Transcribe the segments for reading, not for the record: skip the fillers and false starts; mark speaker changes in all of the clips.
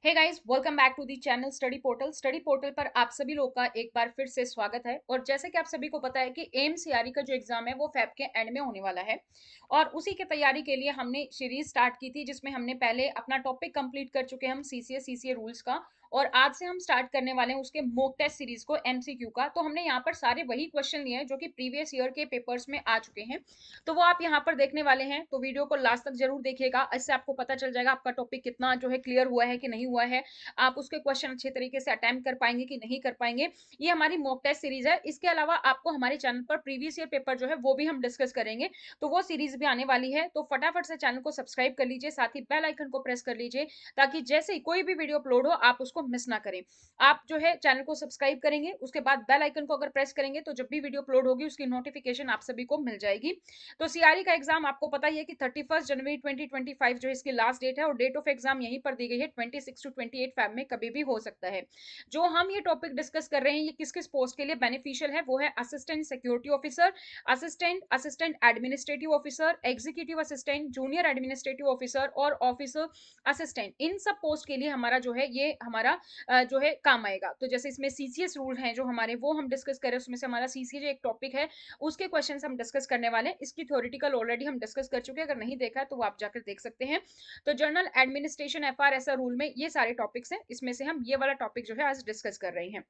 Speaker 1: Hey guys, welcome back to the channel Study Portal. Study Portal पर आप सभी लोग का एक बार फिर से स्वागत है। और जैसे कि आप सभी को पता है कि एमसीआरई का जो एग्जाम है वो फेब के एंड में होने वाला है और उसी की तैयारी के लिए हमने सीरीज स्टार्ट की थी, जिसमें हमने पहले अपना टॉपिक कंप्लीट कर चुके हैं हम सीसीए रूल्स का। और आज से हम स्टार्ट करने वाले हैं उसके मॉक टेस्ट सीरीज को, एमसीक्यू का। तो हमने यहाँ पर सारे वही क्वेश्चन लिए हैं जो कि प्रीवियस ईयर के पेपर्स में आ चुके हैं, तो वो आप यहाँ पर देखने वाले हैं। तो वीडियो को लास्ट तक जरूर देखिएगा, इससे आपको पता चल जाएगा आपका टॉपिक कितना जो है क्लियर हुआ है कि नहीं हुआ है, आप उसके क्वेश्चन अच्छे तरीके से अटेम्प्ट कर पाएंगे कि नहीं कर पाएंगे। ये हमारी मॉक टेस्ट सीरीज है। इसके अलावा आपको हमारे चैनल पर प्रीवियस ईयर पेपर जो है वो भी हम डिस्कस करेंगे, तो वो सीरीज भी आने वाली है। तो फटाफट से चैनल को सब्सक्राइब कर लीजिए, साथ ही बेल आइकन को प्रेस कर लीजिए, ताकि जैसे ही कोई भी वीडियो अपलोड हो आप उसको मिस ना करें। आप जो है चैनल को सब्सक्राइब करेंगे, उसके बाद बेल आइकन को अगर प्रेस करेंगे तो जब भी वीडियो अपलोड होगी उसकी नोटिफिकेशन आप सभी को मिल जाएगी। तो सीआरई का एग्जाम आपको पता ही है कि 31 जनवरी 2025 जो है इसकी लास्ट डेट है, और डेट ऑफ एग्जाम यहीं पर दी गई है 26 टू 28 फेब में, कभी भी हो सकता है। जो हम ये टॉपिक डिस्कस कर रहे हैं ये किस किस पोस्ट के लिए बेनिफिशियल है, वो है assistant security officer, assistant administrative officer, executive assistant, junior administrative officer और ऑफिसर असिस्टेंट। इन सब पोस्ट के लिए हमारा जो है ये हमारा जो है काम आएगा। तो जैसे इसमें सीसीएस रूल हैं जो हमारे, वो हम डिस्कस करें, उसमें से हमारा सीसीए जो एक टॉपिक है उसके क्वेश्चन हम डिस्कस करने वाले हैं। इसकी थ्योरेटिकल ऑलरेडी हम डिस्कस कर चुके हैं, अगर नहीं देखा है तो वो आप जाकर देख सकते हैं। तो जनरल एडमिनिस्ट्रेशन एफआरएसआर रूल में ये सारे टॉपिक्स हैं, इसमें से हम ये वाला टॉपिक जो है आज डिस्कस कर रहे हैं।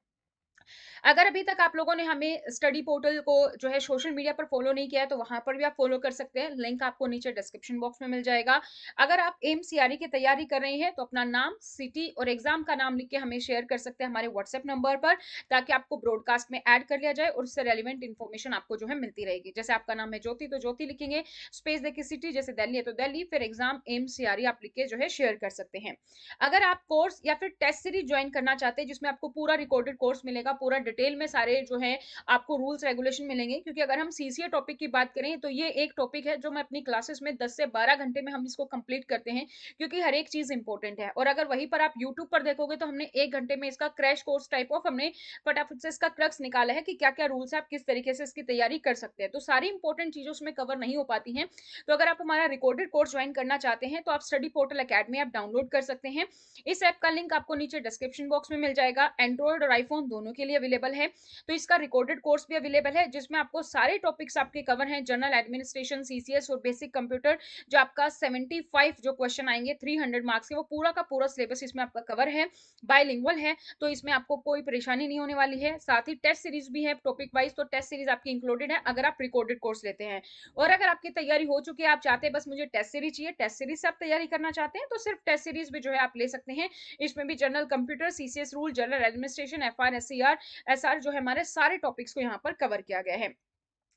Speaker 1: अगर अभी तक आप लोगों ने हमें स्टडी पोर्टल को जो है सोशल मीडिया पर फॉलो नहीं किया है तो वहां पर भी आप फॉलो कर सकते हैं, लिंक आपको नीचे डिस्क्रिप्शन बॉक्स में मिल जाएगा। अगर आप एमसीआरई की तैयारी कर रहे हैं तो अपना नाम, सिटी और एग्जाम का नाम लिख के हमें शेयर कर सकते हैं हमारे व्हाट्सएप नंबर पर, ताकि आपको ब्रॉडकास्ट में ऐड कर लिया जाए और उससे रेलिवेंट इन्फॉर्मेशन आपको जो है मिलती रहेगी। जैसे आपका नाम है ज्योति तो ज्योति लिखेंगे, स्पेस देके सिटी, जैसे दिल्ली है तो दिल्ली, फिर एग्जाम एमसीआरई आप लिख के जो है शेयर कर सकते हैं। अगर आप कोर्स या फिर टेस्ट सीरीज ज्वाइन करना चाहते हैं जिसमें आपको पूरा रिकॉर्डेड कोर्स मिलेगा, पूरा डिटेल में सारे जो है आपको रूल्स रेगुलेशन मिलेंगे, क्योंकि अगर हम सीसीए टॉपिक की बात करें तो ये एक टॉपिक है जो मैं अपनी क्लासेस में 10 से 12 घंटे में हम इसको कंप्लीट करते हैं, क्योंकि हर एक चीज इंपॉर्टेंट है। और अगर वहीं पर आप यूट्यूब पर देखोगे तो हमने 1 घंटे में इसका क्रैश कोर्स टाइप ऑफ हमने फटाफट से इसका क्रक्स निकाला है कि क्या क्या रूल्स है, आप किस तरीके से इसकी तैयारी कर सकते हैं। तो सारी इंपॉर्टेंट चीजें उसमें कवर नहीं हो पाती हैं। तो अगर आप हमारा रिकॉर्डेड कोर्स ज्वाइन करना चाहते हैं तो आप study portal academy app download कर सकते हैं। इस ऐप का लिंक आपको नीचे डिस्क्रिप्शन बॉक्स में मिल जाएगा। एंड्रॉइड और आईफोन दोनों के लिए अवेलेबल है। तो इसका रिकॉर्डेड कोर्स भी अवेलेबल है, जिसमें आपको सारे टॉपिक्स आपके कवर हैं, जनरल एडमिनिस्ट्रेशन, सीसीएस और बेसिक कंप्यूटर। जो आपका 75 जो क्वेश्चन आएंगे 300 मार्क्स के, वो पूरा का पूरा सिलेबस इसमें आपका कवर है। बायलिंगुअल है, तो इसमें आपको कोई परेशानी नहीं होने वाली है। साथ ही टेस्ट सीरीज भी है टॉपिक वाइज, तो टेस्ट सीरीज आपकी इंक्लूडेड है अगर आप रिकॉर्डेड कोर्स लेते हैं। और अगर आपकी तैयारी हो चुकी है, आप चाहते हैं बस मुझे टेस्ट सीरीज चाहिए, टेस्ट सीरीज से आप तैयारी करना चाहते हैं, तो सिर्फ टेस्ट सीरीज भी जो है आप ले सकते हैं। इसमें भी general computer, CCS rule, general administration, FRSCR, SR जो है हमारे सारे टॉपिक्स को यहाँ पर कवर किया गया है।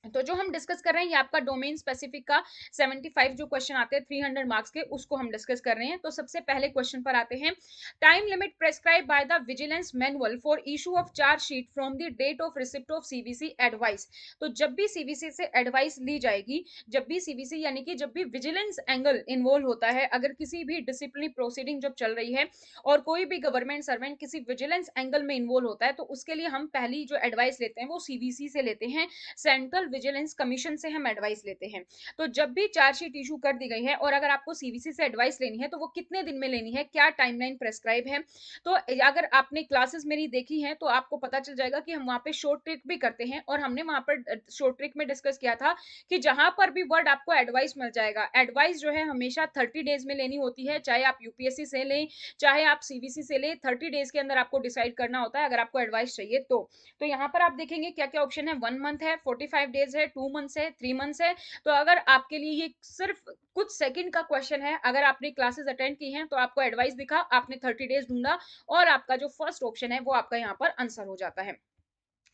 Speaker 1: तो जो हम डिस्कस कर रहे हैं ये आपका डोमेन स्पेसिफिक का 75 जो क्वेश्चन आते हैं 300 मार्क्स के, उसको हम डिस्कस कर रहे हैं। तो सबसे पहले क्वेश्चन पर आते हैं। Time limit prescribed by the vigilance manual for issue of chargesheet from the date of receipt of CVC advice. तो जब भी सीवीसी से एडवाइस ली जाएगी, जब भी सीवीसी यानी कि जब भी विजिलेंस एंगल इन्वॉल्व होता है, अगर किसी भी डिसिप्लिनरी प्रोसीडिंग जब चल रही है और कोई भी गवर्नमेंट सर्वेंट किसी विजिलेंस एंगल में इन्वॉल्व होता है, तो उसके लिए हम पहली जो एडवाइस लेते हैं वो सीवीसी से लेते हैं, सेंट्रल विजिलेंस कमीशन से हम एडवाइस लेते हैं। तो जब भी चार्जशीट इशू कर दी गई है और अगर आपको सीवीसी से एडवाइस लेनी है तो वो कितने दिन में लेनी है, क्या टाइमलाइन प्रेस्क्राइब है। तो अगर आपने क्लासेस मेरी देखी हैं तो आपको पता चल जाएगा कि हम वहां पे शॉर्ट ट्रिक भी करते हैं, और हमने वहां पर शॉर्ट ट्रिक में डिस्कस किया था कि जहां पर भी वर्ड आपको एडवाइस मिल जाएगा, एडवाइस जो है हमेशा 30 डेज में लेनी होती है, चाहे आप यूपीएससी से लें चाहे आप सीबीसी से लें, 30 डेज के अंदर आपको डिसाइड करना होता है अगर आपको एडवाइस चाहिए तो यहाँ पर आप देखेंगे क्या क्या ऑप्शन है। 1 मंथ है, 45 डेज है, 2 मंथ्स है, 3 मंथ्स है। तो अगर आपके लिए ये सिर्फ कुछ सेकंड का क्वेश्चन है, अगर आपने क्लासेस अटेंड की हैं तो आपको एडवाइस दिखा, आपने 30 डेज ढूंढा और आपका जो फर्स्ट ऑप्शन है वो आपका यहाँ पर आंसर हो जाता है।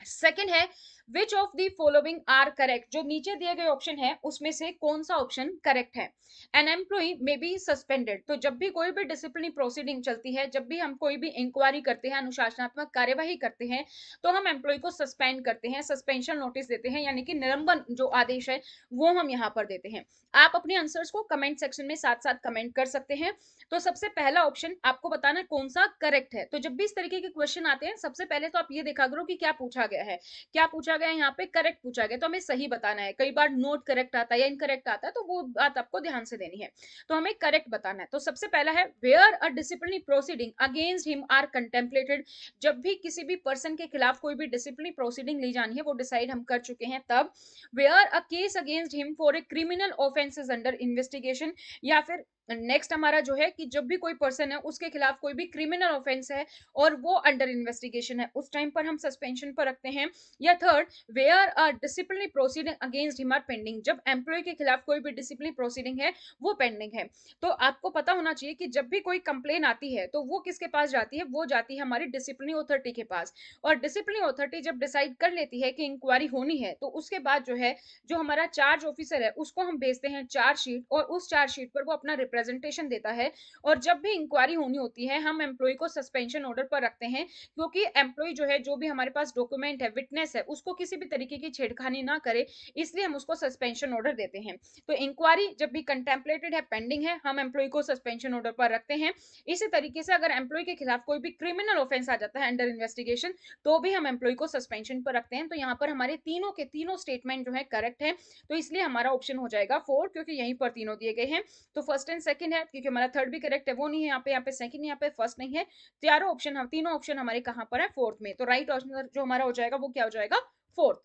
Speaker 1: सेकंड है which of the following are correct. जो नीचे दिए गए ऑप्शन है उसमें से कौन सा ऑप्शन करेक्ट है। An employee may be suspended. तो जब भी कोई भी डिसिप्लिनरी प्रोसीडिंग चलती है, जब भी हम कोई भी इंक्वायरी करते हैं, अनुशासनात्मक कार्यवाही करते हैं, तो हम एम्प्लॉय को सस्पेंड करते हैं, सस्पेंशन नोटिस देते हैं, यानी कि निलंबन जो आदेश है वो हम यहाँ पर देते हैं। आप अपने आंसर्स को कमेंट सेक्शन में साथ साथ कमेंट कर सकते हैं। तो सबसे पहला ऑप्शन आपको बताना कौन सा करेक्ट है। तो जब भी इस तरीके के क्वेश्चन आते हैं सबसे पहले तो आप ये देखा करो कि क्या पूछा गया है। क्या पूछा गया है यहाँ पे? करेक्ट पूछा गया, तो हमें सही बताना है। कई बार नोट करेक्ट आता है या इनकरेक्ट आता है, तो वो बात आपको ध्यान से देनी है। तो हमें करेक्ट बताना है। तो सबसे पहला है where a disciplinary proceeding against him are contemplated. जब भी किसी भी पर्सन के खिलाफ कोई भी डिसिप्लिनरी प्रोसीडिंग ली जानी है, वो डिसाइड हम कर चुके हैं तब। Where a case against him for a criminal offences under investigation, या फिर नेक्स्ट हमारा जो है कि जब भी कोई पर्सन है उसके खिलाफ कोई भी क्रिमिनल ऑफेंस है और वो अंडर इन्वेस्टिगेशन है, उस टाइम पर हम सस्पेंशन पर रखते हैं। या third, where a disciplinary proceeding against him are pending, जब एम्प्लॉय के खिलाफ कोई भी डिसिप्लिनरी प्रोसीडिंग है वो पेंडिंग है। तो आपको पता होना चाहिए कि जब भी कोई कंप्लेन आती है तो वो किसके पास जाती है? वो जाती है हमारी डिसिप्लिनरी अथॉरिटी के पास। और डिसिप्लिनरी अथॉरिटी जब डिसाइड कर लेती है कि इंक्वायरी होनी है, तो उसके बाद जो है, जो हमारा चार्ज ऑफिसर है उसको हम भेजते हैं चार्जशीट, और उस चार्जशीट पर वो अपना रिप्रेजेंटेशन देता है। और जब भी इंक्वायरी होनी होती है, हम एम्प्लॉय को सस्पेंशन ऑर्डर पर रखते हैं, क्योंकि एम्प्लॉय जो है, जो भी हमारे पास डॉक्यूमेंट है, विटनेस है, उसको किसी भी तरीके की छेड़खानी ना करे, इसलिए हम उसको सस्पेंशन ऑर्डर देते हैं। तो इंक्वायरी जब भी कंटेम्पलेटेड है, पेंडिंग है, हम एम्प्लॉय को सस्पेंशन ऑर्डर पर रखते हैं। इसी तरीके से अगर एम्प्लॉय के खिलाफ कोई भी क्रिमिनल ऑफेंस आ जाता है अंडर इन्वेस्टिगेशन, तो भी हम एम्प्लॉय को सस्पेंशन पर रखते हैं। तो यहाँ पर हमारे तीनों के तीनों स्टेटमेंट जो है करेक्ट है, तो इसलिए हमारा ऑप्शन हो जाएगा 4, क्योंकि यहीं पर तीनों दिए गए हैं। तो फर्स्ट एंड सेकंड है, क्योंकि हमारा थर्ड भी करेक्ट है, वो नहीं है यहाँ पे सेकंड, यहाँ पे फर्स्ट नहीं है। चारों ऑप्शन, हम तीनों ऑप्शन हमारे कहाँ पर है? फोर्थ में। तो राइट ऑप्शन जो हमारा हो जाएगा वो क्या हो जाएगा? फोर्थ।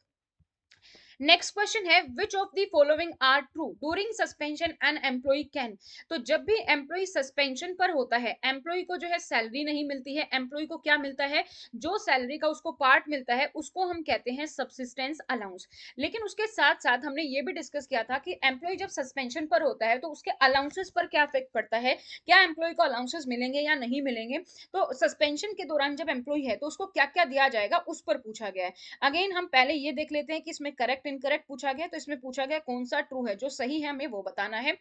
Speaker 1: नेक्स्ट क्वेश्चन है which of the following are true during suspension an employee can. तो जब भी एम्प्लॉय सस्पेंशन पर होता है, एम्प्लॉय को जो है सैलरी नहीं मिलती है, एम्प्लॉय को क्या मिलता है? जो सैलरी का उसको पार्ट मिलता है उसको हम कहते हैं सब्सिस्टेंस अलाउंस। लेकिन उसके साथ साथ हमने ये भी डिस्कस किया था कि एम्प्लॉय जब सस्पेंशन पर होता है तो उसके अलाउंसेस पर क्या इफेक्ट पड़ता है, क्या एम्प्लॉय को अलाउंसेस मिलेंगे या नहीं मिलेंगे। तो सस्पेंशन के दौरान जब एम्प्लॉय है तो उसको क्या क्या दिया जाएगा, उस पर पूछा गया है। अगेन हम पहले ये देख लेते हैं कि इसमें करेक्ट इनकरेक्ट पूछा गया, तो इसमें पूछा गया कौन सा ट्रू है, जो सही है हमें वो बताना है।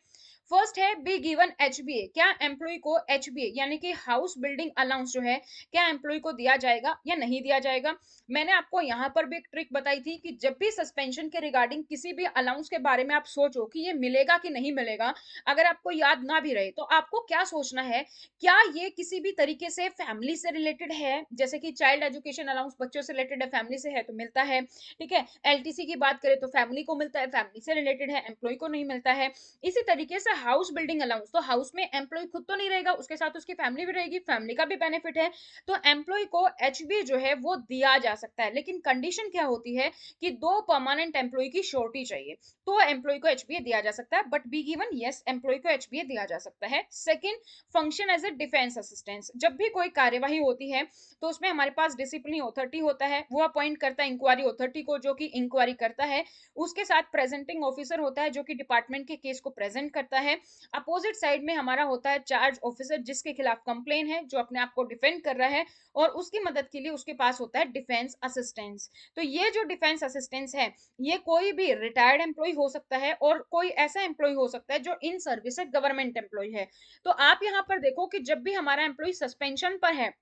Speaker 1: फर्स्ट है बी गिवन एचबीए, क्या एम्प्लॉय को एचबीए यानी कि हाउस बिल्डिंग अलाउंस जो है, क्या एम्प्लॉय को दिया जाएगा या नहीं दिया जाएगा। मैंने आपको यहां पर भी एक ट्रिक बताई थी कि जब भी सस्पेंशन के रिगार्डिंग किसी भी अलाउंस के बारे में आप सोचो कि ये मिलेगा कि नहीं मिलेगा, अगर आपको याद ना भी रहे तो आपको क्या सोचना है, क्या ये किसी भी तरीके से फैमिली से रिलेटेड है, जैसे कि चाइल्ड एजुकेशन अलाउंस बच्चों से रिलेटेड है, फैमिली से है तो मिलता है, ठीक है। एलटीसी की बात करें तो फैमिली को मिलता है, फैमिली से रिलेटेड है, एम्प्लॉय को नहीं मिलता है। इसी तरीके से हाउस बिल्डिंग अलाउंस, तो हाउस में एम्प्लॉय खुद तो नहीं रहेगा, उसके साथ उसकी फैमिली भी रहेगी, फैमिली का भी बेनिफिट है, तो एम्प्लॉय को एचबी जो है वो दिया जा सकता है। लेकिन कंडीशन क्या होती है कि 2 परमानेंट एम्प्लॉय की श्योरिटी चाहिए, तो एम्प्लॉय को एचबीए दिया जा सकता है। But be given yes, employee को एचबीए दिया जा सकता है। Second, function as a defence assistance, जब भी कोई कार्यवाही होती है तो उसमें हमारे पास डिसिप्लिन अथॉरिटी होता है, वो अपॉइंट करता है इंक्वायरी अथॉरिटी को, जो कि इंक्वायरी करता है। उसके साथ प्रेजेंटिंग ऑफिसर होता है जो कि डिपार्टमेंट के केस को प्रेजेंट करता है। अपोजिट साइड में हमारा होता है चार्ज ऑफिसर, जिसके खिलाफ कंप्लेन है, जो अपने आप को डिफेंड कर रहा है, और उसकी मदद के लिए उसके पास होता है डिफेंस असिस्टेंस। तो ये जो डिफेंस असिस्टेंस है, ये कोई भी रिटायर्ड एम्प्लॉय हो सकता है और कोई ऐसा एम्प्लॉय हो सकता है जो इन सर्विस है, गवर्नमेंट एम्प्लॉय है। तो आप यहां पर देखो कि जब भी हमारा एम्प्लॉय सस्पेंशन पर है,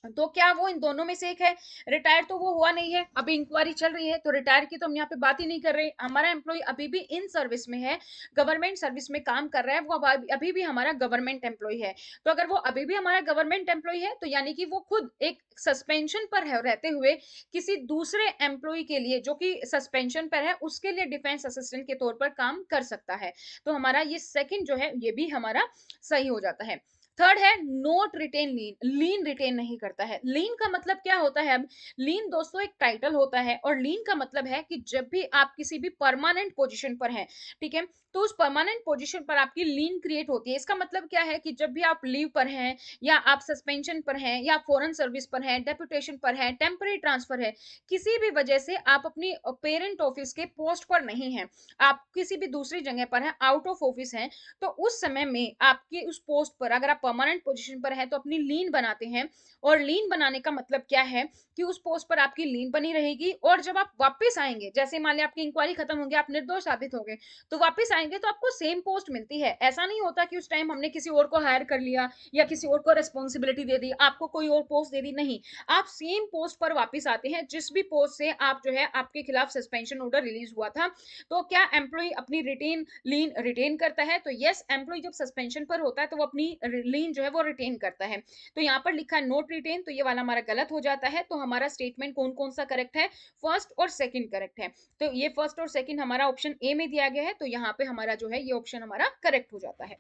Speaker 1: तो क्या वो इन दोनों में से एक है? रिटायर तो वो हुआ नहीं है, अभी इंक्वायरी चल रही है, तो रिटायर की तो हम यहाँ पे बात ही नहीं कर रहे। हमारा एम्प्लॉय अभी भी इन सर्विस में है, गवर्नमेंट सर्विस में काम कर रहा है, वो अभी भी हमारा गवर्नमेंट एम्प्लॉय है। तो अगर वो अभी भी हमारा गवर्नमेंट एम्प्लॉय है, तो यानी कि वो खुद एक सस्पेंशन पर है, रहते हुए किसी दूसरे एम्प्लॉय के लिए जो कि सस्पेंशन पर है, उसके लिए डिफेंस असिस्टेंट के तौर पर काम कर सकता है। तो हमारा ये सेकंड जो है ये भी हमारा सही हो जाता है। थर्ड है नोट रिटेन लीन, लीन रिटेन नहीं करता है। लीन का मतलब क्या होता है? अब लीन दोस्तों एक टाइटल होता है, और लीन का मतलब है कि जब भी आप किसी भी परमानेंट पोजीशन पर हैं, ठीक है, तो उस परमानेंट पोजीशन पर आपकी लीन क्रिएट होती है। इसका मतलब क्या है कि जब भी आप लीव पर हैं, या आप सस्पेंशन पर हैं, या फॉरेन सर्विस पर हैं, डेपुटेशन पर हैं, टेम्पररी ट्रांसफर है, किसी भी वजह से आप अपनी पेरेंट ऑफिस के पोस्ट पर नहीं हैं, आप किसी भी दूसरी जगह पर हैं, आउट ऑफ ऑफिस हैं, तो उस समय में आपकी उस पोस्ट पर अगर आप परमानेंट पोजीशन पर है तो अपनी लीन बनाते हैं। और लीन बनाने का मतलब क्या है कि उस पोस्ट पर आपकी लीन बनी रहेगी, और जब आप वापस आएंगे, जैसे मान लिया आपकी इंक्वायरी खत्म होगी, आप निर्दोष साबित हो गए, तो वापस आएंगे तो आपको सेम पोस्ट मिलती है। ऐसा नहीं होता कि उस टाइम हमने किसी और को हायर कर लिया या किसी और को रेस्पॉन्सिबिलिटी दे दी, आपको कोई और पोस्ट दे दी, नहीं, आप सेम पोस्ट पर वापस आते हैं जिस भी पोस्ट से आप जो है आपके खिलाफ सस्पेंशन ऑर्डर रिलीज हुआ था। तो क्या एम्प्लॉय अपनी रिटेन लीन रिटेन करता है? तो यस, एम्प्लॉय जब सस्पेंशन पर होता है तो वो अपनी लीन जो है वो रिटेन करता है। तो यहाँ पर लिखा है नोट रिटेन, तो ये वाला हमारा गलत हो जाता है। तो हमारा स्टेटमेंट कौन कौन सा करेक्ट है, फर्स्ट और सेकंड करेक्ट है। तो ये फर्स्ट और सेकंड हमारा ऑप्शन ए में दिया गया है, तो यहाँ पे हमारा जो है ये ऑप्शन हमारा करेक्ट हो जाता है।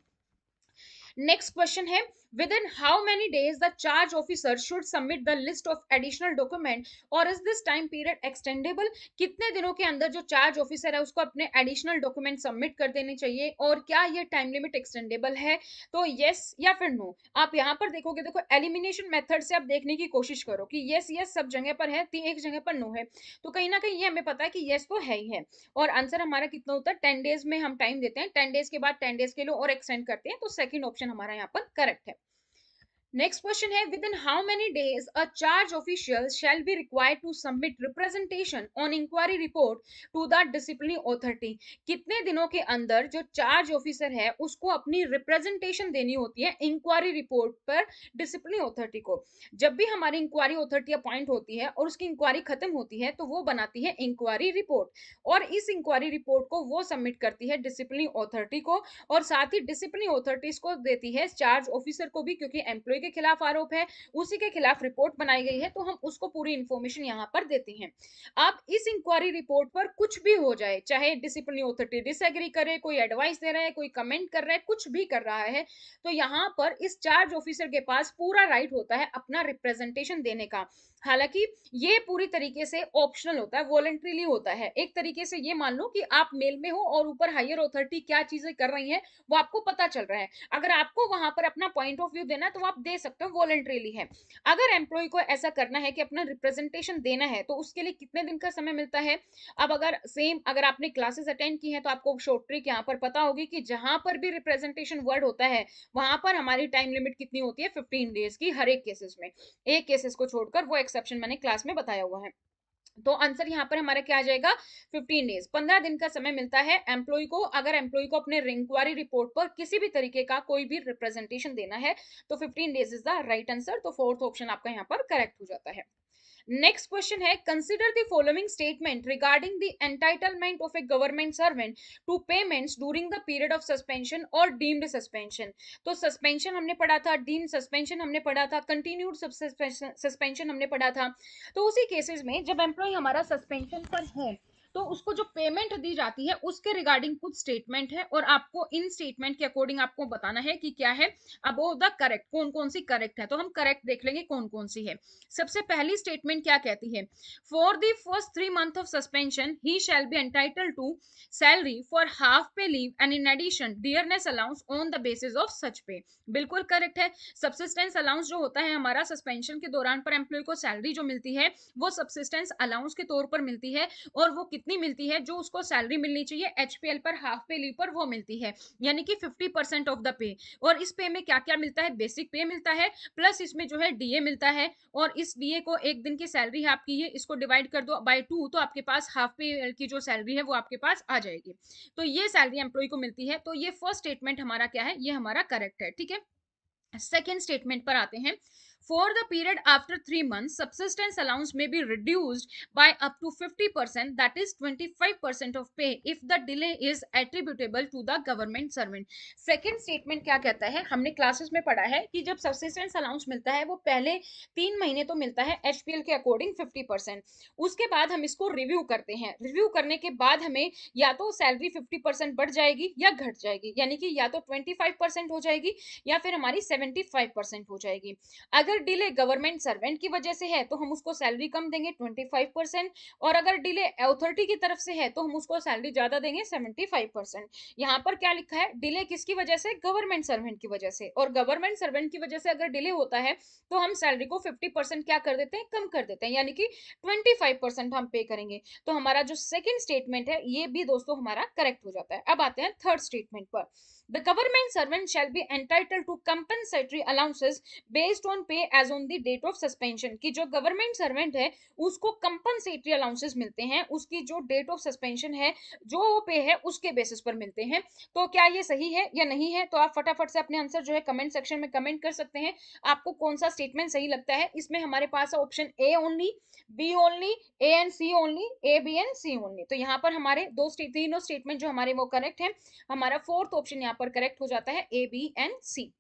Speaker 1: नेक्स्ट क्वेश्चन है, within how many days the charge officer should submit the list of additional document or is this time period extendable? कितने दिनों के अंदर जो चार्ज ऑफिसर है उसको अपने एडिशनल डॉक्यूमेंट सबमिट कर देने चाहिए, और क्या ये टाइम लिमिट एक्सटेंडेबल है? तो यस या फिर नो। आप यहाँ पर देखोगे, देखो एलिमिनेशन मेथड से आप देखने की कोशिश करो कि यस यस सब जगह पर है, एक जगह पर नो है, तो कहीं ना कहीं ये हमें पता है कि यस तो है ही है। और आंसर हमारा कितना होता है, 10 डेज में हम टाइम देते हैं, 10 डेज के बाद 10 डेज के लिए और एक्सटेंड करते हैं, तो सेकंड ऑप्शन हमारा यहाँ पर करेक्ट है। नेक्स्ट क्वेश्चन है, within how many days a charge official shall be required to submit representation on inquiry report to the disciplinary authority? कितने दिनों के अंदर जो चार्ज ऑफिसर है उसको अपनी रिप्रेजेंटेशन देनी होती है इंक्वायरी रिपोर्ट पर डिसिप्लिनरी अथॉरिटी को? जब भी हमारी इंक्वायरी अथॉरिटी अपॉइंट होती है और उसकी इंक्वायरी खत्म होती है तो वो बनाती है इंक्वायरी रिपोर्ट, और इस इंक्वायरी रिपोर्ट को वो सबमिट करती है डिसिप्लिनरी अथॉरिटी को, और साथ ही डिसिप्लिनरी अथॉरिटीज को देती है चार्ज ऑफिसर को भी, क्योंकि एम्प्लॉय के खिलाफ आरोप है, उसी के खिलाफ रिपोर्ट बनाई गई है, तो हम उसको पूरी इंफॉर्मेशन यहाँ पर देते हैं। अब इस इंक्वायरी रिपोर्ट पर कुछ भी हो जाए, चाहे डिसिप्लिनरी अथॉरिटी डिसएग्री करे, कोई एडवाइस दे रहा है, कोई कमेंट कर रहा है, कुछ भी कर रहा है, तो यहाँ पर इस चार्ज ऑफिसर के पास पूरा राइट होता है अपना रिप्रेजेंटेशन देने का। हालांकि ये पूरी तरीके से ऑप्शनल होता है, वॉलंटरीली होता है। एक तरीके से ये मान लो कि आप मेल में हो और ऊपर हायर अथॉरिटी क्या चीजें कर रही है वो आपको पता चल रहा है, अगर आपको वहां पर अपना पॉइंट ऑफ व्यू देना है तो आप दे सकते हो, वॉलंटरीली है। अगर एम्प्लॉय को ऐसा करना है कि अपना रिप्रेजेंटेशन देना है तो उसके लिए कितने दिन का समय मिलता है? अब अगर सेम अगर आपने क्लासेस अटेंड की है तो आपको शॉर्ट ट्रिक यहाँ पर पता होगी कि जहां पर भी रिप्रेजेंटेशन वर्ड होता है वहां पर हमारी टाइम लिमिट कितनी होती है, 15 डेज की, हर एक केसेस में। एक केसेस को छोड़कर, वो एक्सेप्शन मैंने क्लास में बताया हुआ है। तो आंसर यहाँ पर हमारा क्या आ जाएगा, 15 डेज, 15 दिन का समय मिलता है एम्प्लॉय को, अगर एम्प्लॉय को अपने इंक्वायरी रिपोर्ट पर किसी भी तरीके का कोई भी रिप्रेजेंटेशन देना है, तो 15 days is the right answer. तो फोर्थ ऑप्शन आपका यहाँ पर करेक्ट हो जाता है। नेक्स्ट क्वेश्चन है, consider the following statement regarding the entitlement of a government servant to payments during the period of suspension और डीम्ड सस्पेंशन। तो सस्पेंशन हमने पढ़ा था, डीम्ड सस्पेंशन हमने पढ़ा था, कंटिन्यूड सस्पेंशन हमने पढ़ा था। तो उसी केसेस में जब एम्प्लॉय हमारा सस्पेंशन पर है तो उसको जो पेमेंट दी जाती है उसके रिगार्डिंग कुछ स्टेटमेंट है, और आपको इन स्टेटमेंट के अकॉर्डिंग आपको बताना है कि क्या है अबोव द करेक्ट, कौन कौन सी करेक्ट है। तो हम करेक्ट देख लेंगे कौन कौन सी है। सबसे पहली स्टेटमेंट क्या कहती है, for the first 3 months of suspension he shall be entitled to salary for half pay leave and in addition dearness allowance on the basis of such pay. बिल्कुल करेक्ट है। सब्सिस्टेंस अलाउंस जो होता है हमारा suspension के दौरान पर employ को सैलरी जो मिलती है वो सब्सिस्टेंस अलाउंस के तौर पर मिलती है, और वो कितनी मिलती है, जो उसको सैलरी मिलनी चाहिए एचपीएल पर हाफ पे लीव पर वो मिलती है, यानी कि 50% ऑफ द पे। और इस पे में क्या क्या मिलता है, बेसिक पे मिलता है, प्लस इसमें जो है डीए मिलता है, और इस डीए को एक दिन की सैलरी है आपकी है, इसको डिवाइड कर दो बाय 2, तो आपके पास हाफ पे की जो सैलरी है वो आपके पास आ जाएगी। तो ये सैलरी एम्प्लॉय को मिलती है। तो ये फर्स्ट स्टेटमेंट हमारा क्या है, ये हमारा करेक्ट है, ठीक है। सेकेंड स्टेटमेंट पर आते हैं, for the period after 3 months subsistence allowance may be reduced by up to 50%, that is 25% of pay if the delay is attributable to the government servant. Second statement क्या कहता है, हमने क्लासेस में पढ़ा है कि जब सब्सिस्टेंस अलाउंस मिलता है वो पहले 3 महीने तो मिलता है एचपीएल के अकॉर्डिंग 50%, उसके बाद हम इसको रिव्यू करते हैं, रिव्यू करने के बाद हमें या तो सैलरी 50% बढ़ जाएगी या घट जाएगी, यानी कि या तो 25% हो जाएगी या फिर हमारी 75% हो जाएगी। अगर डिले गवर्नमेंट सर्वेंट की वजह से है तो हम उसको सैलरी कम देंगे 25%, और अगर डिले अथॉरिटी की तरफ से है तो हम उसको सैलरी ज्यादा देंगे 75%। यहाँ पर क्या लिखा है, डिले किसकी वजह से, गवर्नमेंट सर्वेंट की वजह से, और गवर्नमेंट सर्वेंट की वजह से अगर डिले होता है तो हम सैलरी को 50% क्या कर देते हैं, कम कर देते हैं, यानी कि 25% हम पे करेंगे। तो हमारा जो सेकेंड स्टेटमेंट है ये भी दोस्तों हमारा करेक्ट हो जाता है। अब आते हैं थर्ड स्टेटमेंट पर, the government servant shall be entitled to compensatory allowances based on pay as on the date of suspension. की जो गवर्नमेंट सर्वेंट है उसको कंपनसेटरी अलाउंसेस मिलते हैं, उसकी जो डेट ऑफ सस्पेंशन है, जो पे है उसके बेसिस पर मिलते हैं। तो क्या ये सही है या नहीं है, तो आप फटाफट से अपने आंसर जो है कमेंट सेक्शन में कमेंट कर सकते हैं। आपको कौन सा स्टेटमेंट सही लगता है? इसमें हमारे पास option A only, B only, A and C only, A B and C only. तो यहाँ पर हमारे तीनों स्टेटमेंट जो हमारे वो करेक्ट है। हमारा फोर्थ ऑप्शन यहाँ पर करेक्ट हो जाता है, A B and C.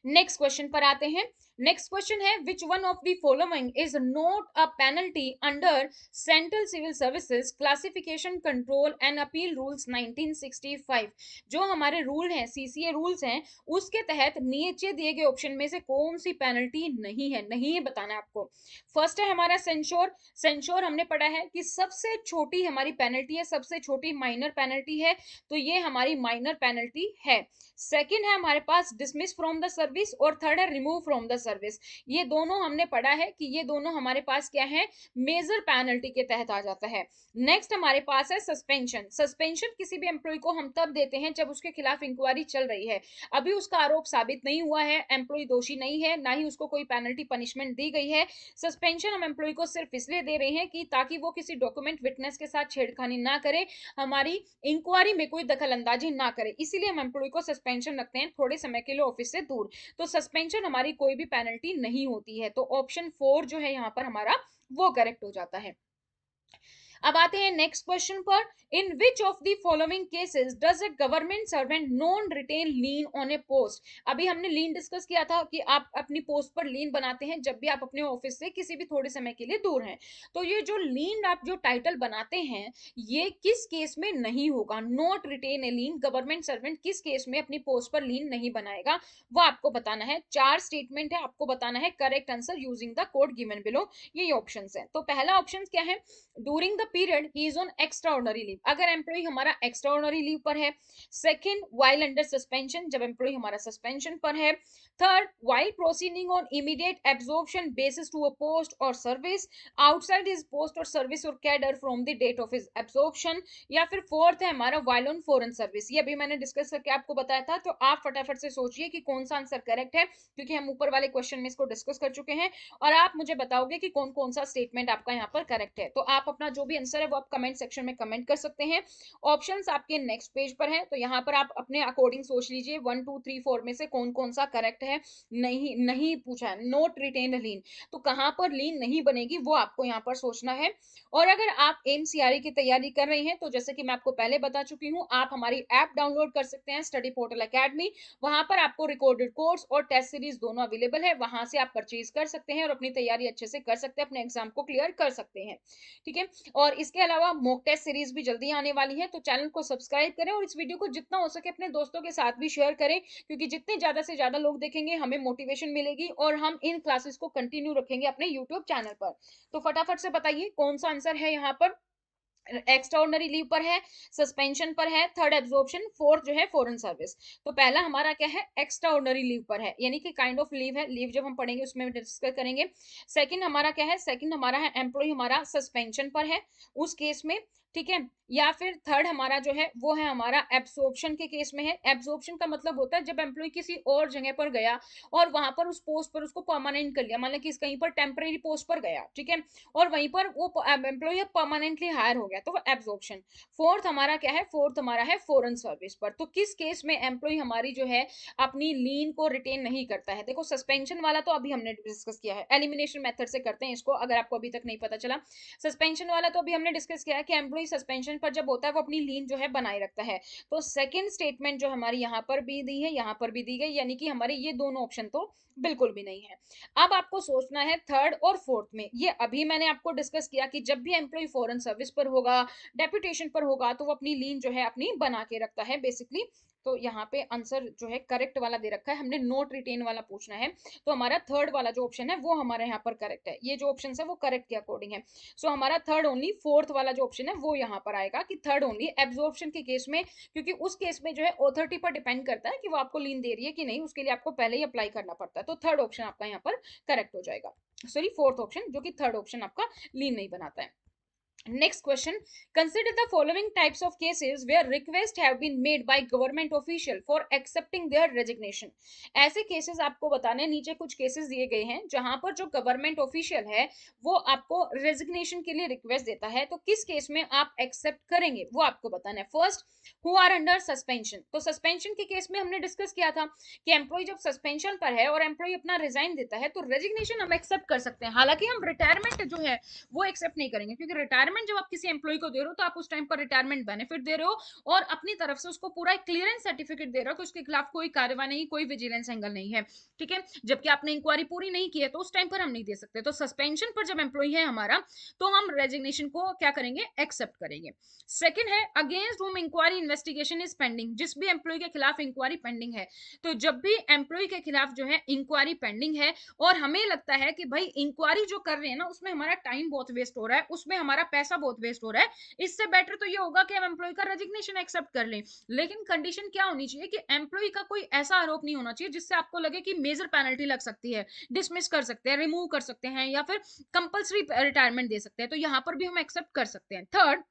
Speaker 1: Next question पर आते हैं। नेक्स्ट क्वेश्चन है which one of the following is not a penalty under Central Civil Services Classification Control and Appeal Rules 1965। जो हमारे रूल हैं, सीसीए रूल्स हैं, उसके तहत नीचे दिए गए ऑप्शन में से कौन सी पेनल्टी नहीं है, नहीं है बताना है आपको। फर्स्ट है हमारा सेंश्योर। सेंश्योर हमने पढ़ा है कि सबसे छोटी हमारी पेनल्टी है, सबसे छोटी माइनर पेनल्टी है, तो ये हमारी माइनर पेनल्टी है। सेकंड है हमारे पास डिसमिस फ्रॉम द सर्विस, और थर्ड है रिमूव फ्रॉम द सर्विस। ये दोनों हमने पढ़ा है कि ये दोनों हमारे पास क्या है, मेजर पेनल्टी के तहत आ जाता है। नेक्स्ट हमारे पास है सस्पेंशन। सस्पेंशन किसी भी एम्प्लॉय को हम तब देते हैं जब उसके खिलाफ इंक्वायरी चल रही है, अभी उसका आरोप साबित नहीं हुआ है, एम्प्लॉय दोषी नहीं है, ना ही उसको कोई पेनल्टी पनिशमेंट दी गई है। सस्पेंशन हम एम्प्लॉय को सिर्फ इसलिए दे रहे हैं कि ताकि वो किसी डॉक्यूमेंट विटनेस के साथ छेड़खानी ना करे, हमारी इंक्वायरी में कोई दखल अंदाजी ना करे, इसीलिए हम एम्प्लॉय को सस्पेंशन रखते हैं थोड़े समय के लिए ऑफिस से दूर। तो सस्पेंशन हमारी कोई भी पेनल्टी नहीं होती है, तो ऑप्शन 4 जो है यहाँ पर हमारा वो करेक्ट हो जाता है। अब आते हैं नेक्स्ट क्वेश्चन पर। In which of the following cases does a government servant non retain lien on a post. अभी हमने लीन डिस्कस किया था कि आप अपनी पोस्ट पर लीन बनाते हैं जब भी आप अपने ऑफिस से किसी भी थोड़े समय के लिए दूर हैं। तो ये जो लीन आप जो टाइटल बनाते हैं, ये किस केस में नहीं होगा, not retain A lean, government servant किस केस में अपनी पोस्ट पर लीन नहीं बनाएगा, वो आपको बताना है। 4 स्टेटमेंट है, आपको बताना है correct answer using the code given below. ये ऑप्शंस है। तो पहला ऑप्शन क्या है, during the period he is on extraordinary leave, अगर एम्प्लॉय हमारा एक्स्ट्राऑर्डिनरी लीव पर है। सेकंड, व्हाइल अंडर सस्पेंशन, जब एम्प्लॉय हमारा सस्पेंशन पर है। Third, while proceeding on immediate absorption basis to a post or service outside his post or service or cadre from the date of his absorption. या फिर fourth है हमारा while on foreign service, ये अभी मैंने discuss करके आपको बताया था, तो आप फटाफट से सोचिए कि कौन सा आंसर करेक्ट है, क्योंकि हम ऊपर वाले क्वेश्चन में इसको डिस्कस कर चुके हैं, और आप मुझे बताओगे कि कौन कौन सा स्टेटमेंट आपका यहाँ पर करेक्ट है। तो आप अपना जो भी आंसर है वो आप कमेंट सेक्शन में कमेंट कर सकते हैं। ऑप्शंस आपके नेक्स्ट पेज पर है, तो यहाँ पर आप अपने अकॉर्डिंग सोच लीजिए 1 2 3 4 में से कौन कौन सा करेक्ट है। नहीं नहीं पूछा है, नोट रिटेन लीन, तो कहां पर लीन नहीं बनेगी वो आपको यहाँ पर सोचना है। और अगर आप एमसीआरई की तैयारी कर रहे हैं, तो जैसे कि मैं आपको पहले बता चुकी हूँ, आप हमारी ऐप डाउनलोड कर सकते हैं, स्टडी पोर्टल एकेडमी। वहां पर आपको रिकॉर्डेड कोर्स और टेस्ट सीरीज दोनों अवेलेबल है, वहां से आप परचेज कर सकते हैं और अपनी तैयारी अच्छे से कर सकते हैं, अपने एग्जाम को क्लियर कर सकते हैं। ठीक है, और इसके अलावा मॉक टेस्ट सीरीज भी जल्दी आने वाली है, तो चैनल को सब्सक्राइब करें और इस वीडियो को जितना हो सके अपने दोस्तों के साथ भी शेयर करें, क्योंकि जितने ज्यादा से ज्यादा लोग देखेंगे हमें मोटिवेशन मिलेगी और हम इन क्लासेस को कंटिन्यू रखेंगे अपने यूट्यूब चैनल पर। तो फटाफट से बताइए कौन सा आंसर है यहाँ पर, एक्स्ट्राऑर्डिनरी लीव पर है, सस्पेंशन पर है, थर्ड एब्जॉर्प्शन, फोर्थ जो है फॉरेन सर्विस। तो पहला हमारा क्या है, एक्स्ट्राऑर्डिनरी लीव पर है, यानी कि काइंड ऑफ लीव है, लीव जब हम पढ़ेंगे उसमें डिस्कस करेंगे। सेकंड हमारा क्या है, सेकंड हमारा है एम्प्लॉय हमारा सस्पेंशन पर है उस केस में, ठीक है। या फिर थर्ड हमारा जो है वो है हमारा एब्सॉर्प्शन के केस में है। एब्सॉर्प्शन का मतलब होता है जब एम्प्लॉय किसी और जगह पर गया और वहां पर उस पोस्ट पर उसको परमानेंट कर लिया, मान लो कि कहीं पर टेम्परेरी पोस्ट पर गया, ठीक है, और वहीं पर वो एम्प्लॉय परमानेंटली हायर हो गया, तो वो एब्जॉर्प्शन। फोर्थ हमारा क्या है, फोर्थ हमारा है फॉरेन सर्विस पर। तो किस केस में एम्प्लॉय हमारी जो है अपनी लीन को रिटेन नहीं करता है, देखो सस्पेंशन वाला तो अभी हमने डिस्कस किया है, एलिमिनेशन मेथड से करते हैं इसको, अगर आपको अभी तक नहीं पता चला। सस्पेंशन वाला तो अभी हमने डिस्कस किया है कि एम्प्लॉय सस्पेंशन पर जब होता है वो अपनी लीन जो है बनाए रखता है। तो सेकंड स्टेटमेंट जो हमारी यहाँ पर भी दी है, यहाँ पर भी दी गई, यानी कि हमारे ये दोनों ऑप्शन तो बिल्कुल भी नहीं है। अब आपको सोचना है थर्ड और फोर्थ में, ये अभी मैंने आपको डिस्कस किया कि जब भी एम्प्लॉय फॉरेन सर्विस पर होगा, डेप्यूटेशन पर होगा, तो वो अपनी लीन जो है अपनी बना के रखता है बेसिकली। तो यहाँ पे आंसर जो है करेक्ट वाला दे रखा है, हमने नोट रिटेन वाला पूछना है, तो हमारा थर्ड वाला जो ऑप्शन है वो हमारे यहाँ पर करेक्ट है, ये जो ऑप्शन है वो करेक्ट के अकॉर्डिंग है। सो हमारा थर्ड ओनली, फोर्थ वाला जो ऑप्शन है वो यहाँ पर आएगा कि थर्ड ओनली एब्जॉर्प्शन के केस में, क्योंकि उस केस में जो है ऑथोरिटी पर डिपेंड करता है कि वो आपको लीन दे रही है कि नहीं, उसके लिए आपको पहले ही अप्लाई करना पड़ता है। तो थर्ड ऑप्शन आपका यहाँ पर करेक्ट हो जाएगा, सॉरी फोर्थ ऑप्शन, जो कि थर्ड ऑप्शन आपका लीन नहीं बनाता है। Next question. Consider the following types of cases where requests have been made by government official for accepting their resignation. ऐसे केसेस आपको बताने, नीचे कुछ केसेस दिए गए हैं जहां पर जो गवर्नमेंट ऑफिशियल है वो आपको रेजिग्नेशन के लिए रिक्वेस्ट देता है, तो किस केस में आप एक्सेप्ट करेंगे वो आपको बताना है। First, who are under suspension, तो सस्पेंशन के केस में हमने डिस्कस किया था कि एम्प्लॉय जब सस्पेंशन पर है और एम्प्लॉय अपना रिजाइन देता है तो रेजिग्नेशन हम एक्सेप्ट कर सकते हैं, हालांकि हम रिटायरमेंट जो है वो एक्सेप्ट नहीं करेंगे, क्योंकि रिटायरमेंट रिटायरमेंट जब आप किसी एम्प्लॉय को दे रहे हो तो आप उस टाइम पर रिटायरमेंट बेनिफिट दे रहे हो और अपनी तरफ से उसको पूरा क्लियरेंस सर्टिफिकेट दे रहे हो कि उसके खिलाफ कोई कार्रवाई नहीं, कोई विजिलेंस एंगल नहीं है, ठीक है। जबकि आपने इंक्वायरी पूरी नहीं की है तो उस टाइम पर हम नहीं दे सकते। तो सस्पेंशन पर जब एम्प्लॉय है हमारा तो हम रेजिग्नेशन को क्या करेंगे, एक्सेप्ट करेंगे। सेकंड है against whom inquiry investigation is pending, जिस भी एम्प्लॉय के खिलाफ इंक्वायरी पेंडिंग है। तो जब भी एम्प्लॉय के खिलाफ जो है इंक्वायरी पेंडिंग है और हमें लगता है कि भाई इंक्वायरी जो कर रहे हैं ना उसमें हमारा टाइम बहुत वेस्ट हो रहा है, उसमें हमारा पैसा बहुत वेस्ट हो रहा है, इससे बेटर तो ये होगा कि हम एम्प्लॉय का रेजिग्नेशन एक्सेप्ट कर लें। लेकिन कंडीशन क्या होनी चाहिए कि एम्प्लॉय का कोई ऐसा आरोप नहीं होना चाहिए जिससे आपको लगे कि मेजर पेनल्टी लग सकती है, डिसमिस कर सकते हैं, रिमूव कर सकते हैं या फिर कंपल्सरी रिटायरमेंट दे सकते हैं, तो यहां पर भी हम एक्सेप्ट कर सकते हैं। Third,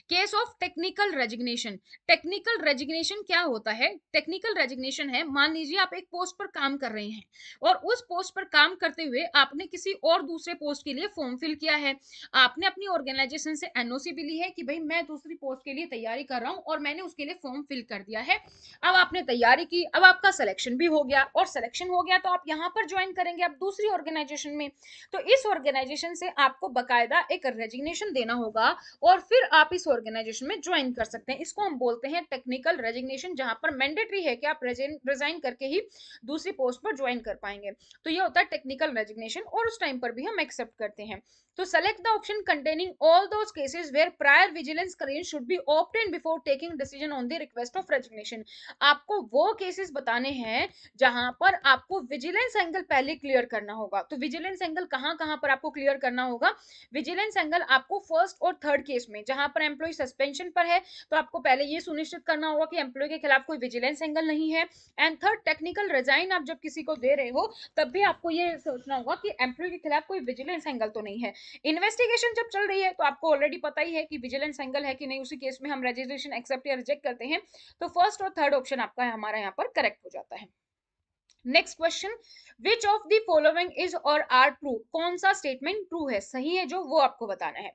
Speaker 1: case of technical resignation. Technical resignation क्या होता है? टेक्निकल रेजिग्नेशन है, मान लीजिए आप एक पोस्ट पर काम कर रहे हैं और उस पोस्ट पर काम करते हुए आपने किसी और दूसरे पोस्ट के लिए फॉर्म फिल किया है, आपने अपनी ऑर्गेनाइजेशन से एनओसी भी ली है कि भाई मैं दूसरी पोस्ट के लिए तैयारी कर रहा हूं और मैंने उसके लिए फॉर्म फिल कर दिया है। अब आपने तैयारी की, अब आपका सिलेक्शन भी हो गया और सिलेक्शन हो गया तो आप यहां पर ज्वाइन करेंगे आप दूसरी ऑर्गेनाइजेशन में। तो इस ऑर्गेनाइजेशन से आपको बकायदा एक रेजिग्नेशन देना होगा और फिर आप इस ऑर्गेनाइजेशन में ज्वाइन कर सकते हैं। इसको हम बोलते हैं टेक्निकल रेजिग्नेशन, जहां पर मैंडेटरी है कि आप रिजाइन करके ही दूसरी पोस्ट पर ज्वाइन कर पाएंगे। तो ये होता है टेक्निकल रेजिग्नेशन और उस टाइम पर भी हम एक्सेप्ट करते हैं। तो select the option containing all those cases where prior vigilance clearance should be obtained before taking decision on the request of resignation. आपको वो केसेस बताने हैं जहां पर आपको विजिलेंस एंगल पहले क्लियर करना होगा। तो विजिलेंस एंगल कहां कहां पर आपको क्लियर करना होगा? विजिलेंस एंगल आपको फर्स्ट और थर्ड केस में, जहां पर एम्प्लॉय सस्पेंशन पर है तो आपको पहले ये सुनिश्चित करना होगा कि एम्प्लॉय के खिलाफ कोई विजिलेंस एंगल नहीं है। एंड थर्ड, टेक्निकल रिजाइन आप जब किसी को दे रहे हो तब भी आपको ये सोचना होगा कि एम्प्लॉय के खिलाफ कोई विजिलेंस एंगल तो नहीं है। इन्वेस्टिगेशन जब चल रही है तो आपको ऑलरेडी पता ही है कि विजिलेंस एंगल है कि नहीं, उसी केस में हम रजिस्ट्रेशन एक्सेप्ट या रिजेक्ट करते हैं। तो फर्स्ट और थर्ड ऑप्शन आपका हमारा यहाँ पर करेक्ट हो जाता है। Next question, which of the following is or are true? कौन सा स्टेटमेंट ट्रू है, सही है जो, वो आपको बताना है।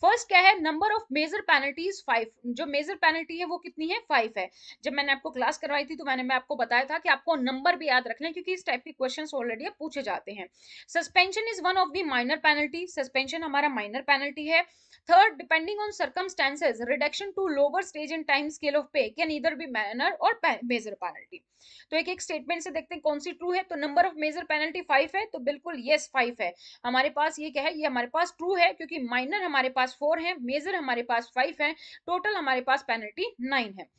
Speaker 1: फर्स्ट क्या है? Number of major penalties 5। जो मेजर पेनल्टी है वो कितनी है? 5 है। जब मैंने आपको क्लास करवाई थी तो मैं आपको बताया था कि आपको नंबर भी याद रखना है क्योंकि इस टाइप के क्वेश्चंस ऑलरेडी पूछे जाते हैं। Suspension is one of the minor penalty, suspension हमारा माइनर पेनल्टी है। Third, depending on circumstances reduction to lower stage in time scale of pay can either be minor और मेजर पेनल्टी। तो एक एक statement से देखते हैं कौन सी ट्रू है। तो नंबर ऑफ मेजर पेनल्टी 5 है, तो बिल्कुल यस 5 है हमारे पास। ये क्या है? ये हमारे पास ट्रू है क्योंकि माइनर हमारे पास 4 है, मेजर हमारे पास 5 है, टोटल हमारे पास पेनल्टी 9 है।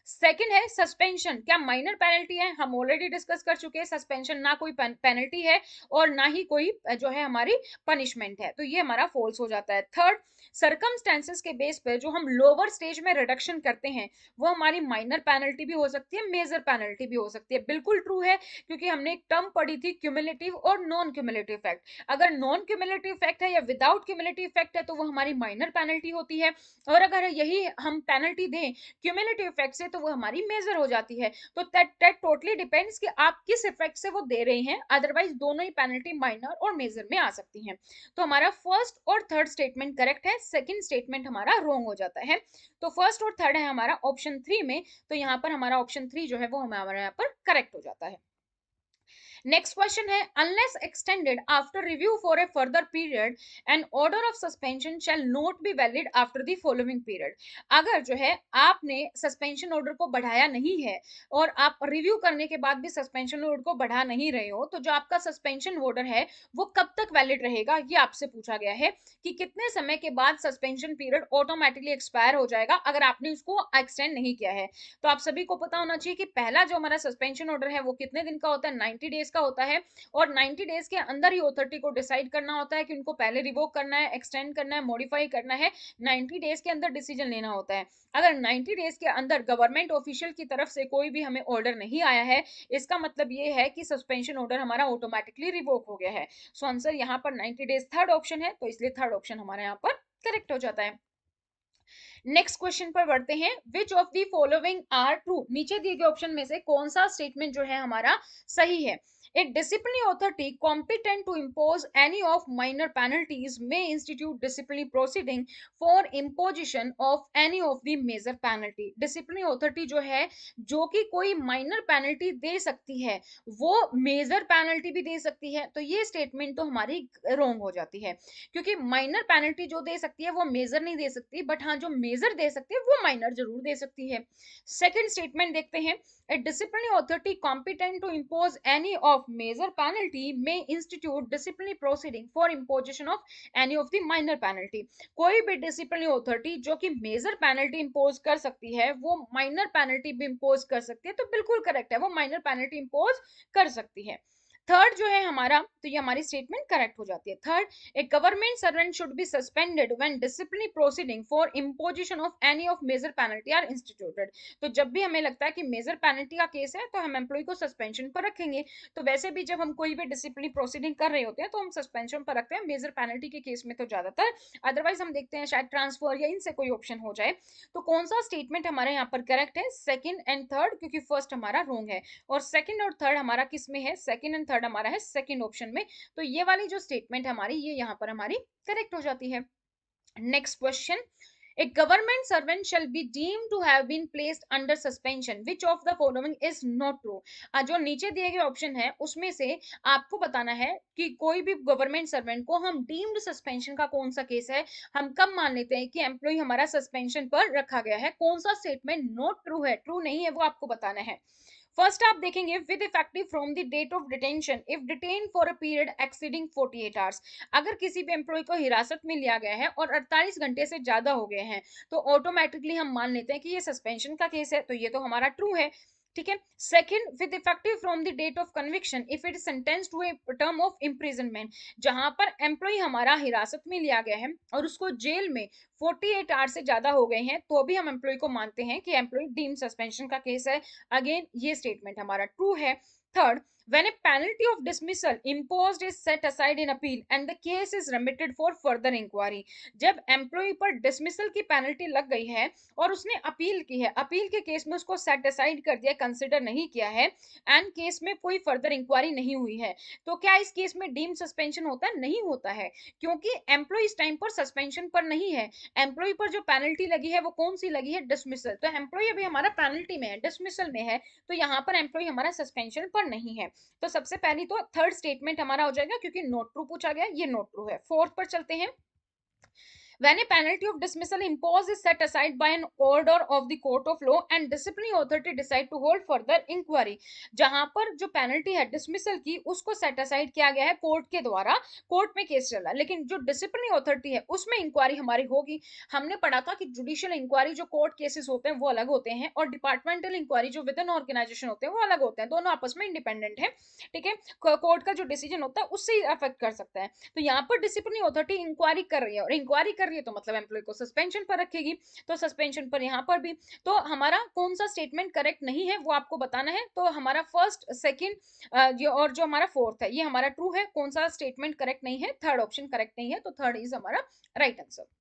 Speaker 1: सेकंड है सस्पेंशन, क्या माइनर पेनल्टी है? हम ऑलरेडी डिस्कस कर चुके हैं, सस्पेंशन ना कोई पेनल्टी है और ना ही कोई जो है हमारी पनिशमेंट है, तो ये हमारा फॉल्स हो जाता है। थर्ड, सर्कमस्टेंसेस के बेस पे जो हम लोअर स्टेज में रिडक्शन करते हैं वो हमारी माइनर पेनल्टी भी हो सकती है, मेजर पेनल्टी भी हो सकती है। बिल्कुल ट्रू है क्योंकि हमने एक टर्म पढ़ी थी क्यूमुलेटिव और नॉन क्यूमुलेटिव इफेक्ट। अगर नॉन क्यूमुलेटिव इफेक्ट है या विदाउट क्यूमुलेटिव इफेक्ट है तो वो हमारी माइनर पेनल्टी होती है, और अगर यही हम पेनल्टी दें क्यूमुलेटिव इफेक्ट से तो वो हमारी मेजर हो जाती है। तो दैट टोटली डिपेंड्स कि आप किस इफेक्ट से वो दे रहे हैं, अदरवाइज दोनों ही पेनल्टी माइनर और मेजर में आ सकती हैं। तो हमारा फर्स्ट और थर्ड स्टेटमेंट करेक्ट है, सेकंड स्टेटमेंट हमारा रॉन्ग हो जाता है। तो फर्स्ट और थर्ड है हमारा ऑप्शन 3 में, तो यहाँ पर हमारा ऑप्शन 3 जो है वो हमारा यहाँ पर करेक्ट हो जाता है। नेक्स्ट क्वेश्चन है, unless extended after review for a further period an order of suspension shall not be valid after the following period. अगर जो है आपने सस्पेंशन ऑर्डर को बढ़ाया नहीं है और आप रिव्यू करने के बाद भी सस्पेंशन ऑर्डर को बढ़ा नहीं रहे हो तो जो आपका सस्पेंशन ऑर्डर है वो कब तक वैलिड रहेगा, ये आपसे पूछा गया है कि कितने समय के बाद सस्पेंशन पीरियड ऑटोमेटिकली एक्सपायर हो जाएगा अगर आपने उसको एक्सटेंड नहीं किया है। तो आप सभी को पता होना चाहिए कि पहला जो हमारा सस्पेंशन ऑर्डर है वो कितने दिन का होता है? 90 डेज का होता है, और 90 डेज के अंदर ही अथॉरिटी को डिसाइड करना होता है कि उनको पहले रिवोक करना है, एक्सटेंड करना है, मॉडिफाई करना है। 90 डेज के अंदर डिसीजन लेना होता है। अगर 90 डेज के अंदर गवर्नमेंट ऑफिशियल की तरफ से कोई भी हमें ऑर्डर नहीं आया है, इसका मतलब ये है कि सस्पेंशन ऑर्डर हमारा ऑटोमेटिकली रिवोक हो गया है। सो आंसर यहाँ पर 90 डेज थर्ड ऑप्शन है, तो इसलिए थर्ड ऑप्शन हमारा यहाँ पर करेक्ट हो जाता है। नेक्स्ट क्वेश्चन पर बढ़ते हैं, which of the following are true, नीचे दिए गए ऑप्शन में से कौन सा स्टेटमेंट जो है हमारा सही है। A disciplinary authority competent to impose any of minor penalties may institute disciplinary proceeding for imposition of any of the major penalty। disciplinary authority जो है, जो कि कोई माइनर पेनल्टी दे सकती है, वो मेजर पेनल्टी भी दे सकती है। तो ये स्टेटमेंट तो हमारी रॉन्ग हो जाती है, क्योंकि माइनर पेनल्टी जो दे सकती है वो मेजर नहीं दे सकती, बट हाँ जो मेजर दे सकती है वो माइनर जरूर दे सकती है। सेकंड स्टेटमेंट देखते हैं, a disciplinary authority competent to impose any of major penalty may institute disciplinary proceeding for imposition of any of the minor penalty। कोई भी डिसिप्लिनरी अथॉरिटी जो कि मेजर पेनल्टी इंपोज कर सकती है वो माइनर पेनल्टी भी इंपोज कर सकती है, तो बिल्कुल करेक्ट है, वो माइनर पेनल्टी इंपोज कर सकती है। थर्ड जो है हमारा, तो ये हमारी स्टेटमेंट करेक्ट हो जाती है। Third, a government servant should be suspended when disciplinary proceeding for imposition of any of major penalty are instituted. तो जब भी हमें लगता है कि मेजर पेनल्टी का केस है तो हम एम्प्लॉय को सस्पेंशन पर रखेंगे। तो वैसे भी जब हम कोई भी डिसिप्लिनरी प्रोसीडिंग कर रहे होते हैं तो हम सस्पेंशन पर रखते हैं, मेजर पेनल्टी के केस में तो ज्यादातर, अदरवाइज हम देखते हैं शायद ट्रांसफर या इनसे कोई ऑप्शन हो जाए। तो कौन सा स्टेटमेंट हमारे यहाँ पर करेक्ट है, सेकंड एंड थर्ड, क्योंकि फर्स्ट हमारा रॉन्ग है। और सेकंड और थर्ड हमारा किस में है, सेकंड एंड थर्ड हमारा है सेकंड ऑप्शन में। तो ये वाली जो स्टेटमेंट हमारी, ये यहाँ पर हमारी करेक्ट हो जाती है। Next question, a government servant shall be deemed to have been placed under suspension, which of the following is not true। जो नीचे दिए गए ऑप्शन है उसमें से आपको बताना है कि कोई भी गवर्नमेंट सर्वेंट को हम डीम्ड सस्पेंशन का कौन सा केस है, हम कब मान लेते हैं कि एम्प्लॉय हमारा सस्पेंशन पर रखा गया है, कौन सा स्टेटमेंट नॉट ट्रू है, ट्रू नहीं है, वो आपको बताना है। फर्स्ट आप देखेंगे, with effective from the date of detention if detain for a period exceeding 48 hours. अगर किसी भी एम्प्लॉय को हिरासत में लिया गया है और 48 घंटे से ज्यादा हो गए हैं तो ऑटोमेटिकली हम मान लेते हैं कि ये सस्पेंशन का केस है, तो ये तो हमारा ट्रू है। ठीक है। Second, with effective from the date of conviction if it sentence to a term of imprisonment. जहां पर एम्प्लॉय हमारा हिरासत में लिया गया है और उसको जेल में 48 आवर्स से ज्यादा हो गए हैं, तो भी हम एम्प्लॉय को मानते हैं कि एम्प्लॉय डीम सस्पेंशन का केस है। अगेन ये स्टेटमेंट हमारा ट्रू है। Third, when a penalty of dismissal imposed is set aside in appeal and the case is remitted for further inquiry। जब एम्प्लॉय पर डिसमिसल की पेनल्टी लग गई है और उसने अपील की है, अपील के केस में उसको सेट असाइड कर दिया, कंसिडर नहीं किया है, एंड केस में कोई फर्दर इंक्वायरी नहीं हुई है, तो क्या इस केस में डीम सस्पेंशन होता है? नहीं होता है, क्योंकि एम्प्लॉय इस टाइम पर सस्पेंशन पर नहीं है। एम्प्लॉय पर जो पेनल्टी लगी है वो कौन सी लगी है, डिसमिसल। तो एम्प्लॉय अभी हमारा पेनल्टी में है, डिसमिसल में है, तो यहाँ पर एम्प्लॉय हमारा सस्पेंशन पर नहीं है। तो सबसे पहली तो थर्ड स्टेटमेंट हमारा हो जाएगा, क्योंकि नोट ट्रू पूछा गया, ये नोट ट्रू है। फोर्थ पर चलते हैं, when a penalty of dismissal imposed is set aside by an order of the court of law and disciplinary authority decide to hold further inquiry। जहां पर जो पेनल्टी है डिसमिसल की उसको सेट असाइड किया गया है कोर्ट के द्वारा, कोर्ट में केस चल रहा है, लेकिन जो डिसिप्लिनरी अथॉरिटी है उसमें इंक्वायरी हमारी होगी। हमने पढ़ा था कि जुडिशियल इंक्वायरी जो कोर्ट केसेस होते हैं वो अलग होते हैं, और डिपार्टमेंटल इंक्वायरी जो विद इन ऑर्गेनाइजेशन होते हैं वो अलग होते हैं, दोनों आपस में इंडिपेंडेंट है। ठीक है, कोर्ट का जो डिसीजन होता है उससे ही अफेक्ट कर सकता है। तो यहाँ पर डिसिप्लिनरी अथॉरिटी इंक्वायरी कर रही है, और इंक्वायरी कर रही है तो मतलब एम्प्लॉय को सस्पेंशन पर रखेगी, तो सस्पेंशन पर यहाँ पर भी। तो हमारा कौन सा स्टेटमेंट करेक्ट नहीं है वो आपको बताना है। तो हमारा फर्स्ट, सेकंड और जो हमारा फोर्थ है ये हमारा ट्रू है। कौन सा स्टेटमेंट करेक्ट नहीं है, थर्ड ऑप्शन करेक्ट नहीं है, तो थर्ड इज हमारा राइट आंसर।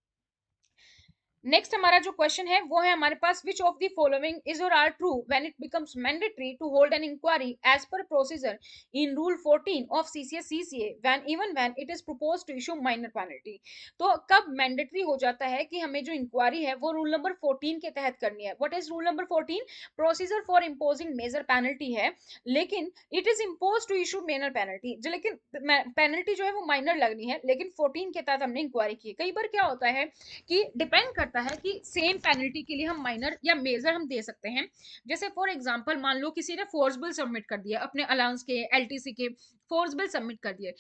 Speaker 1: नेक्स्ट हमारा जो क्वेश्चन है वो है हमारे पास, which of the following is or are true when it becomes mandatory to hold an inquiry as per procedure in rule 14 of CCS CCA when even when it is proposed to issue minor penalty. तो कब mandatory हो जाता है कि हमें जो inquiry है वो रूल नंबर 14 के तहत करनी है। What is rule number 14? Procedure for imposing major penalty है, लेकिन it is impose to issue minor penalty, लेकिन पेनल्टी जो है वो माइनर लगनी है, लेकिन 14 के तहत हमने इंक्वायरी की। कई बार क्या होता है कि डिपेंड करता है कि सेम पेनल्टी के लिए हम माइनर या मेजर हम दे सकते हैं। जैसे फॉर एग्जांपल मान लो किसी ने फोर्स बिल सबमिट कर दिया अपने अलाउंस के, एलटीसी के फोर्स बिल सबमिट कर दिए,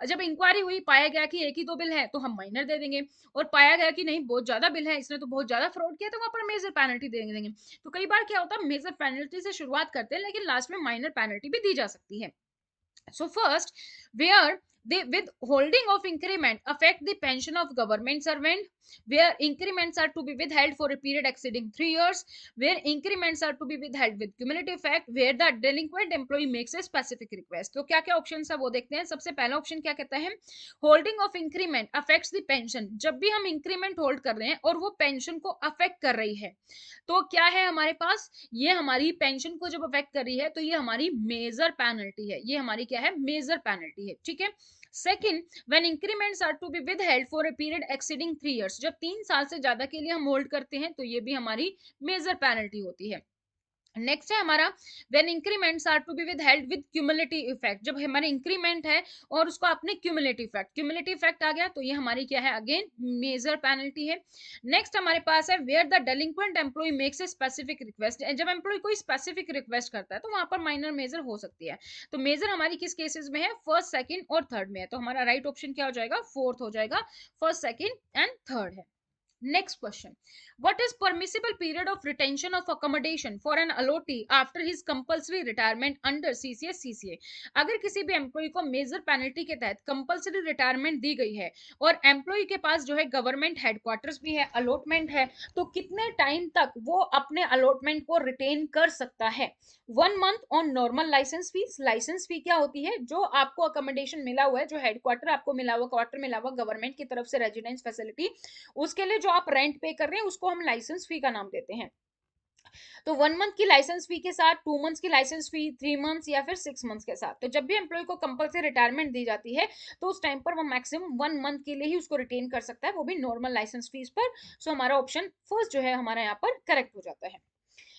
Speaker 1: जब इंक्वायरी हुई पाया गया कि एक ही दो बिल है तो हम माइनर दे देंगे, और पाया गया कि नहीं बहुत ज्यादा बिल है, इसने तो बहुत ज्यादा फ्रॉड किया, तो वहां पर मेजर पेनल्टी दे देंगे। तो कई बार क्या होता है मेजर पेनल्टी से शुरुआत करते हैं लेकिन लास्ट में माइनर पेनल्टी भी दी जा सकती है। So first, where the withholding of increment affect the pension of government servant, where increments are to be withheld for a period exceeding 3 years, where increments are to be withheld with cumulative effect, where the delinquent employee makes a specific request. तो क्या क्या option है वो देखते हैं. सबसे पहला option क्या कहता है, holding of increment affects the pension. जब भी हम इंक्रीमेंट होल्ड कर रहे हैं और वो पेंशन को अफेक्ट कर रही है, तो क्या है हमारे पास, ये हमारी पेंशन को जब अफेक्ट कर रही है तो ये हमारी मेजर पेनल्टी है, ये हमारी क्या है, मेजर पेनल्टी है. ठीक है. Second, when increments are to be withheld for a period exceeding 3 years, जब 3 साल से ज्यादा के लिए हम होल्ड करते हैं तो ये भी हमारी मेजर पेनल्टी होती है. नेक्स्ट है हमारा, when increments are to be withheld with cumulative effect, जब हमारे इंक्रीमेंट है और उसको आपने क्यूमुलेटिव इफेक्ट आ गया तो ये हमारी क्या है, अगेन मेजर पेनल्टी है. नेक्स्ट हमारे पास है, where the delinquent employee makes a specific request, जब एम्प्लॉय कोई स्पेसिफिक रिक्वेस्ट करता है तो वहां पर माइनर मेजर हो सकती है. तो मेजर हमारी किस केसेस में है, फर्स्ट, सेकंड और थर्ड में है. तो हमारा राइट ऑप्शन क्या हो जाएगा, फोर्थ हो जाएगा. फर्स्ट, सेकंड एंड थर्ड है. Next question. What is permissible period of retention of accommodation for an allotee after his compulsory retirement under CCS CCA? अगर किसी भी एम्प्लॉय को मेजर पेनल्टी के तहत कंपल्सरी रिटायरमेंट दी गई है और एम्प्लॉय के पास जो है गवर्नमेंट हेडक्वार्टर्स भी है, अलॉटमेंट है, तो कितने टाइम तक वो अपने अलॉटमेंट को रिटेन कर सकता है. 1 month on normal licence fees. Licence fee क्या होती है, जो आपको अकोमोडेशन मिला हुआ है, जो हेडक्वार्टर आपको मिला हुआ, क्वार्टर मिला हुआ गवर्नमेंट की तरफ से, रेजिडेंस फैसिलिटी, उसके लिए जो आप रेंट पे कर रहे हैं उसको हम लाइसेंस फी का नाम देते हैं. तो 1 मंथ की लाइसेंस फी के साथ, 2 मंथ्स की लाइसेंस फी, 3 मंथ्स या फिर 6 मंथ्स के साथ. तो जब भी एम्प्लॉय को कंपल्सरी रिटायरमेंट दी जाती है तो उस टाइम पर वो मैक्सिमम 1 मंथ के लिए ही उसको रिटेन कर सकता है, वो भी नॉर्मल लाइसेंस फीस पर. सो हमारा ऑप्शन फर्स्ट जो है हमारा यहाँ पर करेक्ट हो जाता है.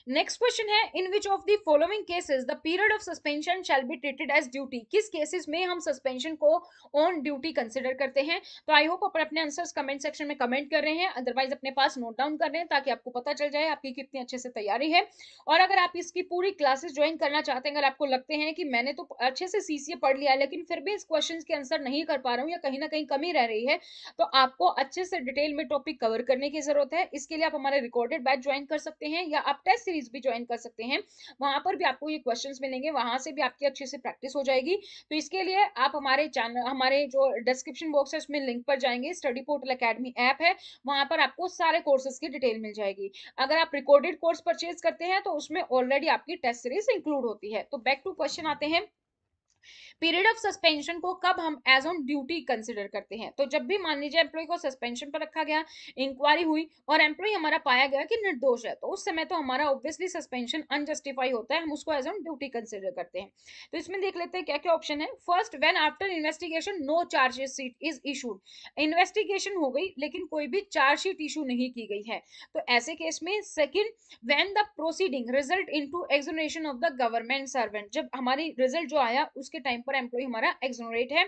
Speaker 1: नेक्स्ट क्वेश्चन है, in which of the following cases the period of suspension shall be treated as duty. किस केसेस में हम सस्पेंशन को ऑन ड्यूटी कंसिडर करते हैं. तो आई होप अपने आंसर्स कमेंट सेक्शन में कमेंट कर रहे हैं, अदरवाइज अपने पास नोट डाउन कर रहे हैं ताकि आपको पता चल जाए आपकी कितनी अच्छे से तैयारी है. और अगर आप इसकी पूरी क्लासेस ज्वाइन करना चाहते हैं, अगर आपको लगते हैं कि मैंने तो अच्छे से सीसीए पढ़ लिया है लेकिन फिर भी इस क्वेश्चन के आंसर नहीं कर पा रहा हूँ या कहीं ना कहीं कमी रह रही है, तो आपको अच्छे से डिटेल में टॉपिक कवर करने की जरूरत है. इसके लिए आप हमारे रिकॉर्डेड बैच ज्वाइन कर सकते हैं या आप टेस्ट सीरीज भी ज्वाइन कर सकते हैं. वहां पर भी आपको ये क्वेश्चंस मिलेंगे, वहां से भी आपकी अच्छे से प्रैक्टिस हो जाएगी. तो इसके लिए आप हमारे चैनल, हमारे जो डिस्क्रिप्शन बॉक्स है उसमें लिंक पर जाएंगे, स्टडी पोर्टल एकेडमी ऐप है, वहां पर आपको सारे कोर्सेज की डिटेल मिल जाएगी. अगर आप रिकॉर्डेड कोर्स परचेज करते हैं तो उसमें ऑलरेडी आपकी टेस्ट सीरीज इंक्लूड होती है. तो बैक टू क्वेश्चन आते हैं, पीरियड ऑफ सस्पेंशन को कब हम एज ऑन ड्यूटी कंसिडर करते हैं. तो जब भी मान लीजिए एम्प्लॉय को सस्पेंशन पर रखा गया, इंक्वायरी हुई और एम्प्लॉय हमारा पाया गया कि निर्दोष है, तो उस समय तो हमारा ऑब्वियसली सस्पेंशन अनजस्टिफाई होता है, हम उसको एज ऑन ड्यूटी कंसिडर करते हैं. तो इसमें देख लेते हैं क्या क्या ऑप्शन है. First, when after investigation no charge sheet is issued. Investigation हो गई लेकिन कोई भी चार्जशीट इशू नहीं की गई है, तो ऐसे केस में. Second, when the proceeding result into exoneration of the government servant, जब हमारी रिजल्ट जो आया उसके टाइम पर एम्प्लॉय हमारा एक्सोनरेट है.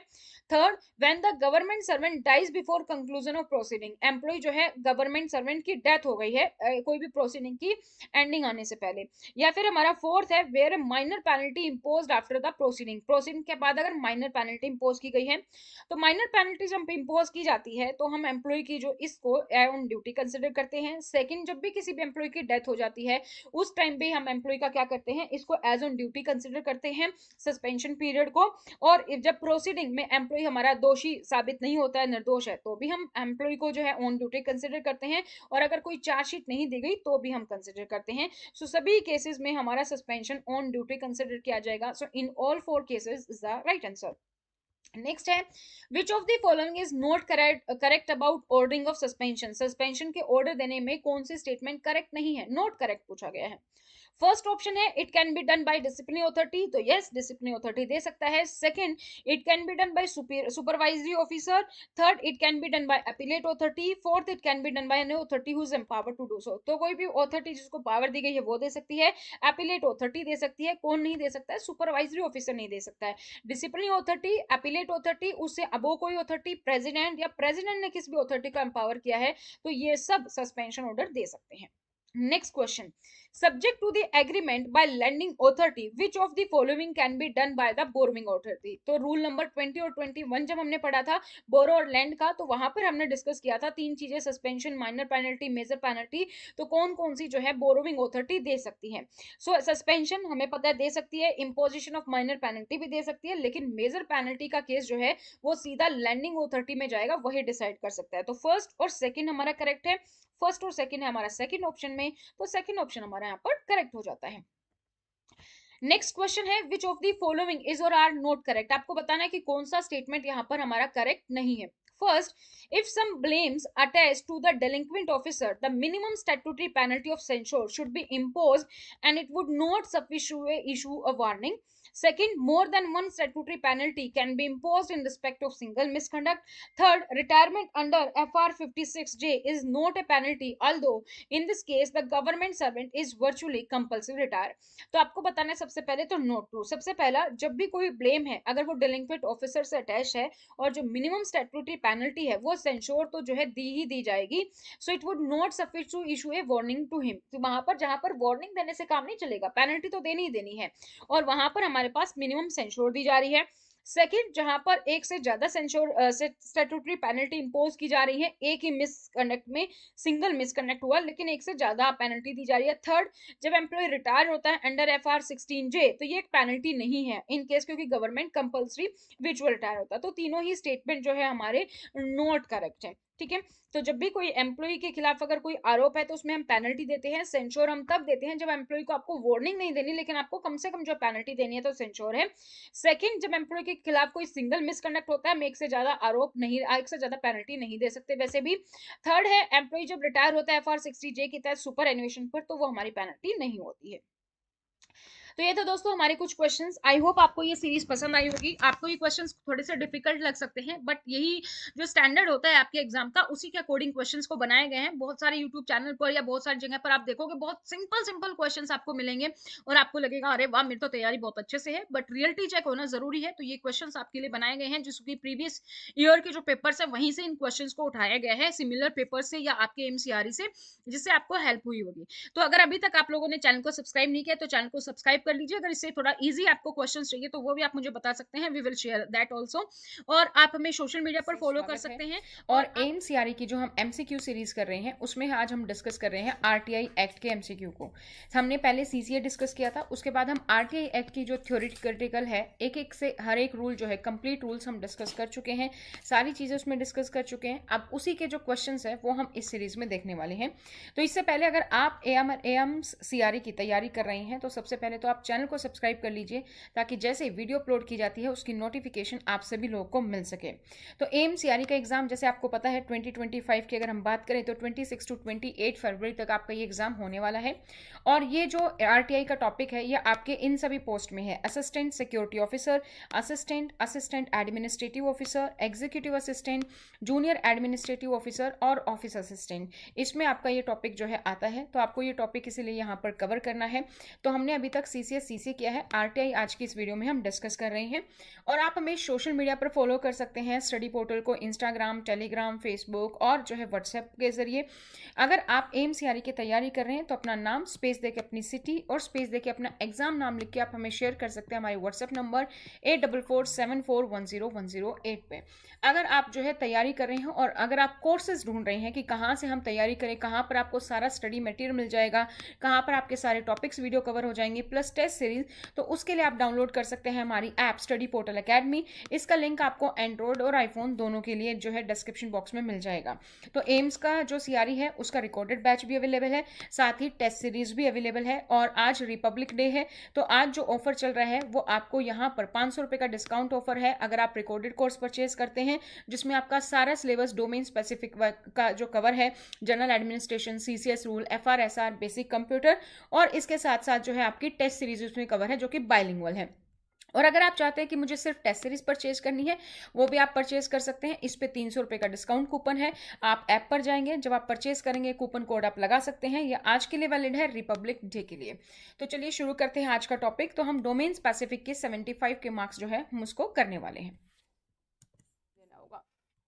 Speaker 1: Third, when the government servant dies before conclusion of proceeding, employee जो है गवर्नमेंट सर्वेंट की डेथ हो गई है कोई भी प्रोसीडिंग की एंडिंग आने से पहले. या फिर हमारा फोर्थ है, where minor penalty imposed after the proceeding, proceeding के बाद अगर माइनर पेनल्टी इंपोज की गई है. तो माइनर पेनल्टी जब इंपोज की जाती है तो हम एम्प्लॉय की जो इसको ऑन ड्यूटी कंसिडर करते हैं. सेकंड, जब भी किसी भी एम्प्लॉय की डेथ हो जाती है उस टाइम पे हम एम्प्लॉय का क्या करते हैं, इसको एज ऑन ड्यूटी कंसिडर करते हैं सस्पेंशन पीरियड को. और जब प्रोसीडिंग में एम्प्लॉय हमारा दोषी साबित नहीं होता है, निर्दोष है, तो भी हम एम्प्लॉय को जो है ऑन ड्यूटी कंसिडर करते हैं. और अगर कोई चार्जशीट नहीं दी गई तो भी हम कंसिडर करते हैं. सो सभी केसेस में हमारा सस्पेंशन ऑन ड्यूटी कंसिडर किया जाएगा. So in all 4 cases is the right answer. Next है, which of the following is not correct about ordering of suspension. Suspension के ऑर्डर देने में कौन सी स्टेटमेंट करेक्ट नहीं है, नॉट करेक्ट पूछा गया है. फर्स्ट ऑप्शन है, it can be done by disciplinary authority, तो यस डिसिप्लिनरी अथॉरिटी दे सकता है. Second, it can be done by supervisory officer. Third, it can be done by appellate authority. Fourth, it can be done by an authority who is empowered to do so. तो कोई भी authority जिसको power दी गई है वो दे सकती है, appellate authority दे सकती है, कौन नहीं दे सकता है, सुपरवाइजरी ऑफिसर नहीं दे सकता है. डिसिप्लिनरी अथॉरिटी, अपीलेट अथॉरिटी, उससे अबो कोई अथॉरिटी, प्रेसिडेंट या प्रेसिडेंट ने किसी भी अथॉरिटी को एम्पावर किया है, तो ये सब सस्पेंशन ऑर्डर दे सकते हैं. Next question, subject to the agreement by lending authority which of the following can be done by the borrowing authority। तो रूल नंबर 20 और 21 जब हमने पढ़ा था बोरो और लैंड का, तो वहां पर हमने डिस्कस किया था तीन चीजें, suspension, minor penalty, major penalty. तो कौन कौन सी जो है बोरोविंग अथॉरिटी दे सकती है? सो सस्पेंशन हमें पता है दे सकती है, इंपोजिशन ऑफ माइनर पेनल्टी भी दे सकती है, लेकिन मेजर पेनल्टी का केस जो है वो सीधा लैंडिंग अथॉरिटी में जाएगा, वही डिसाइड कर सकता है। तो फर्स्ट और सेकंड हमारा करेक्ट है, फर्स्ट और सेकंड है हमारा सेकंड ऑप्शन में, तो सेकंड ऑप्शन हमारा यहाँ पर करेक्ट हो जाता है। नेक्स्ट क्वेश्चन है which of the following is or are not correct. आपको बताना है कि कौन सा स्टेटमेंट यहाँ पर हमारा करेक्ट नहीं है। First, if some blames attached to the delinquent officer, the minimum statutory penalty of censure should be imposed and it would not suffice to issue a warning. Second, more than one statutory penalty can be imposed in respect of single misconduct. Third, retirement under FR 56J is not a penalty, although in this case the government servant is virtually compulsory retire। तो आपको बताना है सबसे पहले तो note to, सबसे पहला जब भी कोई ब्लेम है अगर वो डिलिंक्वेंट ऑफिसर से अटैच है और जो मिनिमम स्टैट्यूटरी पेनल्टी है वो सेंश्योर तो जो है दी ही दी जाएगी। So it would not sufficient to issue a warning to him. तो वहां पर जहां पर वार्निंग देने से काम नहीं चलेगा, पेनल्टी तो देनी ही देनी है, और वहां पर हमारे पास मिनिमम सेंश्योर दी जा रही है। सेकंड, जहां पर एक से ज्यादा सेंश्योर स्टैट्यूटरी पेनल्टी इंपोज की जा रही है, एक ही मिसकंडक्ट में सिंगल मिसकंडक्ट हुआ लेकिन एक से ज्यादा पेनल्टी दी जा रही है। थर्ड, जब एम्प्लॉय रिटायर होता है अंडर FR 16J तो ये एक पेनल्टी नहीं है इन केस, क्योंकि गवर्नमेंट कंपल्सरी विजुअल रिटायर होता है। तो तीनों ही स्टेटमेंट जो है हमारे नॉट करेक्ट है। ठीक है, तो जब भी कोई एम्प्लॉय के खिलाफ अगर कोई आरोप है तो उसमें हम पेनल्टी देते हैं। सेंश्योर हम तब देते हैं जब एम्प्लॉय को आपको वार्निंग नहीं देनी लेकिन आपको कम से कम जो पेनल्टी देनी है, तो सेंश्योर है। सेकंड, जब एम्प्लॉय के खिलाफ कोई सिंगल मिसकंडक्ट होता है, हम एक से ज्यादा आरोप नहीं, एक से ज्यादा पेनल्टी नहीं दे सकते वैसे भी। थर्ड है, एम्प्लॉय जब रिटायर होता है FR 60J के तहत सुपर एनुएशन पर, तो वो हमारी पेनल्टी नहीं होती है। तो ये था दोस्तों हमारे कुछ क्वेश्चंस। आई होप आपको ये सीरीज पसंद आई होगी। आपको ये क्वेश्चंस थोड़े से डिफिकल्ट लग सकते हैं, बट यही जो स्टैंडर्ड होता है आपके एग्जाम का, उसी के अकॉर्डिंग क्वेश्चंस को बनाए गए हैं। बहुत सारे यूट्यूब चैनल पर या बहुत सारी जगह पर आप देखोगे बहुत सिंपल सिंपल क्वेश्चंस आपको मिलेंगे और आपको लगेगा अरे वाह मेरी तो तैयारी बहुत अच्छे से है, बट रियलिटी चेक होना जरूरी है। तो ये क्वेश्चंस आपके लिए बनाए गए हैं जिसकी प्रीवियस ईयर के जो पेपर्स है वहीं से इन क्वेश्चंस को उठाया गया है, सिमिलर पेपर से या आपके एमसीआरई से, जिससे आपको हेल्प हुई होगी। तो अगर अभी तक आप लोगों ने चैनल को सब्सक्राइब नहीं किया तो चैनल को सब्सक्राइब कर लीजिए। अगर इससे थोड़ा इजी आपको क्वेश्चंस चाहिए तो वो भी आप मुझे बता सकते हैं, we will share that also. और आप हमें सोशल मीडिया पर फॉलो कर सकते हैं। और एमसीआरई की जो हम एमसीक्यू सीरीज कर रहे हैं उसमें आज हम डिस्कस कर रहे हैं आरटीआई एक्ट के एमसीक्यू को। हमने पहले सीसीए डिस्कस किया था, उसके बाद हम आरटीआई एक्ट की जो थ्योरेटिकल है एक एक से हर एक रूल जो है कंप्लीट रूल्स हम डिस्कस कर चुके हैं, सारी चीजें उसमें डिस्कस कर चुके हैं। अब उसी के जो क्वेश्चंस है वो हम इस सीरीज में देखने वाले हैं। तो इससे पहले अगर आप एएमसीआरई की तैयारी कर रहे हैं तो सबसे पहले तो आप चैनल को सब्सक्राइब कर लीजिए ताकि जैसे वीडियो अपलोड की जाती है उसकी नोटिफिकेशन आप सभी लोगों को मिल सके। तो एमसीआरई का एग्जाम जैसे आपको पता है 2025 की अगर हम बात करें तो 26 to 28 फरवरी तक आपका ये एग्जाम होने वाला है। और ये जो आरटीआई का टॉपिक है ये आपके इन सभी पोस्ट में है, assistant security officer, assistant administrative officer, executive assistant, junior administrative officer और ऑफिस असिस्टेंट, इसमें आपका ये टॉपिक जो है आता है। तो आपको ये टॉपिक इसीलिए यहाँ पर कवर करना है। तो हमने अभी तक सीसीएस सीसी किया है, आरटीआई आज की इस वीडियो में हम डिस्कस कर रहे हैं। और आप हमें सोशल मीडिया पर फॉलो कर सकते हैं, स्टडी पोर्टल को इंस्टाग्राम, टेलीग्राम, फेसबुक और जो है व्हाट्सएप के जरिए। अगर आप एमसीआरई की तैयारी कर रहे हैं तो अपना नाम स्पेस देके अपनी सिटी और स्पेस देके अपना एग्जाम नाम लिख के आप हमें शेयर कर सकते हैं हमारे व्हाट्सएप नंबर 8447410108 पे। अगर आप जो है तैयारी कर रहे हैं और अगर आप कोर्सेज ढूंढ रहे हैं कि कहाँ से हम तैयारी करें, कहाँ पर आपको सारा स्टडी मटेरियल मिल जाएगा, कहाँ पर आपके सारे टॉपिक्स वीडियो कवर हो जाएंगे प्लस टेस्ट सीरीज, तो उसके लिए आप डाउनलोड कर सकते हैं हमारी ऐप स्टडी पोर्टल एकेडमी। इसका लिंक आपको एंड्रॉयड और आईफोन दोनों के लिए जो है डिस्क्रिप्शन बॉक्स में मिल जाएगा। तो एम्स का जो सीआरई है उसका रिकॉर्डेड बैच भी अवेलेबल है, साथ ही टेस्ट सीरीज भी अवेलेबल है। और आज रिपब्लिक डे है तो आज जो ऑफर चल रहा है वो आपको यहाँ पर 500 रुपये का डिस्काउंट ऑफर है अगर आप रिकॉर्डेड कोर्स परचेज करते हैं, जिसमें आपका सारा सिलेबस डोमेन स्पेसिफिक का जो कवर है, general administration, CCS rule, FRSR, basic computer, और इसके साथ साथ जो है आपकी टेस्ट सीरीज उसमें कवर है जो कि बाइलिंगुअल है। और अगर आप चाहते हैं कि मुझे सिर्फ टेस्ट सीरीज परचेज करनी है वो भी आप परचेज कर सकते हैं। इस पे 300 रुपये का डिस्काउंट कूपन है, आप ऐप पर जाएंगे, जब आप परचेज करेंगे कूपन कोड आप लगा सकते हैं। ये आज के लिए वैलिड है, रिपब्लिक डे के लिए। तो चलिए शुरू करते हैं आज का टॉपिक। तो हम डोमेन स्पेसिफिक के 75 के मार्क्स जो है हम उसको करने वाले हैं।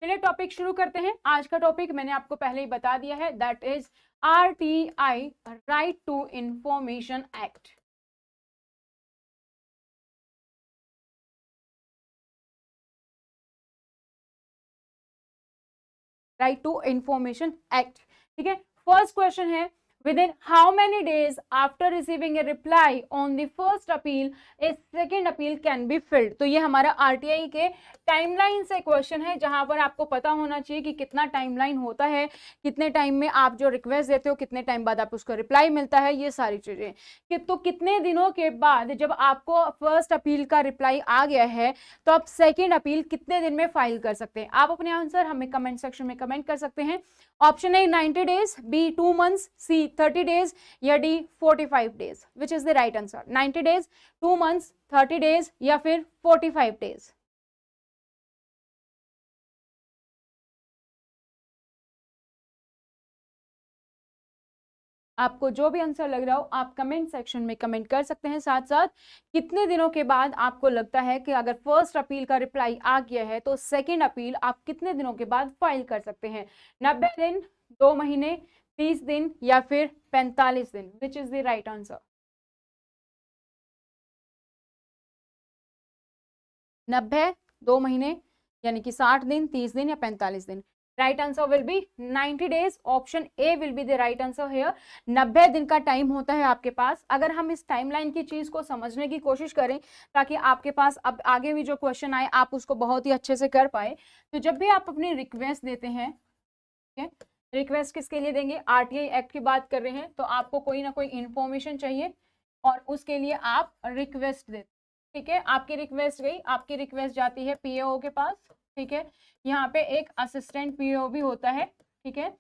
Speaker 1: चलिए टॉपिक शुरू करते हैं। आज का टॉपिक मैंने आपको पहले ही बता दिया है, that is RTI, right to information act. Right to information act, ठीक है। फर्स्ट क्वेश्चन है, within how many days after receiving a reply on the first appeal a second appeal can be filled। तो ये हमारा RTI के timeline से question है, जहां पर आपको पता होना चाहिए कि कितना टाइमलाइन होता है, कितने टाइम में आप जो रिक्वेस्ट देते हो, कितने टाइम बाद आप उसको रिप्लाई मिलता है, ये सारी चीजें कि तो कितने दिनों के बाद जब आपको फर्स्ट अपील का रिप्लाई आ गया है तो आप सेकेंड अपील कितने दिन में फाइल कर सकते हैं। आप अपने आंसर हमें कमेंट सेक्शन में कमेंट कर सकते हैं। Option A 90 days, B 2 months, C 30 days या D 45 days. Which is the right answer? 90 days, 2 months, 30 days या फिर 45 डेज। आपको जो भी आंसर लग रहा हो आप कमेंट सेक्शन में कमेंट कर सकते हैं। साथ साथ कितने दिनों के बाद आपको लगता है कि अगर फर्स्ट अपील का रिप्लाई आ गया है तो सेकंड अपील आप कितने दिनों के बाद फाइल कर सकते हैं? 90 दिन, 2 महीने, 30 दिन या फिर 45 दिन। विच इज द राइट आंसर? 90, 2 महीने यानी कि 60 दिन, 30 दिन या 45 दिन। Right answer will be 90 days. Option A will be the right answer here. 90 दिन का टाइम होता है आपके पास। अगर हम इस टाइमलाइन की चीज को समझने की कोशिश करें ताकि आपके पास अब आगे भी जो क्वेश्चन आए आप उसको बहुत ही अच्छे से कर पाए, तो जब भी आप अपनी रिक्वेस्ट देते हैं, रिक्वेस्ट किसके लिए देंगे? आरटीआई एक्ट की बात कर रहे हैं, तो आपको कोई ना कोई इंफॉर्मेशन चाहिए और उसके लिए आप रिक्वेस्ट देते, ठीक है। आपकी रिक्वेस्ट गई, आपकी रिक्वेस्ट जाती है पीएओ के पास, ठीक है। यहाँ पे एक असिस्टेंट पीओ भी होता है, ठीक है।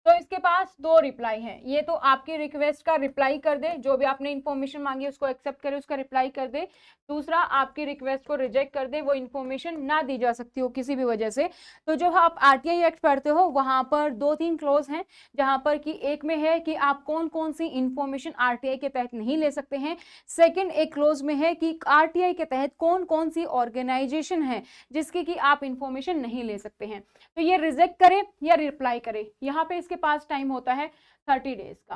Speaker 1: तो इसके पास 2 रिप्लाई हैं। ये तो आपकी रिक्वेस्ट का रिप्लाई कर दे, जो भी आपने इन्फॉर्मेशन मांगी उसको एक्सेप्ट करे, उसका रिप्लाई कर दे। दूसरा, आपकी रिक्वेस्ट को रिजेक्ट कर दे, वो इन्फॉर्मेशन ना दी जा सकती हो किसी भी वजह से। तो जो आप आरटीआई एक्ट पढ़ते हो वहां पर 2-3 क्लोज हैं, जहां पर कि एक में है कि आप कौन कौन सी इंफॉर्मेशन आरटीआई के तहत नहीं ले सकते हैं। सेकेंड एक क्लोज में है कि आरटीआई के तहत कौन कौन सी ऑर्गेनाइजेशन है जिसकी कि आप इंफॉर्मेशन नहीं ले सकते हैं। तो ये रिजेक्ट करे या रिप्लाई करे, यहाँ पे इसके पास टाइम होता है 30 डेज का।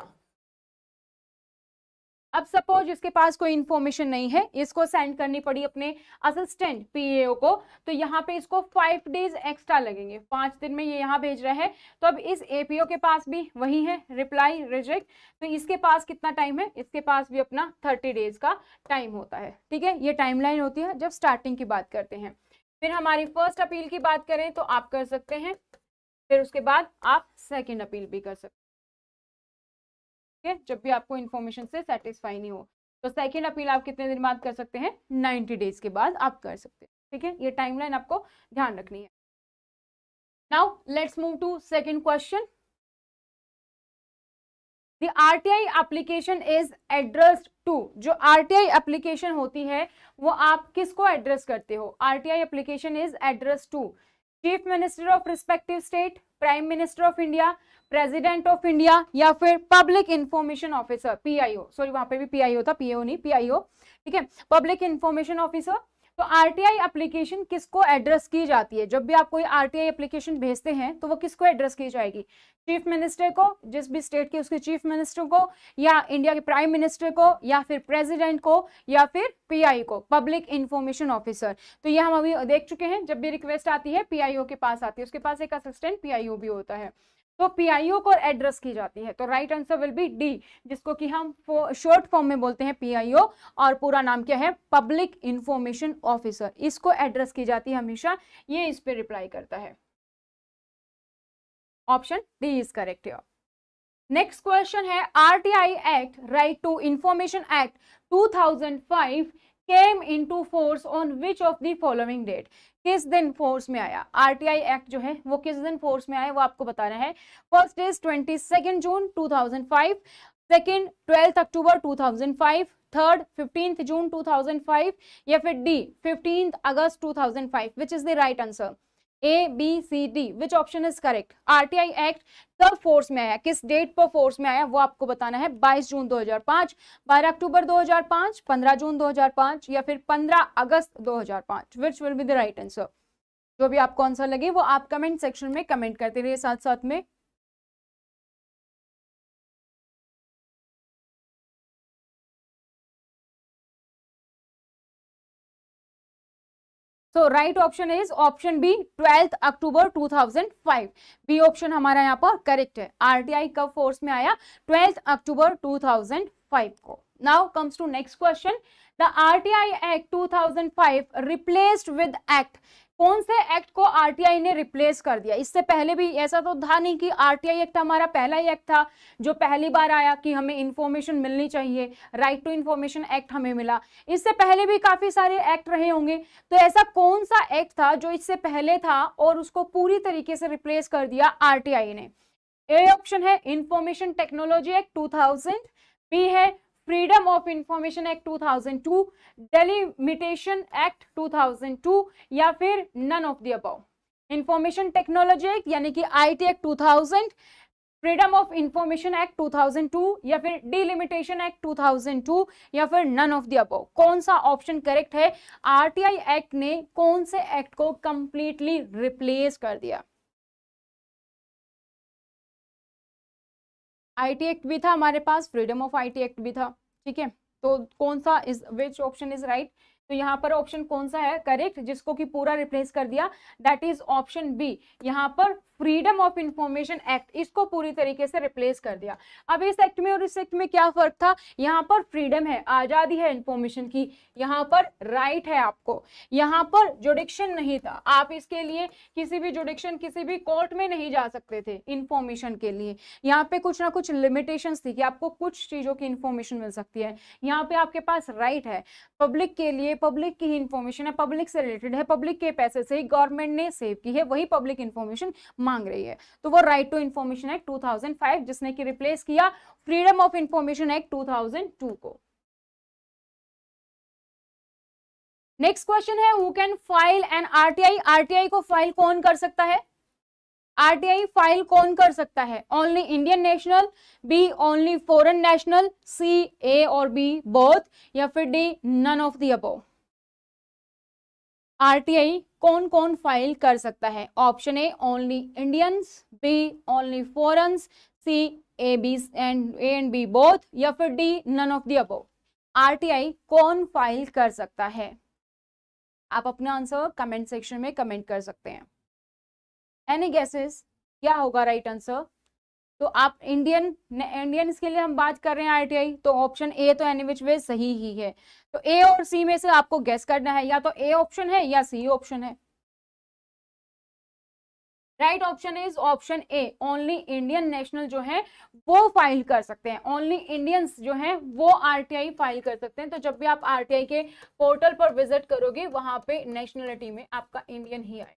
Speaker 1: अब सपोज इसके पास कोई इंफॉर्मेशन नहीं है, इसको सेंड करनी पड़ी अपने असिस्टेंट पीएओ को, तो यहाँ पे इसको 5 डेज एक्स्ट्रा लगेंगे। 5 दिन में ये यहाँ भेज रहा है, तो अब इस एपीओ के पास भी वही है, रिप्लाई रिजेक्ट। तो इसके पास कितना टाइम है? इसके पास भी अपना 30 डेज का टाइम होता है, ठीक है। ये टाइमलाइन होती है जब स्टार्टिंग की बात करते हैं। फिर हमारी फर्स्ट अपील की बात करें तो आप कर सकते हैं, फिर उसके बाद आप सेकेंड अपील भी कर सकते हैं, जब भी आपको इन्फॉर्मेशन से सेटिस्फाई नहीं हो। तो सेकेंड अपील आप कितने दिन बाद कर सकते हैं? 90 डेज के बाद आप कर सकते हैं, ठीक है। ये टाइमलाइन आपको ध्यान रखनी है। Now let's move to second question. The RTI application is addressed to, जो RTI एप्लीकेशन होती है वो आप किसको एड्रेस करते हो? RTI application is address to chief minister of respective state, prime minister of India, president of India या फिर public information officer, PIO. Sorry, वहां पे भी पीआईओ था, पीओ नहीं, पीआईओ, ठीक है, पब्लिक इंफॉर्मेशन ऑफिसर। तो आरटीआई एप्लीकेशन किसको एड्रेस की जाती है? जब भी आप कोई आरटीआई एप्लीकेशन भेजते हैं तो वो किसको एड्रेस की जाएगी? चीफ मिनिस्टर को, जिस भी स्टेट के उसके चीफ मिनिस्टर को, या इंडिया के प्राइम मिनिस्टर को, या फिर प्रेसिडेंट को, या फिर पीआई को, पब्लिक इंफॉर्मेशन ऑफिसर। तो ये हम अभी देख चुके हैं, जब भी रिक्वेस्ट आती है पीआईओ के पास आती है, उसके पास एक असिस्टेंट पीआईओ भी होता है, तो पीआईओ को एड्रेस की जाती है। तो right answer will be D, जिसको कि हम शॉर्ट फॉर्म में बोलते हैं पीआईओ, और पूरा नाम क्या है? Public information officer. इसको एड्रेस की जाती है हमेशा, ये इस पे रिप्लाई करता है। Option D is correct here. Next question है, RTI act, right to information act 2005 came into force on which of the following date? किस दिन फोर्स में आया? आरटीआई एक्ट जो है वो किस दिन फोर्स में आया वो आपको बताना है। First is 22 June 2005, second 12 October 2005, third 15 June 2005 या फिर D 15 August 2005। Which is the right answer? A B C D, which option is correct? RTI act कब फोर्स में आया, किस डेट पर फोर्स में आया वो आपको बताना है। 22 जून 2005, 12 अक्टूबर 2005, 15 जून 2005 या फिर 15 August 2005। Which will be the right answer? जो भी आपको आंसर लगे वो आप कमेंट सेक्शन में कमेंट करते रहिए साथ साथ में। So right option is option B 12 October 2005। B option हमारा यहाँ पर करेक्ट है। आरटीआई कब फोर्स में आया? 12 अक्टूबर 2005 को। Now comes to next question. The RTI act 2005 replaced with act. कौन से एक्ट को आरटीआई ने रिप्लेस कर दिया? इससे पहले भी ऐसा तो था नहीं कि आरटीआई एक्ट हमारा पहला ही एक्ट था जो पहली बार आया कि हमें इंफॉर्मेशन मिलनी चाहिए, राइट टू इंफॉर्मेशन एक्ट हमें मिला। इससे पहले भी काफी सारे एक्ट रहे होंगे, तो ऐसा कौन सा एक्ट था जो इससे पहले था और उसको पूरी तरीके से रिप्लेस कर दिया आरटीआई ने? ए ऑप्शन है इंफॉर्मेशन टेक्नोलॉजी एक्ट 2000, बी है freedom of information act 2002, delimitation act 2002, या फिर none of the above. Information technology act यानी कि IT act 2000, freedom of information act 2002, या फिर डिलिमिटेशन एक्ट 2002, या फिर नन ऑफ द अबव। कौन सा ऑप्शन करेक्ट है? आरटीआई एक्ट ने कौन से एक्ट को कंप्लीटली रिप्लेस कर दिया? आईटी एक्ट भी था हमारे पास, फ्रीडम ऑफ आईटी एक्ट भी था, ठीक है। तो कौन सा is, which option is right? तो यहाँ पर ऑप्शन कौन सा है करेक्ट जिसको कि पूरा रिप्लेस कर दिया? That is option B. यहाँ पर फ्रीडम ऑफ इंफॉर्मेशन एक्ट, इसको पूरी तरीके से रिप्लेस कर दिया। अब इस एक्ट में और इस एक्ट में क्या फर्क था? यहाँ पर फ्रीडम है, आजादी है इंफॉर्मेशन की, यहाँ पर राइट है आपको, यहाँ पर जुडिक्शन नहीं था। आप इसके लिए किसी भी जुडिक्शन, किसी भी कोर्ट में नहीं जा सकते थे इंफॉर्मेशन के लिए। यहाँ पे कुछ ना कुछ लिमिटेशंस थी कि आपको कुछ चीजों की इंफॉर्मेशन मिल सकती है। यहाँ पे आपके पास राइट है पब्लिक के लिए, पब्लिक की ही इंफॉर्मेशन है, पब्लिक से रिलेटेड है, पब्लिक के पैसे से ही गवर्नमेंट ने सेव की है, वही पब्लिक इंफॉर्मेशन मांग रही है। तो वो राइट टू इंफॉर्मेशन एक्ट 2005 जिसने कि रिप्लेस किया फ्रीडम ऑफ इंफॉर्मेशन एक्ट 2002 को। नेक्स्ट क्वेश्चन है who can file an RTI. RTI को फाइल कौन कर सकता है? आरटीआई फाइल कौन कर सकता है? Only Indian national, B only foreign national, C A और बी बोथ, या फिर D none of the above. RTI कौन कौन फाइल कर सकता है? Option A only Indians, B only foreigns, C A B and B both, या फिर D none of the above. RTI कौन फाइल कर सकता है? आप अपना आंसर कमेंट सेक्शन में कमेंट कर सकते हैं। एनी गेसेस क्या होगा राइट आंसर? तो आप इंडियंस के लिए हम बात कर रहे हैं आरटीआई, तो ऑप्शन ए तो एनी विच वे सही ही है। तो ए और सी में से आपको गेस करना है, या तो ए ऑप्शन है या सी ऑप्शन है। Right option is option A, only Indian national जो है वो फाइल कर सकते हैं, ओनली इंडियंस जो है वो आरटीआई फाइल कर सकते हैं। तो जब भी आप आरटीआई के पोर्टल पर विजिट करोगे वहां पे नेशनलिटी में आपका इंडियन ही आए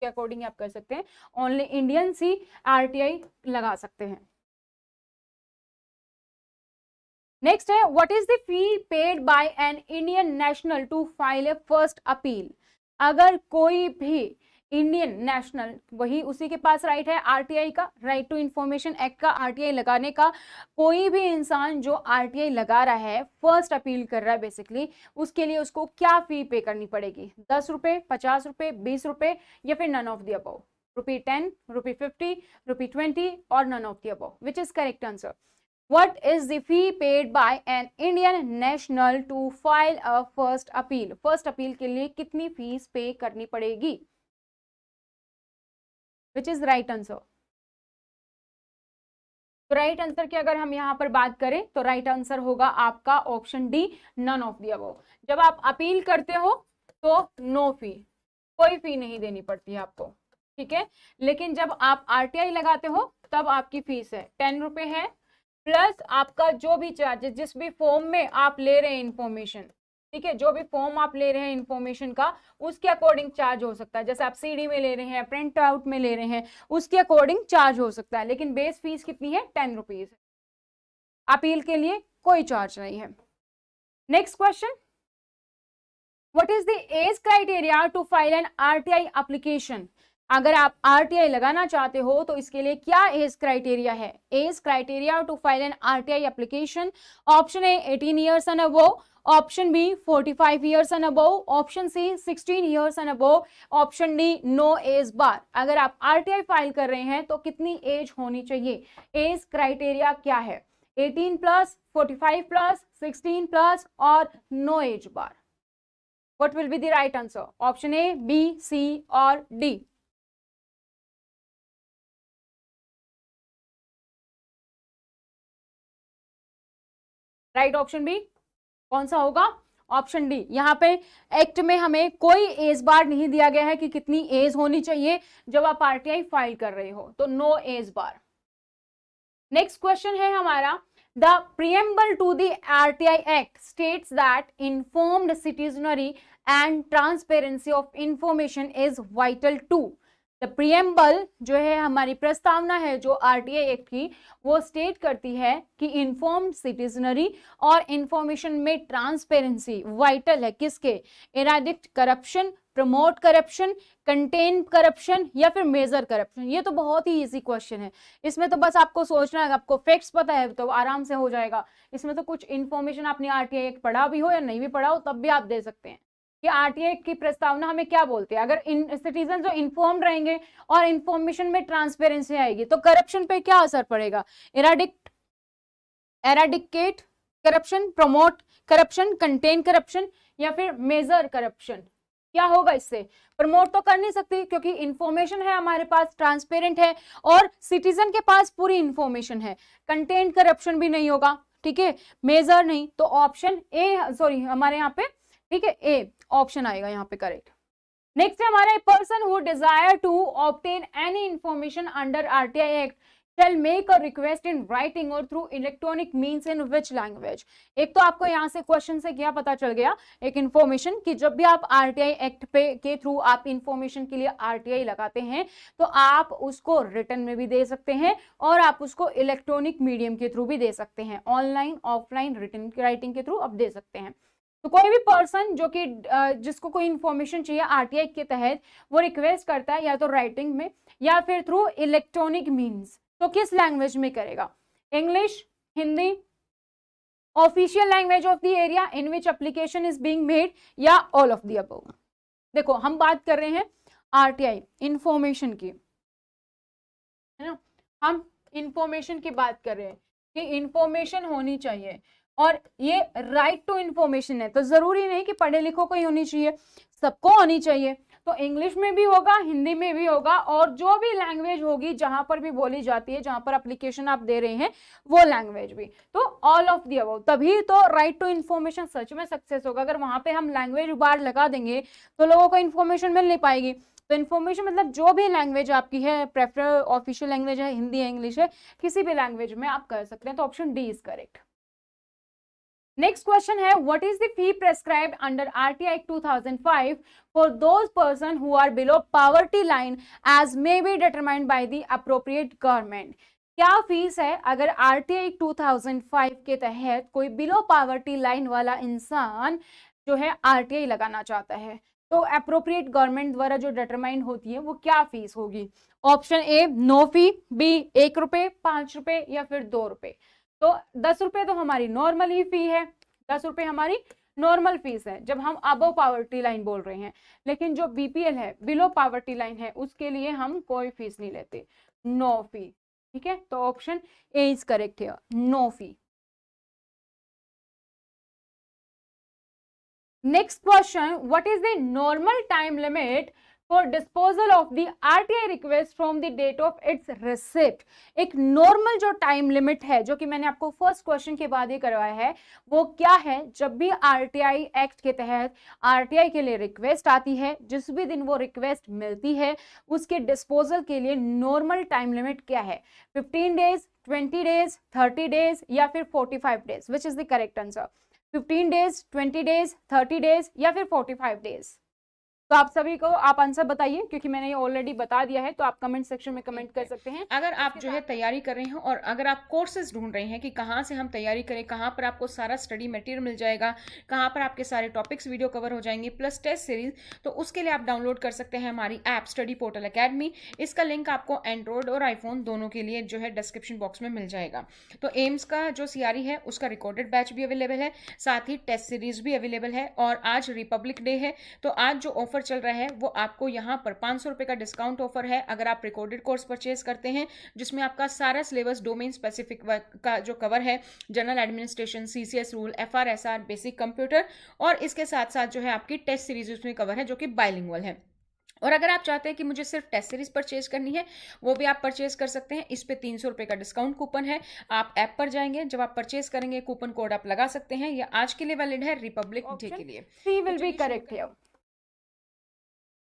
Speaker 1: के अकॉर्डिंग आप कर सकते हैं, ओनली इंडियंस ही आरटीआई लगा सकते हैं। नेक्स्ट है what is the fee paid by an Indian national to file a first appeal. अगर कोई भी इंडियन नेशनल, वही उसी के पास राइट है आरटीआई का, राइट टू इंफॉर्मेशन एक्ट का आरटीआई लगाने का, कोई भी इंसान जो आरटीआई लगा रहा है, फर्स्ट अपील कर रहा है बेसिकली, उसके लिए उसको क्या फी पे करनी पड़ेगी? 10 रुपए, 50 रुपए, 20 रुपए, या फिर नन ऑफ द अबव? ₹10, ₹50, ₹20 और none of the above, which is correct answer? What is the fee paid by an Indian national to file a first appeal? First appeal के लिए कितनी फीस पे करनी पड़ेगी? Which is right answer? तो right answer की अगर हम यहाँ पर बात करें तो राइट आंसर होगा आपका option D, none of the above. जब आप अपील करते हो तो नो फी, कोई फी नहीं देनी पड़ती है आपको, ठीक है। लेकिन जब आप आरटीआई लगाते हो तब आपकी फीस है 10 रुपए है, प्लस आपका जो भी चार्जेस, जिस भी फॉर्म में आप ले रहे हैं इंफॉर्मेशन, ठीक है, जो भी फॉर्म आप ले रहे हैं इंफॉर्मेशन का उसके अकॉर्डिंग चार्ज हो सकता है। जैसे आप सीडी में ले रहे हैं, प्रिंट आउट में ले रहे हैं, उसके अकॉर्डिंग चार्ज हो सकता है, लेकिन बेस फीस कितनी है? 10 रुपीज। अपील के लिए कोई चार्ज नहीं है। Next question, what is the age criteria to file an RTI application. अगर आप आरटीआई लगाना चाहते हो तो इसके लिए क्या एज क्राइटेरिया है? Age criteria to file an RTI application, option A 18 years and above, option B 45 years and above, option C 16 years and above, option D no age bar. अगर आप आरटीआई फाइल कर रहे हैं तो कितनी as होनी चाहिए? एज क्राइटेरिया क्या है? 18 प्लस, 45 प्लस, 16 प्लस और no age bar. What will be the right answer? Option A, B, C or D? Right option B कौन सा होगा? Option D. यहाँ पे एक्ट में हमें कोई एज बार नहीं दिया गया है कि कितनी एज होनी चाहिए जब आप आरटीआई फाइल कर रहे हो, तो नो एज बार। नेक्स्ट क्वेश्चन है हमारा, the preamble to the RTI Act states that informed citizenry and transparency of information is vital to। The preamble जो है हमारी प्रस्तावना है जो आरटीआई एक्ट की, वो स्टेट करती है कि इन्फॉर्म्ड सिटीजनरी और इंफॉर्मेशन में ट्रांसपेरेंसी वाइटल है किसके? Eradicate corruption, promote corruption, contain corruption या फिर मेजर करप्शन। ये तो बहुत ही इजी क्वेश्चन है, इसमें तो बस आपको सोचना है, आपको फैक्ट्स पता है तो आराम से हो जाएगा। इसमें तो कुछ इन्फॉर्मेशन आपने आरटीआई एक्ट पढ़ा भी हो या नहीं भी पढ़ा हो तब भी आप दे सकते हैं कि आरटीआई की प्रस्तावना हमें क्या बोलते हैं। अगर सिटीजन जो इन्फॉर्म्ड रहेंगे और इन्फॉर्मेशन में ट्रांसपेरेंसी आएगी तो करप्शन पे क्या असर पड़ेगा? Eradicate corruption, promote corruption, contain corruption या फिर मेजर करप्शन। क्या होगा इससे? प्रमोट तो कर नहीं सकती क्योंकि इंफॉर्मेशन है हमारे पास, ट्रांसपेरेंट है और सिटीजन के पास पूरी इंफॉर्मेशन है। कंटेन करप्शन भी नहीं होगा, ठीक है, मेजर नहीं, तो ऑप्शन ए, सॉरी हमारे यहाँ पे, ठीक है, ए ऑप्शन आएगा यहाँ पे करेक्ट। नेक्स्ट है हमारा, person who desire to obtain any information under RTI act shall make a request in writing or through electronic means in which language। एक तो आपको यहाँ से क्वेश्चन से क्या पता चल गया, एक इंफॉर्मेशन कि जब भी आप आरटीआई एक्ट पे के थ्रू आप इंफॉर्मेशन के लिए आरटीआई लगाते हैं तो आप उसको रिटन में भी दे सकते हैं और आप उसको इलेक्ट्रॉनिक मीडियम के थ्रू भी दे सकते हैं, ऑनलाइन ऑफलाइन रिटन राइटिंग के थ्रू आप दे सकते हैं। तो कोई भी पर्सन जो कि जिसको कोई इंफॉर्मेशन चाहिए आरटीआई के तहत, वो रिक्वेस्ट करता है या तो राइटिंग में या फिर थ्रू इलेक्ट्रॉनिक मीन्स, तो किस लैंग्वेज में करेगा? English, Hindi, official language of the area in which application is being made या ऑल ऑफ द अबव। देखो हम बात कर रहे हैं आरटीआई इंफॉर्मेशन की, है ना, हम इंफॉर्मेशन की बात कर रहे हैं कि इंफॉर्मेशन होनी चाहिए और ये राइट टू इंफॉर्मेशन है, तो जरूरी नहीं कि पढ़े लिखो को ही होनी चाहिए, सबको होनी चाहिए। तो इंग्लिश में भी होगा, हिंदी में भी होगा और जो भी लैंग्वेज होगी जहां पर भी बोली जाती है, जहां पर एप्लीकेशन आप दे रहे हैं वो लैंग्वेज भी, तो ऑल ऑफ द अबव, तभी तो राइट टू इंफॉर्मेशन सच में सक्सेस होगा। अगर वहां पे हम लैंग्वेज बार लगा देंगे तो लोगों को इंफॉर्मेशन मिल नहीं पाएगी। तो इन्फॉर्मेशन मतलब जो भी लैंग्वेज आपकी है, प्रेफर ऑफिशियल लैंग्वेज है, हिंदी है, इंग्लिश है, किसी भी लैंग्वेज में आप कर सकते हैं, तो option D is correct. Next question है, what is the fee prescribed under RTI 2005 for those person who are below poverty line as may be determined by the appropriate government. क्या फीस है अगर आरटीआई 2005 के तहत कोई below poverty line वाला इंसान जो है आरटीआई लगाना चाहता है, तो अप्रोप्रिएट गवर्नमेंट द्वारा जो डिटरमाइन होती है वो क्या फीस होगी? Option A no fee, B 1 रुपए, 5 रुपए या फिर 2 रुपए। तो 10 रुपए तो हमारी नॉर्मल ही फी है, 10 रुपए हमारी नॉर्मल फीस है जब हम अबव पावर्टी लाइन बोल रहे हैं, लेकिन जो बीपीएल है, बिलो पावर्टी लाइन है, उसके लिए हम कोई फीस नहीं लेते, नो फी, ठीक है, तो ऑप्शन ए इज करेक्ट है, no fee. Next question, what is the normal time limit for disposal of the RTI request from the date of its receipt। एक नॉर्मल जो टाइम लिमिट है, जो कि मैंने आपको फर्स्ट क्वेश्चन के बाद ही करवाया है, वो क्या है? जब भी आरटीआई एक्ट के तहत आरटीआई के लिए रिक्वेस्ट आती है, जिस भी दिन वो रिक्वेस्ट मिलती है, उसके डिस्पोजल के लिए नॉर्मल टाइम लिमिट क्या है? 15 डेज, 20 डेज, 30 डेज या फिर 45 days? Which is the correct answer? 15 days, 20 days, 30 days या फिर 45 डेज? तो आप सभी को आप आंसर बताइए, क्योंकि मैंने ये ऑलरेडी बता दिया है, तो आप कमेंट सेक्शन में कमेंट कर सकते हैं।
Speaker 2: अगर आप जो है तैयारी कर रहे हैं और अगर आप कोर्सेज ढूंढ रहे हैं कि कहाँ से हम तैयारी करें, कहाँ पर आपको सारा स्टडी मटेरियल मिल जाएगा, कहाँ पर आपके सारे टॉपिक्स वीडियो कवर हो जाएंगे प्लस टेस्ट सीरीज, तो उसके लिए आप डाउनलोड कर सकते हैं हमारी ऐप स्टडी पोर्टल एकेडमी। इसका लिंक आपको एंड्रॉयड और आईफोन दोनों के लिए जो है डिस्क्रिप्शन बॉक्स में मिल जाएगा। तो एम्स का जो सीआरई है उसका रिकॉर्डेड बैच भी अवेलेबल है, साथ ही टेस्ट सीरीज भी अवेलेबल है। और आज रिपब्लिक डे है, तो आज जो ऑफर ऑफर चल रहा है वो आपको यहाँ पर 500 रुपये का डिस्काउंट ऑफर है अगर आप रिकॉर्डेड कोर्स परचेज करते हैं, जिसमें आपका सारा सिलेबस डोमेन स्पेसिफिक का जो कवर है, general administration, CCS rule, FR SR, basic computer, और इसके साथ साथ जो है आपकी टेस्ट सीरीज उसमें कवर है जो कि बाइलिंगुअल है। और अगर आप चाहते हैं कि मुझे सिर्फ टेस्ट सीरीज परचेज करनी है, वो भी आप परचेज कर सकते हैं। इस पे 300 रुपये का डिस्काउंट कूपन है। आप ऐप पर जाएंगे, जब आप परचेज करेंगे कूपन कोड आप लगा सकते हैं। यह आज के लिए वैलिड है, रिपब्लिक डे के लिए।
Speaker 3: C will be correct here.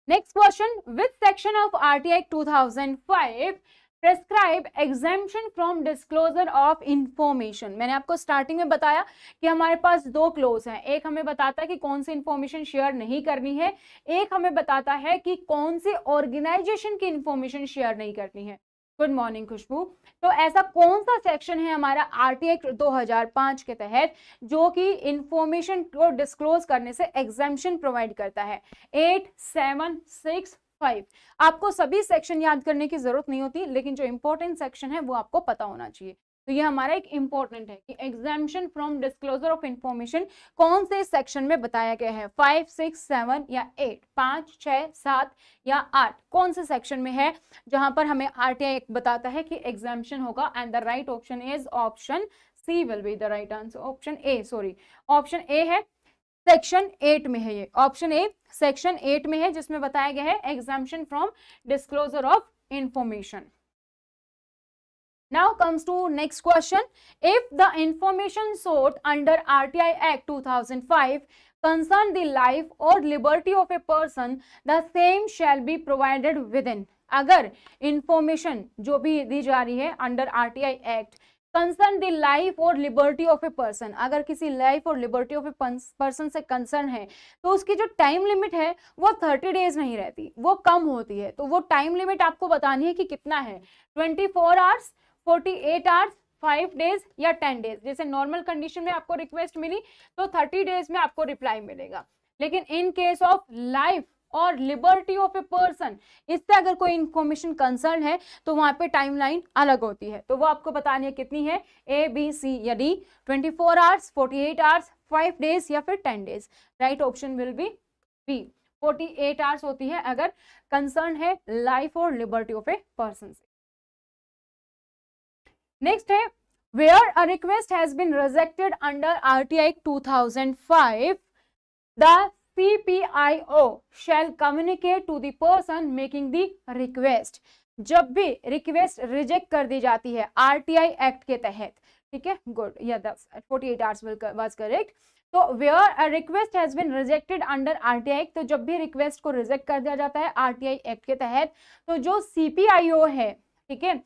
Speaker 3: Next question, which section of RTI Act 2005 prescribe exemption from disclosure of information? मैंने आपको स्टार्टिंग में बताया कि हमारे पास दो क्लोज हैं, एक हमें बताता है कि कौन सी इंफॉर्मेशन शेयर नहीं करनी है, एक हमें बताता है कि कौन सी ऑर्गेनाइजेशन की इंफॉर्मेशन शेयर नहीं करनी है। गुड मॉर्निंग खुशबू। तो ऐसा कौन सा सेक्शन है हमारा आरटीआई 2005 के तहत जो कि इंफॉर्मेशन को डिस्क्लोज करने से एग्जेम्पशन प्रोवाइड करता है? 8, 7, 6, 5। आपको सभी सेक्शन याद करने की जरूरत नहीं होती, लेकिन जो इंपॉर्टेंट सेक्शन है वो आपको पता होना चाहिए। तो ये हमारा एक इंपॉर्टेंट है कि exemption from disclosure of information कौन से सेक्शन में बताया गया है, 5, 6, 7 या 8, 5, 6, 7 या 8, कौन से सेक्शन में है जहां पर हमें आरटीआई एक्ट बताता है कि एग्जेम्पशन होगा? And the right option is option C will be the right answer. Option A है, सेक्शन 8 में है ये। ऑप्शन ए सेक्शन 8 में है जिसमें बताया गया है exemption from disclosure of information. Now comes to next question. If the information sought under RTI Act 2005 concern the life or liberty of a person, the same shall be provided within. अगर information जो भी दी जा रही है under RTI Act concern the life और liberty of a person, अगर किसी life और लिबर्टी ऑफ ए पर्सन से कंसर्न है तो उसकी जो टाइम लिमिट है वो 30 डेज नहीं रहती, वो कम होती है। तो वो टाइम लिमिट आपको बतानी है कि कितना है, 24 आवर्स, 48 आवर्स, 5 डेज या 10 डेज। जैसे नॉर्मल कंडीशन में आपको रिक्वेस्ट मिली तो 30 डेज में आपको रिप्लाई मिलेगा, लेकिन इन केस ऑफ लाइफ और लिबर्टी ऑफ ए पर्सन, इससे अगर कोई इंफॉर्मेशन कंसर्न है तो वहां पे टाइमलाइन अलग होती है। तो वो आपको बतानी है कितनी है, A, B, C या D, 24 आवर्स, 48 आवर्स, 5 डेज या फिर 10 days. Right option will be B, 48 hours होती है अगर कंसर्न है लाइफ और लिबर्टी ऑफ ए पर्सन से। नेक्स्ट है, where a request has been rejected under RTI 2005, the CPIO shall communicate to the person making the request। जब भी request reject कर दी जाती है आरटीआई एक्ट के तहत, ठीक है, गुड, या 48 आवर्स वाज करेक्ट। तो where a request has been rejected under RTI act, तो जब भी रिक्वेस्ट को रिजेक्ट कर दिया जाता है आरटीआई एक्ट के तहत, तो जो CPIO है, ठीक है,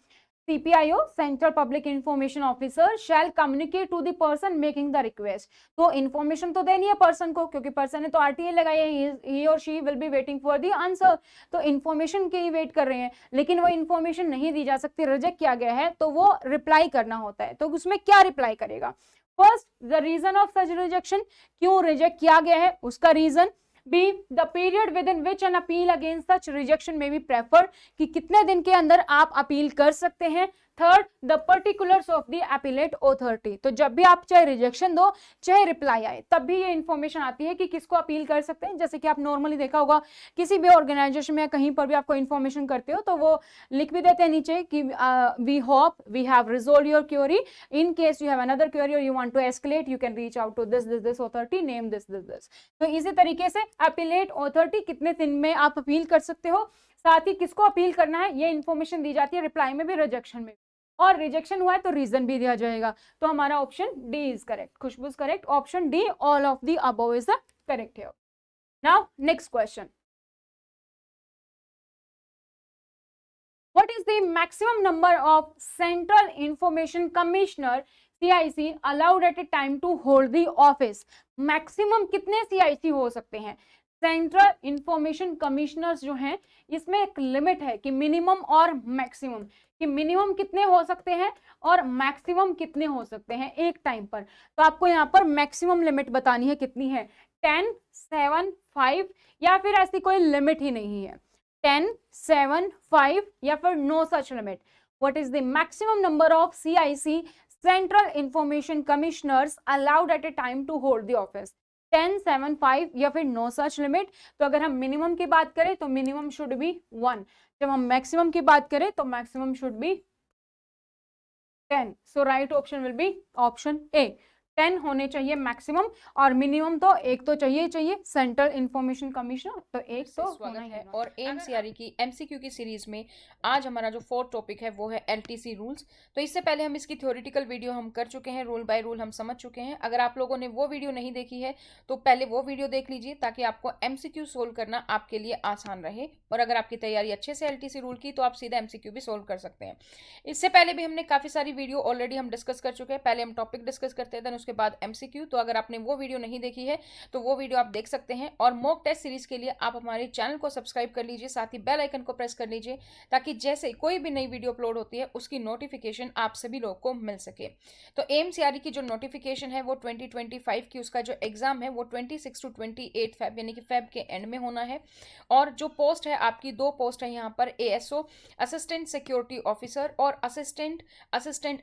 Speaker 3: CPIO central public information officer shall communicate to the person making the request. तो इन्फॉर्मेशन तो देनी है पर्सन को, क्योंकि पर्सन ने तो आरटीआई लगाई है, ही और she will be waiting for the answer. तो इन्फॉर्मेशन की वेट कर रहे हैं, लेकिन वो इन्फॉर्मेशन नहीं दी जा सकती, रिजेक्ट किया गया है, तो वो रिप्लाई करना होता है। तो उसमें क्या रिप्लाई करेगा? First, the reason of such rejection, क्यों रिजेक्ट किया गया है उसका reason. B, the period within which an appeal against such rejection may be preferred, कि कितने दिन के अंदर आप अपील कर सकते हैं। Third, the particulars of the appellate authority, तो जब भी आप चाहे रिजेक्शन दो चाहे रिप्लाई आए तब भी ये इन्फॉर्मेशन आती है कि किसको अपील कर सकते हैं। जैसे कि आप नॉर्मली देखा होगा किसी भी ऑर्गेनाइजेशन में या कहीं पर भी आपको इन्फॉर्मेशन करते हो तो वो लिख भी देते हैं नीचे कि we hope we have resolve your query, in case you have another query or you want to escalate you can reach out to this authority, name this. तो इसी तरीके से अपीलेट ऑथोरिटी कितने दिन में आप अपील कर सकते हो, साथ ही किसको अपील करना है ये इन्फॉर्मेशन दी जाती है रिप्लाई में भी, रिजेक्शन में, और रिजेक्शन हुआ है तो रीजन भी दिया जाएगा। तो हमारा option D is correct. Khushboo is correct, option D, all of the above is the correct here. Now next question, what is the maximum number of central information commissioner CIC allowed at a time to hold the office? Maximum कितने CIC हो सकते हैं? Central information commissioners जो हैं इसमें एक limit है कि मिनिमम और मैक्सिमम, कि मिनिमम कितने हो सकते हैं और मैक्सिमम कितने हो सकते हैं एक टाइम पर। तो आपको यहाँ पर मैक्सिमम लिमिट बतानी है, कितनी है, 10, 7, 5 या फिर ऐसी कोई लिमिट ही नहीं है, 10, 7, 5 या फिर no such limit. What is the maximum number of CIC central information commissioners allowed at a time to hold the office? 1075 या फिर नो सच लिमिट। तो अगर हम मिनिमम की बात करें तो मिनिमम शुड बी 1, जब हम मैक्सिमम की बात करें तो maximum should be 10। So right option will B option A, 10 होने चाहिए मैक्सिमम, और मिनिमम तो एक तो चाहिए चाहिए, सेंट्रल इंफॉर्मेशन कमीशन, तो एक तो
Speaker 2: स्वागत
Speaker 3: होना ही
Speaker 2: है।
Speaker 3: होना।
Speaker 2: और एमसीआरई की एमसीक्यू की सीरीज में आज हमारा जो फोर्थ टॉपिक है वो है एलटीसी रूल्स। तो इससे पहले हम इसकी थ्योरेटिकल वीडियो हम कर चुके हैं, रूल बाय रूल हम समझ चुके हैं। अगर आप लोगों ने वो वीडियो नहीं देखी है तो पहले वो वीडियो देख लीजिए, ताकि आपको एमसीक्यू सोल्व करना आपके लिए आसान रहे। और अगर आपकी तैयारी अच्छे से एलटीसी रूल की तो आप सीधा एमसीक्यू भी सोल्व कर सकते हैं। इससे पहले भी हमने काफी सारी वीडियो ऑलरेडी हम डिस्कस कर चुके हैं। पहले हम टॉपिक डिस्कस करते हैं, देन उसके बाद एमसीक्यू। तो अगर आपने वो वीडियो नहीं देखी है तो वो वीडियो आप देख सकते हैं। और मॉक टेस्ट सीरीज के लिए आप हमारे चैनल को सब्सक्राइब कर लीजिए, साथ ही बेल आइकन को प्रेस कर लीजिए, ताकि जैसे कोई भी नई वीडियो अपलोड होती है उसकी नोटिफिकेशन आप सभी लोगों को मिल सके। तो एमसीआरई की जो नोटिफिकेशन है वो 2025 की, उसका जो एग्जाम है वो 26 to 28 फेब यानी कि फेब के एंड में होना है। और जो पोस्ट है आपकी, 2 पोस्ट है यहाँ पर, एएसओ असिस्टेंट सिक्योरिटी ऑफिसर और असिस्टेंट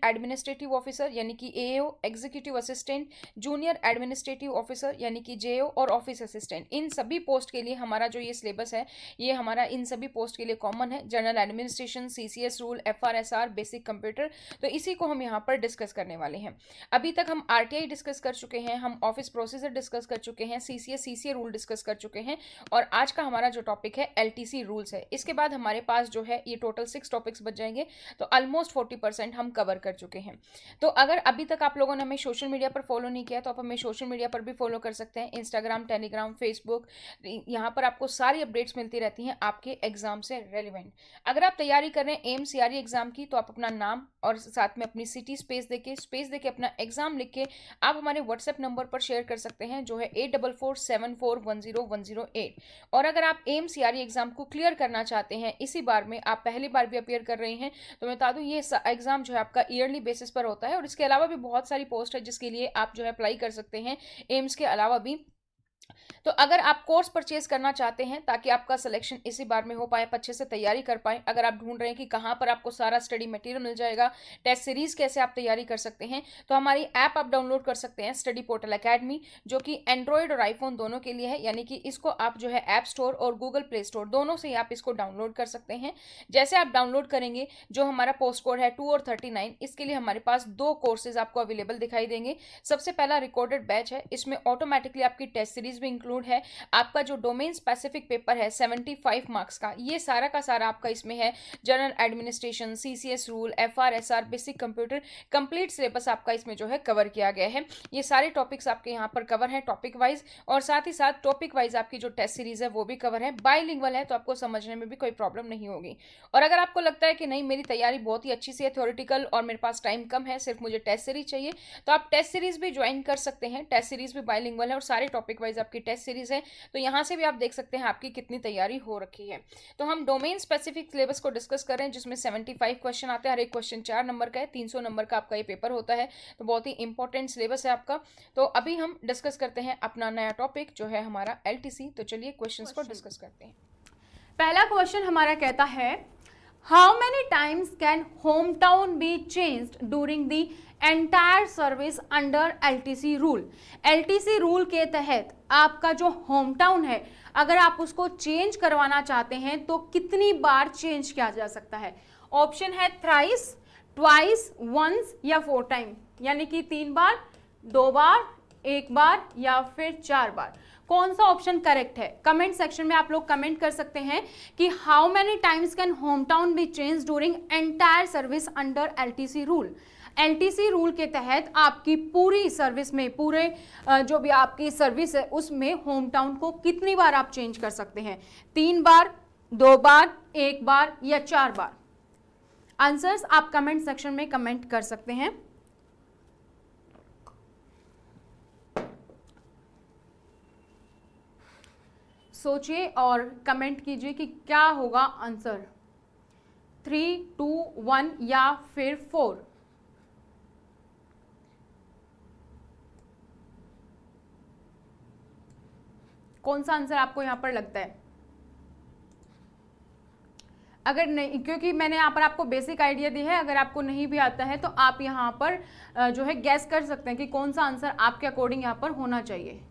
Speaker 2: एडमिनिस्ट्रेटिव ऑफिसर यानी कि AO, executive assistant, junior administrative officer यानी कि जेओ और ऑफिस असिस्टेंट। इन सभी पोस्ट के लिए हमारा जो ये सिलेबस है ये हमारा इन सभी पोस्ट के लिए कॉमन है। General administration, CCS rule, FRSR, basic computer, तो इसी को हम यहाँ पर डिस्कस करने वाले हैं। अभी तक हम आरटीआई डिस्कस कर चुके हैं, हम ऑफिस प्रोसीजर डिस्कस कर चुके हैं, सीसीएस सीसीए रूल डिस्कस कर चुके हैं, और आज का हमारा जो टॉपिक है एलटीसी रूल्स है। इसके बाद हमारे पास जो है ये टोटल 6 टॉपिक्स बच जाएंगे, तो ऑलमोस्ट 40% हम कवर कर चुके हैं। तो अगर अभी तक आप लोगों ने हमें सोशल मीडिया पर फॉलो नहीं किया तो आप हमें सोशल मीडिया पर भी फॉलो कर सकते हैं, इंस्टाग्राम, टेलीग्राम, फेसबुक। यहाँ पर आपको सारी अपडेट्स मिलती रहती हैं आपके एग्जाम से रेलिवेंट। अगर आप तैयारी कर रहे हैं एमसीआरई एग्जाम की तो आप अपना नाम और साथ में अपनी सिटी स्पेस देके अपना एग्जाम लिख के आप हमारे व्हाट्सएप नंबर पर शेयर कर सकते हैं, जो है 8447410108। और अगर आप एमसीआरई एग्जाम को क्लियर करना चाहते हैं, इसी बार में आप पहली बार भी अपियर कर रहे हैं, तो मैं बता दूं ये एग्जाम जो है आपका ईयरली बेसिस पर होता है। और इसके अलावा भी बहुत सारी पोस्ट है जिसके लिए आप जो है अप्लाई कर सकते हैं एम्स के अलावा भी। तो अगर आप कोर्स परचेज करना चाहते हैं ताकि आपका सिलेक्शन इसी बार में हो पाए, अच्छे से तैयारी कर पाए, अगर आप ढूंढ रहे हैं कि कहाँ पर आपको सारा स्टडी मटेरियल मिल जाएगा, टेस्ट सीरीज कैसे आप तैयारी कर सकते हैं, तो हमारी ऐप आप डाउनलोड कर सकते हैं, स्टडी पोर्टल एकेडमी, जो कि एंड्रॉयड और आईफोन दोनों के लिए है। यानी कि इसको आप जो है ऐप स्टोर और गूगल प्ले स्टोर दोनों से ही आप इसको डाउनलोड कर सकते हैं। जैसे आप डाउनलोड करेंगे, जो हमारा पोस्ट कोड है 2 और 39, इसके लिए हमारे पास 2 कोर्सेज आपको अवेलेबल दिखाई देंगे। सबसे पहला रिकॉर्डेड बैच है, इसमें ऑटोमेटिकली आपकी टेस्ट सीरीज भी इंक्लूड है। आपका जो डोमेन स्पेसिफिक पेपर है 75 मार्क्स का, ये सारा का सारा आपका इसमें है। General administration, CCS rule, FRSR, basic computer, complete syllabus आपका इसमें जो है कवर किया गया है। ये सारे टॉपिक्स आपके यहाँ पर कवर हैं टॉपिक वाइज, और साथ ही साथ टॉपिक वाइज आपकी जो टेस्ट सीरीज है वो भी कवर है। बाइलिंगुअल है तो आपको समझने में भी कोई प्रॉब्लम नहीं होगी। और अगर आपको लगता है कि नहीं मेरी तैयारी बहुत ही अच्छी सी है थ्योरेटिकल और मेरे पास टाइम कम है, सिर्फ मुझे टेस्ट सीरीज चाहिए, तो आप टेस्ट सीरीज भी ज्वाइन कर सकते हैं। टेस्ट सीरीज भी बाइलिंगुअल है और सारे टॉपिक वाइज आपकी टेस्ट सीरीज है, तो यहाँ से भी आप देख सकते हैं आपकी कितनी तैयारी हो रखी है। तो हम डोमेन स्पेसिफिक सिलेबस को डिस्कस कर रहे हैं, जिसमें 75 क्वेश्चन आते हैं, हर एक क्वेश्चन 4 नंबर का है, 300 नंबर का आपका ये पेपर होता है, तो बहुत ही इंपॉर्टेंट सिलेबस है आपका। तो अभी हम डिस्कस करते हैं अपना नया टॉपिक जो है हमारा एलटीसी। तो चलिए क्वेश्चंस को डिस्कस करते हैं।
Speaker 3: पहला क्वेश्चन हमारा कहता है, how many times can home town be changed during the entire service under LTC rule. LTC rule के तहत आपका जो होम टाउन है, अगर आप उसको चेंज करवाना चाहते हैं तो कितनी बार चेंज किया जा सकता है। ऑप्शन है थ्राइस, ट्वाइस, वंस या 4 टाइम, यानी कि 3 बार, 2 बार, 1 बार या फिर 4 बार। कौन सा ऑप्शन करेक्ट है? कमेंट सेक्शन में आप लोग कमेंट कर सकते हैं कि how many times can home town B change during entire service under LTC rule. LTC rule के तहत आपकी पूरी सर्विस में, पूरे जो भी आपकी सर्विस है उसमें होम टाउन को कितनी बार आप चेंज कर सकते हैं? 3 बार, 2 बार, 1 बार या 4 बार? आंसर्स आप कमेंट सेक्शन में कमेंट कर सकते हैं। सोचिए और कमेंट कीजिए कि क्या होगा आंसर, 3, 2, 1 या फिर 4। कौन सा आंसर आपको यहाँ पर लगता है? अगर नहीं, क्योंकि मैंने यहाँ पर आपको बेसिक आइडिया दी है, अगर आपको नहीं भी आता है तो आप यहाँ पर जो है गैस कर सकते हैं कि कौन सा आंसर आपके अकॉर्डिंग यहाँ पर होना चाहिए।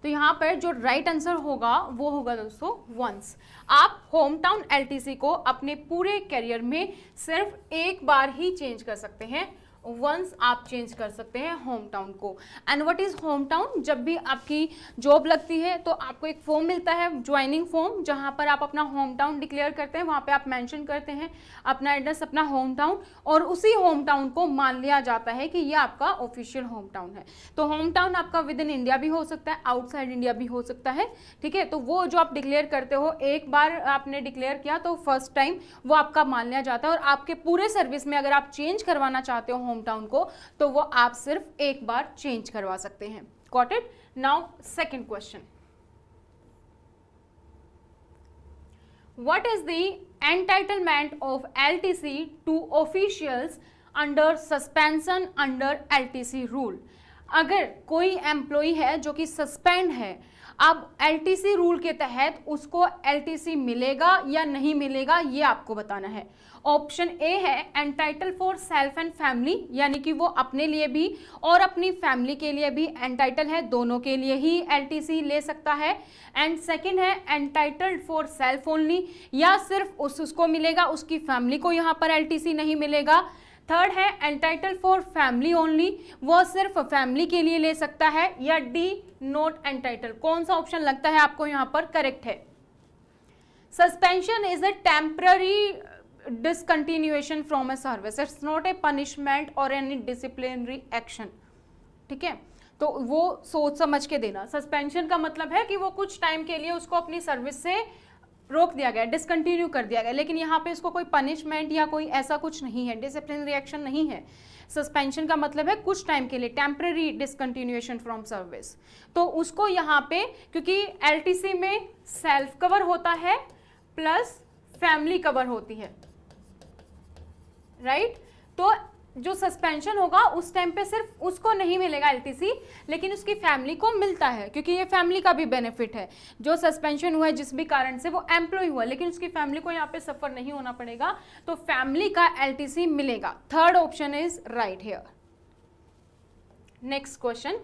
Speaker 3: तो यहाँ पर जो राइट आंसर होगा वो होगा दोस्तों वंस। आप होम टाउन एलटीसी को अपने पूरे करियर में सिर्फ एक बार ही चेंज कर सकते हैं, वंस आप चेंज कर सकते हैं होम टाउन को। And what is home town? जब भी आपकी जॉब लगती है तो आपको एक फॉर्म मिलता है, ज्वाइनिंग फॉर्म, जहां पर आप अपना होम टाउन डिक्लेयर करते हैं, वहां पे आप मेंशन करते हैं अपना एड्रेस, अपना होम टाउन, और उसी होम टाउन को मान लिया जाता है कि ये आपका ऑफिशियल होम टाउन है। तो होम टाउन आपका विद इन इंडिया भी हो सकता है, आउटसाइड इंडिया भी हो सकता है, ठीक है। तो वो जो आप डिक्लेयर करते हो, एक बार आपने डिक्लेयर किया तो फर्स्ट टाइम वो आपका मान लिया जाता है, और आपके पूरे सर्विस में अगर आप चेंज करवाना चाहते हो होम टाउन को तो वो आप सिर्फ एक बार चेंज करवा सकते हैं। Got it? Now second question, what is the entitlement of LTC to officials under suspension under LTC rule? अगर कोई एम्प्लॉय है जो कि सस्पेंड है, अब एलटीसी रूल के तहत उसको एलटीसी मिलेगा या नहीं मिलेगा, ये आपको बताना है। ऑप्शन ए है entitle for self and family, यानी कि वो अपने लिए भी और अपनी फैमिली के लिए भी एंटाइटल है, दोनों के लिए ही एलटीसी ले सकता है। एंड सेकंड है एंटाइटल्ड फॉर सेल्फ ओनली, या सिर्फ उसको मिलेगा, उसकी फैमिली को यहाँ पर एलटीसी नहीं मिलेगा। थर्ड है एंटाइटल फॉर फैमिली ओनली, वो सिर्फ फैमिली के लिए ले सकता है। या डी नॉट एंटाइटल, कौन सा ऑप्शन लगता है आपको यहाँ पर करेक्ट है? Suspension is a temporary discontinuation from a service, it's not a punishment or any disciplinary action, ठीक है। तो वो सोच समझ के देना। सस्पेंशन का मतलब है कि वो कुछ टाइम के लिए उसको अपनी सर्विस से रोक दिया गया, डिसकंटिन्यू कर दिया गया, लेकिन यहाँ पे इसको कोई पनिशमेंट या कोई ऐसा कुछ नहीं है, डिसिप्लिनरी एक्शन नहीं है। सस्पेंशन का मतलब है कुछ टाइम के लिए, टेम्पररी डिसकंटिन्यूएशन फ्रॉम सर्विस। तो उसको यहाँ पे, क्योंकि एलटीसी में सेल्फ कवर होता है प्लस फैमिली कवर होती है, राइट? तो जो सस्पेंशन होगा उस टाइम पे सिर्फ उसको नहीं मिलेगा एलटीसी, लेकिन उसकी फैमिली को मिलता है, क्योंकि ये फैमिली का भी बेनिफिट है। जो सस्पेंशन हुआ है जिस भी कारण से, वो एम्प्लॉय हुआ, लेकिन उसकी फैमिली को यहाँ पे सफर नहीं होना पड़ेगा, तो फैमिली का एलटीसी मिलेगा। Third option is right here. Next question,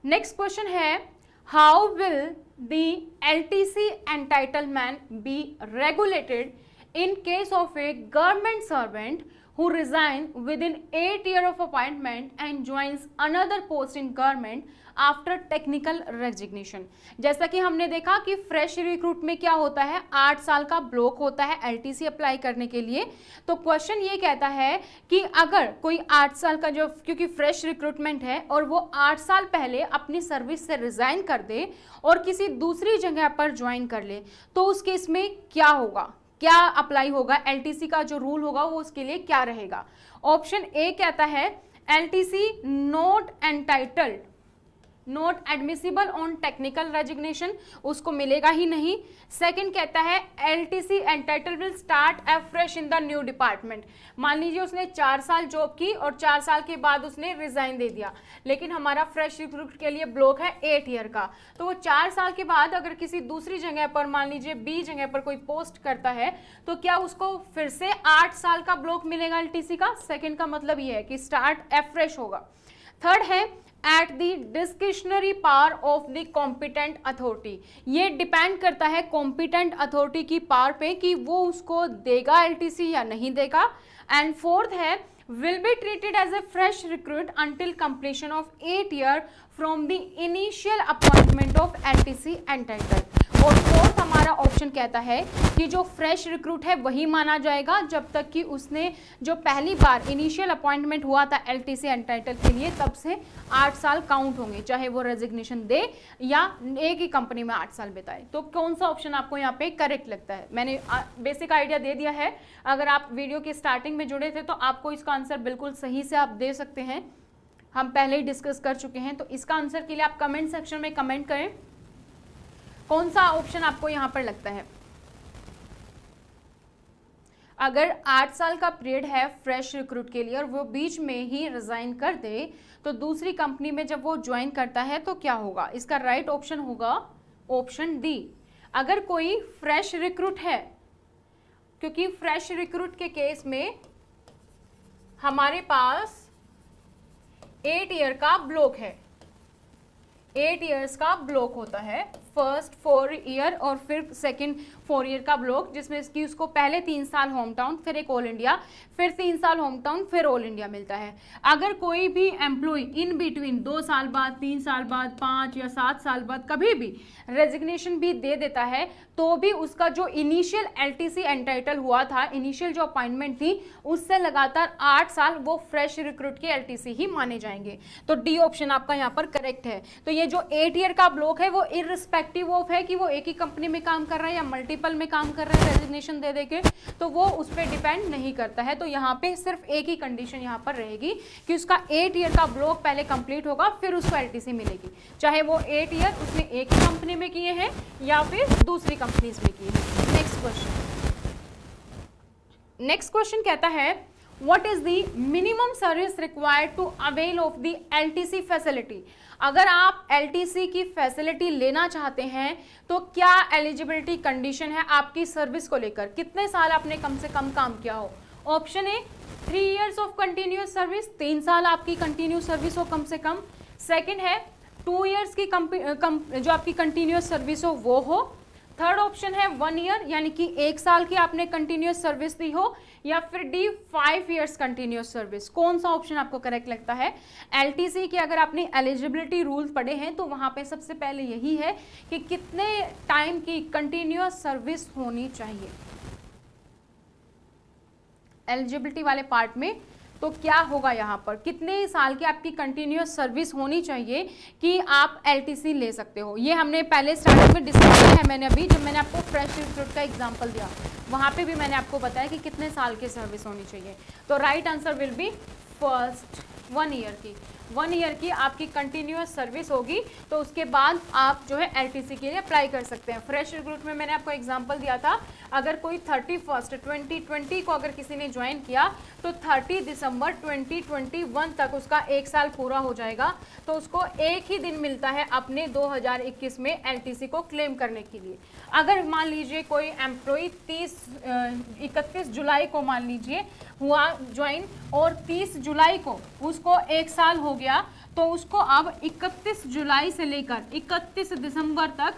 Speaker 3: next question है how will the LTC entitlement be regulated in case of a government servant who resign within 8 years of appointment and joins another post in government after technical resignation? जैसा कि हमने देखा कि fresh recruit में क्या होता है, 8 साल का ब्लॉक होता है एलटीसी अप्लाई करने के लिए। तो क्वेश्चन ये कहता है कि अगर कोई 8 साल का, जो क्योंकि फ्रेश रिक्रूटमेंट है और वो 8 साल पहले अपनी सर्विस से रिजाइन कर दे और किसी दूसरी जगह पर ज्वाइन कर ले, तो उस केस में क्या होगा, क्या अप्लाई होगा, एलटीसी का जो रूल होगा वो उसके लिए क्या रहेगा? ऑप्शन ए कहता है LTC not entitled, not admissible on technical resignation, उसको मिलेगा ही नहीं। सेकंड कहता है LTC entitle will start afresh in the new department. मान लीजिए उसने 4 साल जॉब की और 4 साल के बाद उसने रिजाइन दे दिया, लेकिन हमारा फ्रेश रिक्रूट के लिए ब्लॉक है 8 ईयर का, तो वो 4 साल के बाद अगर किसी दूसरी जगह पर, मान लीजिए बी जगह पर कोई पोस्ट करता है, तो क्या उसको फिर से 8 साल का ब्लॉक मिलेगा एलटीसी का? सेकेंड का मतलब ये है कि स्टार्ट अफ्रेश होगा। थर्ड है at the discretionary power of the competent authority, ये डिपेंड करता है कॉम्पिटेंट अथॉरिटी की पावर पे कि वो उसको देगा एलटीसी या नहीं देगा। एंड फोर्थ है will be treated as a fresh recruit until completion of 8 years from the initial appointment of LTC entitled। और फोर्थ हमारा ऑप्शन कहता है कि जो फ्रेश रिक्रूट है वही माना जाएगा जब तक कि उसने जो पहली बार इनिशियल अपॉइंटमेंट हुआ था एलटीसी एंटाइटल के लिए, तब से 8 साल काउंट होंगे, चाहे वो रेजिग्नेशन दे या एक ही कंपनी में 8 साल बिताए। तो कौन सा ऑप्शन आपको यहाँ पे करेक्ट लगता है? मैंने बेसिक आइडिया दे दिया है, अगर आप वीडियो की स्टार्टिंग में जुड़े थे तो आपको इसका आंसर बिल्कुल सही से आप दे सकते हैं, हम पहले ही डिस्कस कर चुके हैं। तो इसका आंसर के लिए आप कमेंट सेक्शन में कमेंट करें कौन सा ऑप्शन आपको यहां पर लगता है। अगर 8 साल का पीरियड है फ्रेश रिक्रूट के लिए और वो बीच में ही रिजाइन कर दे, तो दूसरी कंपनी में जब वो ज्वाइन करता है तो क्या होगा? इसका राइट ऑप्शन होगा ऑप्शन डी। अगर कोई फ्रेश रिक्रूट है, क्योंकि फ्रेश रिक्रूट के केस में हमारे पास 8 ईयर का ब्लॉक है, 8 ईयर्स का ब्लॉक होता है, फर्स्ट 4 ईयर और फिर सेकंड 4 ईयर का ब्लॉक, जिसमें इसकी उसको पहले 3 साल होम टाउन, फिर एक ऑल इंडिया, फिर 3 साल होम टाउन, फिर ऑल इंडिया मिलता है। अगर कोई भी एम्प्लॉय इन बिटवीन 2 साल बाद, 3 साल बाद, 5 या 7 साल बाद कभी भी रेजिग्नेशन भी दे देता है तो भी उसका जो इनिशियल एलटीसी एंटाइटल हुआ था, इनिशियल जो अपॉइंटमेंट थी, उससे लगातार 8 साल वो फ्रेश रिक्रूट के एलटीसी ही माने जाएंगे। तो डी ऑप्शन आपका यहाँ पर करेक्ट है। तो ये जो 8 ईयर का ब्लॉक है वो इररिस्पेक्टिव ऑफ है कि वो एक ही कंपनी में काम कर रहा है या मल्टीपल में काम कर रहा है रेजिग्नेशन दे देके, तो वो उस पर डिपेंड नहीं करता है। तो यहाँ पे सिर्फ एक ही कंडीशन यहाँ पर रहेगी कि उसका 8 ईयर का ब्लॉक पहले कंप्लीट होगा, फिर उसको एलटीसी मिलेगी, चाहे वो 8 ईयर उसने एक ही कंपनी में किए हैं या फिर दूसरी कंपनीज में किए हैं। नेक्स्ट क्वेश्चन कहता है what is the minimum service required to avail of the LTC facility. अगर आप एलटीसी की फैसिलिटी लेना चाहते हैं तो क्या एलिजिबिलिटी कंडीशन है आपकी सर्विस को लेकर, कितने साल आपने कम से कम काम किया हो। Option A 3 years of continuous service, 3 साल आपकी कंटिन्यूस सर्विस हो कम से कम। सेकंड है 2 इयर्स की जो आपकी कंटिन्यूस सर्विस हो वो हो। थर्ड ऑप्शन है 1 ईयर यानी कि 1 साल की आपने कंटिन्यूस सर्विस दी हो, या फिर डी 5 इयर्स कंटिन्यूस सर्विस। कौन सा ऑप्शन आपको करेक्ट लगता है। एलटीसी के अगर आपने एलिजिबिलिटी रूल्स पढ़े हैं तो वहां पे सबसे पहले यही है कि कितने टाइम की कंटिन्यूस सर्विस होनी चाहिए एलिजिबिलिटी वाले पार्ट में। तो क्या होगा यहाँ पर, कितने साल की आपकी कंटिन्यूस सर्विस होनी चाहिए कि आप एलटीसी ले सकते हो। ये हमने पहले स्टार्टिंग में डिस्कस किया है मैंने अभी, जब मैंने आपको फ्रेश रिक्रूट का एग्जांपल दिया वहाँ पे भी मैंने आपको बताया कि कितने साल की सर्विस होनी चाहिए। तो right answer will be first 1 year की। 1 ईयर की आपकी कंटिन्यूस सर्विस होगी तो उसके बाद आप जो है एलटीसी के लिए अप्लाई कर सकते हैं। फ्रेश रिक्रूट में मैंने आपको एग्जांपल दिया था, अगर कोई 31 2020 को अगर किसी ने ज्वाइन किया तो 30 दिसंबर 2021 तक उसका 1 साल पूरा हो जाएगा, तो उसको एक ही दिन मिलता है अपने 2021 में एलटीसी को क्लेम करने के लिए। अगर मान लीजिए कोई एम्प्लॉय 31 जुलाई को मान लीजिए हुआ ज्वाइन और 30 जुलाई को उसको 1 साल हो गया, तो उसको अब 31 जुलाई से लेकर 31 दिसंबर तक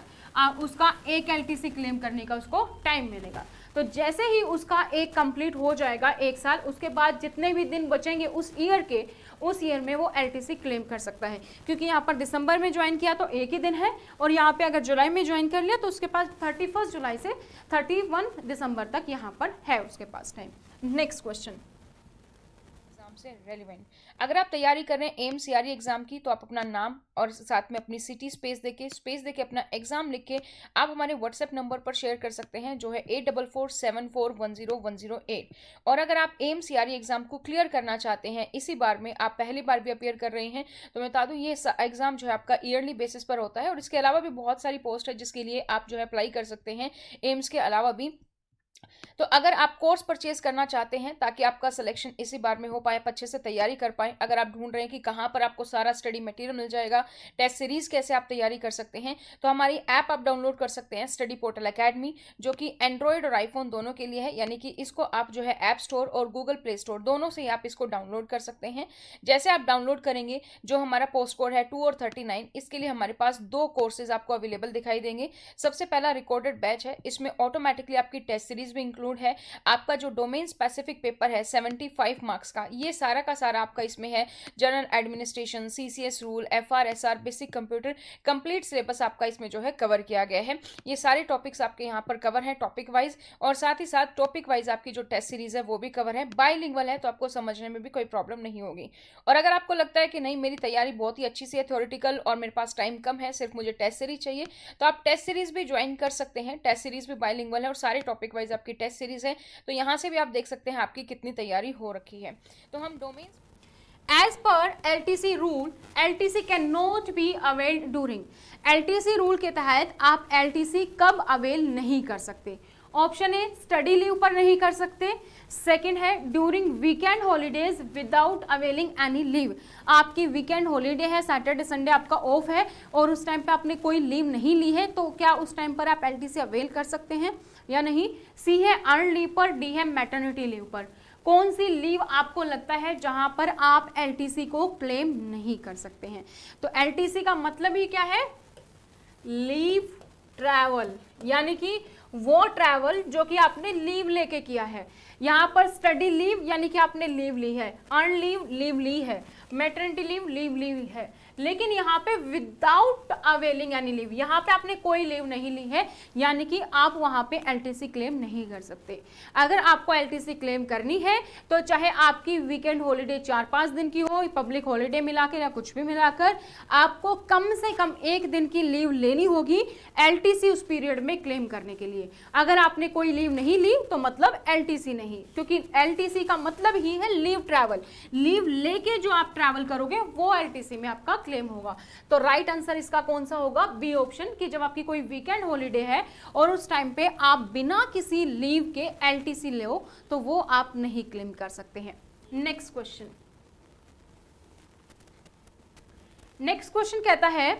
Speaker 3: उसका एक एलटीसी क्लेम करने का उसको टाइम मिलेगा। तो जैसे ही उसका एक कंप्लीट हो जाएगा 1 साल, उसके बाद जितने भी दिन बचेंगे उस ईयर में वो एलटीसी क्लेम कर सकता है। क्योंकि यहाँ पर दिसंबर में ज्वाइन किया तो एक ही दिन है, और यहाँ पे अगर जुलाई में ज्वाइन कर लिया तो उसके पास 31 जुलाई से 31 दिसंबर तक यहाँ पर है उसके पास टाइम। नेक्स्ट क्वेश्चन
Speaker 2: से रेलिवेंट। अगर आप तैयारी कर रहे हैं एमसीआरई एग्जाम की तो आप अपना नाम और साथ में अपनी सिटी स्पेस देके अपना एग्जाम लिख के आप हमारे व्हाट्सएप नंबर पर शेयर कर सकते हैं जो है 8447410108। और अगर आप एमसीआरई एग्जाम को क्लियर करना चाहते हैं, इसी बार में आप पहली बार भी अपीयर कर रहे हैं, तो मैं बता दूं ये एग्जाम जो है आपका ईयरली बेसिस पर होता है, और इसके अलावा भी बहुत सारी पोस्ट है जिसके लिए आप जो है अप्लाई कर सकते हैं एम्स के अलावा भी। तो अगर आप कोर्स परचेज करना चाहते हैं ताकि आपका सिलेक्शन इसी बार में हो पाए, अच्छे से तैयारी कर पाए, अगर आप ढूंढ रहे हैं कि कहाँ पर आपको सारा स्टडी मटेरियल मिल जाएगा, टेस्ट सीरीज कैसे आप तैयारी कर सकते हैं, तो हमारी ऐप आप डाउनलोड कर सकते हैं स्टडी पोर्टल एकेडमी, जो कि एंड्रॉयड और आईफोन दोनों के लिए है। यानी कि इसको आप जो है ऐप स्टोर और गूगल प्ले स्टोर दोनों से आप इसको डाउनलोड कर सकते हैं। जैसे आप डाउनलोड करेंगे, जो हमारा पोस्ट कोड है 2 और 39, इसके लिए हमारे पास 2 कोर्सेज आपको अवेलेबल दिखाई देंगे। सबसे पहला रिकॉर्डेड बैच है, इसमें ऑटोमेटिकली आपकी टेस्ट सीरीज भी इंक्लूड है। आपका जो डोमेन स्पेसिफिक पेपर है 75 मार्क्स का, ये सारा का सारा आपका इसमें है। General administration, CCS rule, FRSR, basic computer, complete syllabus आपका इसमें जो है कवर किया गया है। ये सारे टॉपिक्स आपके यहाँ पर कवर हैं टॉपिक वाइज, और साथ ही साथ टॉपिक वाइज आपकी जो टेस्ट सीरीज है वो भी कवर है। बाइलिंगुअल है तो आपको समझने में भी कोई प्रॉब्लम नहीं होगी। और अगर आपको लगता है कि नहीं मेरी तैयारी बहुत ही अच्छी सी है थ्योरेटिकल और मेरे पास टाइम कम है, सिर्फ मुझे टेस्ट सीरीज चाहिए, तो आप टेस्ट सीरीज भी ज्वाइन कर सकते हैं। टेस्ट सीरीज भी बाइलिंगुअल है और सारे टॉपिक वाइज आपकी टेस्ट सीरीज है, तो यहाँ से भी आप देख सकते हैं आपकी कितनी तैयारी हो रखी है। तो हम domain
Speaker 3: As per LTC rule, LTC cannot be availed during। LTC rule के तहत आप LTC कब अवेल नहीं कर सकते। ऑप्शन ए स्टडी लीव पर नहीं कर सकते। सेकंड है during weekend holidays without availing any leave. आपकी वीकेंड हॉलीडे है, सैटरडे संडे आपका ऑफ है और उस टाइम पे आपने कोई लीव नहीं ली है, तो क्या उस टाइम पर आप LTC अवेल कर सकते हैं या नहीं। सी है अर्न लीव पर, डी है मैटरनिटी लीव पर। कौन सी लीव आपको लगता है जहां पर आप एलटीसी को क्लेम नहीं कर सकते हैं? तो एलटीसी का मतलब ही क्या है? लीव ट्रैवल, यानी कि वो ट्रैवल जो कि आपने लीव लेके किया है। यहाँ पर स्टडी लीव यानी कि आपने लीव ली है, अर्न लीव लीव ली है, मैटरनिटी लीव लीव ली है, लेकिन यहाँ पे विदाउट अवेलिंग एनी लीव, यहाँ पे आपने कोई लीव नहीं ली है, यानी कि आप वहाँ पे एलटीसी क्लेम नहीं कर सकते। अगर आपको एलटीसी क्लेम करनी है तो चाहे आपकी वीकेंड हॉलीडे 4-5 दिन की हो, पब्लिक हॉलीडे मिलाकर या कुछ भी मिलाकर, आपको कम से कम 1 दिन की लीव लेनी होगी एलटीसी उस पीरियड में क्लेम करने के लिए। अगर आपने कोई लीव नहीं ली तो मतलब एलटीसी नहीं, क्योंकि एलटीसी का मतलब ही है लीव ट्रैवल। लीव लेके जो आप ट्रैवल करोगे वो एलटीसी में आपका क्लेम होगा। तो राइट आंसर इसका कौन सा होगा? बी ऑप्शन, कि जब आपकी कोई वीकेंड हॉलीडे है और उस टाइम पे आप बिना किसी लीव के एलटीसी लो तो वो आप नहीं क्लेम कर सकते हैं। नेक्स्ट क्वेश्चन, नेक्स्ट क्वेश्चन कहता है,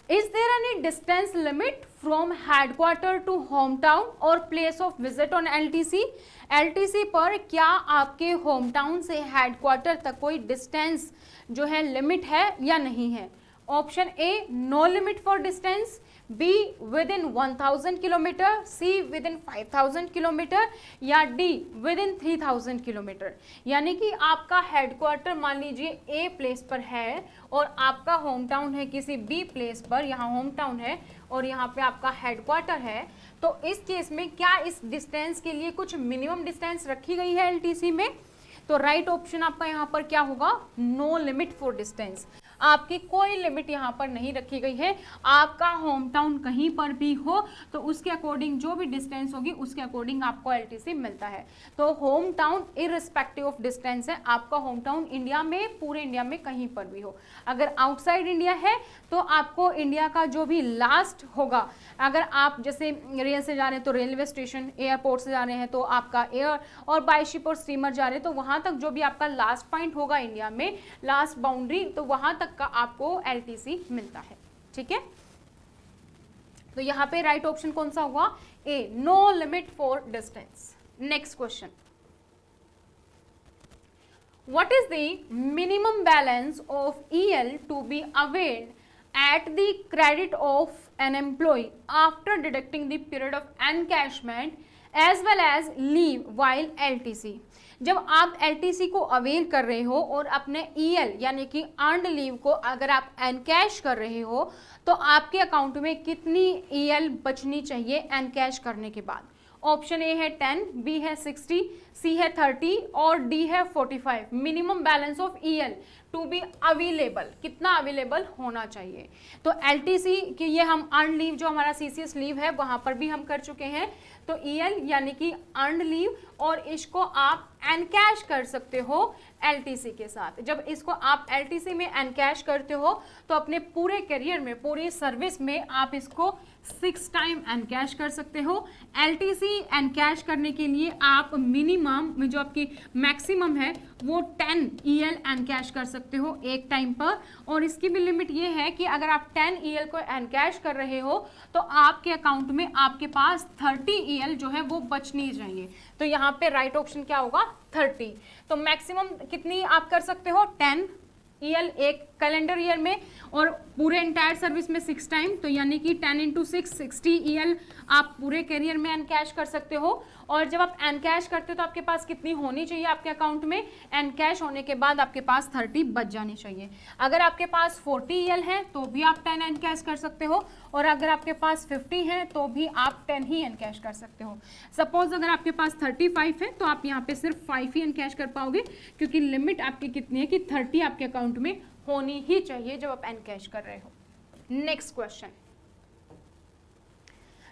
Speaker 3: is there any distance limit from headquarter to home town or place of visit on LTC? LTC पर क्या आपके होम टाउन से हेडक्वार्टर तक कोई डिस्टेंस जो है लिमिट है या नहीं है? Option A, no limit for distance, B within 1000 kilometre, C within 5000 kilometre, या डी विद इन 3000 किलोमीटर। यानी कि आपका हेडक्वार्टर मान लीजिए ए प्लेस पर है और आपका होम टाउन है किसी बी प्लेस पर, यहाँ होम टाउन है और यहाँ पे आपका हेडक्वार्टर है, तो इस केस में क्या इस डिस्टेंस के लिए कुछ मिनिमम डिस्टेंस रखी गई है एलटीसी में? तो राइट ऑप्शन आपका यहाँ पर क्या होगा? No limit for distance. आपकी कोई लिमिट यहाँ पर नहीं रखी गई है। आपका होम टाउन कहीं पर भी हो तो उसके अकॉर्डिंग जो भी डिस्टेंस होगी उसके अकॉर्डिंग आपको एलटीसी मिलता है। तो home town irrespective of distance है, आपका होम टाउन इंडिया में, पूरे इंडिया में कहीं पर भी हो। अगर आउटसाइड इंडिया है तो आपको इंडिया का जो भी लास्ट होगा, अगर आप जैसे रेल से जा रहे हैं तो रेलवे स्टेशन, एयरपोर्ट से जा रहे हैं तो आपका एयर, और बाय शिप और स्टीमर जा रहे हैं तो वहाँ तक जो भी आपका लास्ट पॉइंट होगा इंडिया में, लास्ट बाउंड्री, तो वहाँ तक का आपको एलटीसी मिलता है। ठीक है, तो यहाँ पे राइट ऑप्शन कौन सा होगा? A, no limit for distance. Next question, what is the minimum balance of EL to be availed at the credit of an employee after deducting the period of encashment as well as leave while LTC? जब आप LTC को avail कर रहे हो और अपने EL यानी कि अर्नड लीव को अगर आप एनकैश कर रहे हो तो आपके अकाउंट में कितनी EL बचनी चाहिए एनकैश करने के बाद? ऑप्शन ए है 10, बी है 60, सी है 30 और डी है 45। Minimum balance of EL to be available, कितना अवेलेबल होना चाहिए? तो एलटीसी की ये हम अर्न लीव जो हमारा सीसीएस लीव है वहां पर भी हम कर चुके हैं। तो EL यानी कि अर्न लीव, और इसको आप एनकैश कर सकते हो एलटीसी के साथ। जब इसको आप एलटीसी में एनकैश करते हो तो अपने पूरे करियर में, पूरी सर्विस में आप इसको 6 टाइम एनकैश कर सकते हो। एलटीसी एनकैश करने के लिए आप मिनिमम जो आपकी मैक्सिमम है वो 10 EL एनकैश कर सकते हो एक टाइम पर, और इसकी भी लिमिट ये है कि अगर आप 10 EL को एनकैश कर रहे हो तो आपके अकाउंट में आपके पास 30 EL जो है वो बचनी चाहिए। तो यहाँ पे राइट ऑप्शन क्या होगा? 30। तो मैक्सिमम कितनी आप कर सकते हो? 10 EL एक कैलेंडर ईयर में, और पूरे एंटायर सर्विस में 6 टाइम, तो यानी कि 10 × 6 60 EL आप पूरे करियर में एनकैश कर सकते हो। और जब आप एनकैश करते हो तो आपके पास कितनी होनी चाहिए आपके अकाउंट में? एनकैश होने के बाद आपके पास 30 बच जानी चाहिए। अगर आपके पास 40 EL है तो भी आप 10 एनकैश कर सकते हो, और अगर आपके पास 50 है तो भी आप 10 ही एनकैश कर सकते हो। सपोज अगर आपके पास 35 है तो आप यहाँ पे सिर्फ 5 ही एनकैश कर पाओगे, क्योंकि लिमिट आपकी कितनी है कि 30 आपके अकाउंट में होनी ही चाहिए जब आप एनकैश कर रहे हो। नेक्स्ट क्वेश्चन,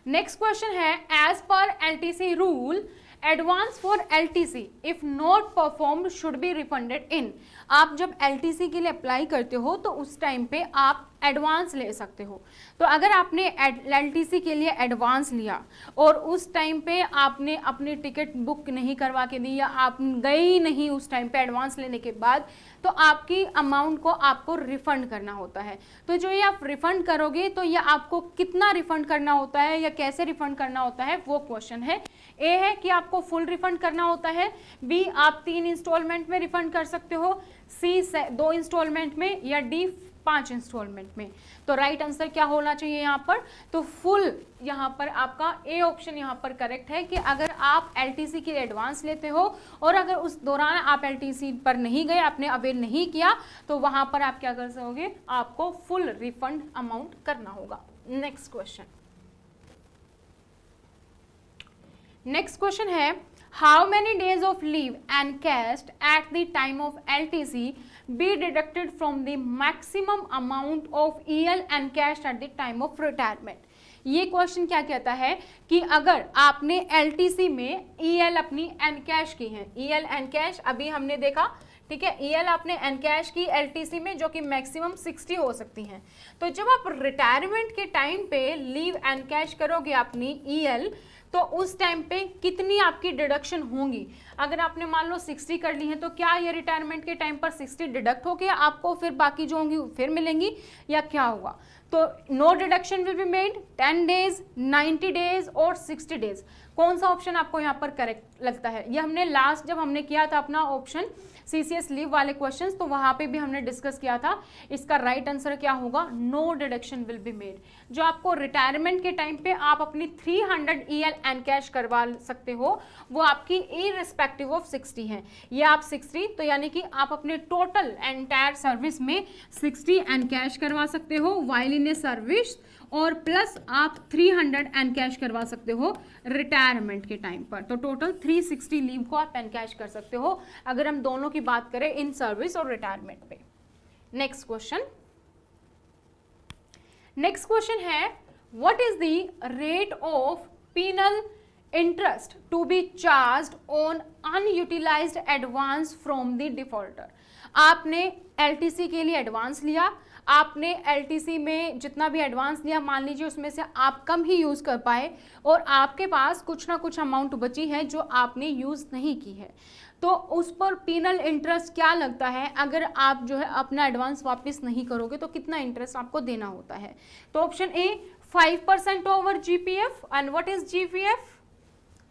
Speaker 3: नेक्स्ट क्वेश्चन है, as per LTC rule advance for LTC if not performed should be refunded in. आप जब एलटीसी के लिए अप्लाई करते हो तो उस टाइम पे आप एडवांस ले सकते हो। तो अगर आपने एलटीसी के लिए एडवांस लिया और उस टाइम पे आपने अपनी टिकट बुक नहीं करवा के दी, या आप गए ही नहीं उस टाइम पे एडवांस लेने के बाद, तो आपकी अमाउंट को आपको रिफंड करना होता है। तो जो ये आप रिफंड करोगे तो ये आपको कितना रिफंड करना होता है या कैसे रिफंड करना होता है वो क्वेश्चन है। ए है कि आपको फुल रिफंड करना होता है, बी आप 3 इंस्टॉलमेंट में रिफंड कर सकते हो, सी 2 इंस्टॉलमेंट में, या डी 5 इंस्टॉलमेंट में। तो राइट आंसर क्या होना चाहिए यहाँ पर? तो फुल यहाँ पर आपका ए ऑप्शन यहाँ पर करेक्ट है कि अगर आप एलटीसी के लिए एडवांस लेते हो और अगर उस दौरान आप एलटीसी पर नहीं गए, आपने अवेल नहीं किया, तो वहां पर आप क्या कर सकोगे, आपको फुल रिफंड अमाउंट करना होगा। नेक्स्ट क्वेश्चन, नेक्स्ट क्वेश्चन है how many days of leave encashed at the time of LTC be deducted from the maximum amount of EL encashed at the time of retirement। ये question क्या कहता है कि अगर आपने LTC में EL अपनी एनकैश की है, EL एनकैश अभी हमने देखा, ठीक है, EL आपने एनकैश की LTC में जो कि मैक्सिमम 60 हो सकती हैं। तो जब आप रिटायरमेंट के टाइम पे लीव एनकैश करोगे अपनी EL, तो उस टाइम पे कितनी आपकी डिडक्शन होंगी। अगर आपने मान लो 60 कर ली है तो क्या ये रिटायरमेंट के टाइम पर 60 डिडक्ट होके आपको फिर बाकी जो होंगी फिर मिलेंगी या क्या होगा? तो no deduction will be made 10 days, 90 days और 60 डेज। कौन सा ऑप्शन आपको यहाँ पर करेक्ट लगता है? ये हमने लास्ट जब हमने किया था अपना ऑप्शन CCS लीव वाले क्वेश्चंस, तो वहां पे भी हमने डिस्कस किया था। इसका राइट आंसर क्या होगा? No deduction will be made. जो आपको रिटायरमेंट के टाइम पे आप अपनी 300 EL एनकैश करवा सकते हो, वो आपकी इररिस्पेक्टिव ऑफ 60 है। ये आप 60, तो यानी कि आप अपने टोटल एंटायर सर्विस में 60 एनकैश करवा सकते हो वाइल इन ए सर्विस, और प्लस आप 300 एनकैश करवा सकते हो रिटायरमेंट के टाइम पर। तो टोटल 360 लीव को आप एनकैश कर सकते हो अगर हम दोनों की बात करें इन सर्विस और रिटायरमेंट पे। नेक्स्ट क्वेश्चन, नेक्स्ट क्वेश्चन है what is the rate of penal interest to be charged on unutilised advance from the defaulter. आपने एलटीसी के लिए एडवांस लिया, आपने एलटीसी में जितना भी एडवांस लिया, मान लीजिए उसमें से आप कम ही यूज़ कर पाए और आपके पास कुछ ना कुछ अमाउंट बची है जो आपने यूज़ नहीं की है, तो उस पर पीनल इंटरेस्ट क्या लगता है? अगर आप जो है अपना एडवांस वापस नहीं करोगे तो कितना इंटरेस्ट आपको देना होता है? तो option A 5% over GPF, and what is GPF?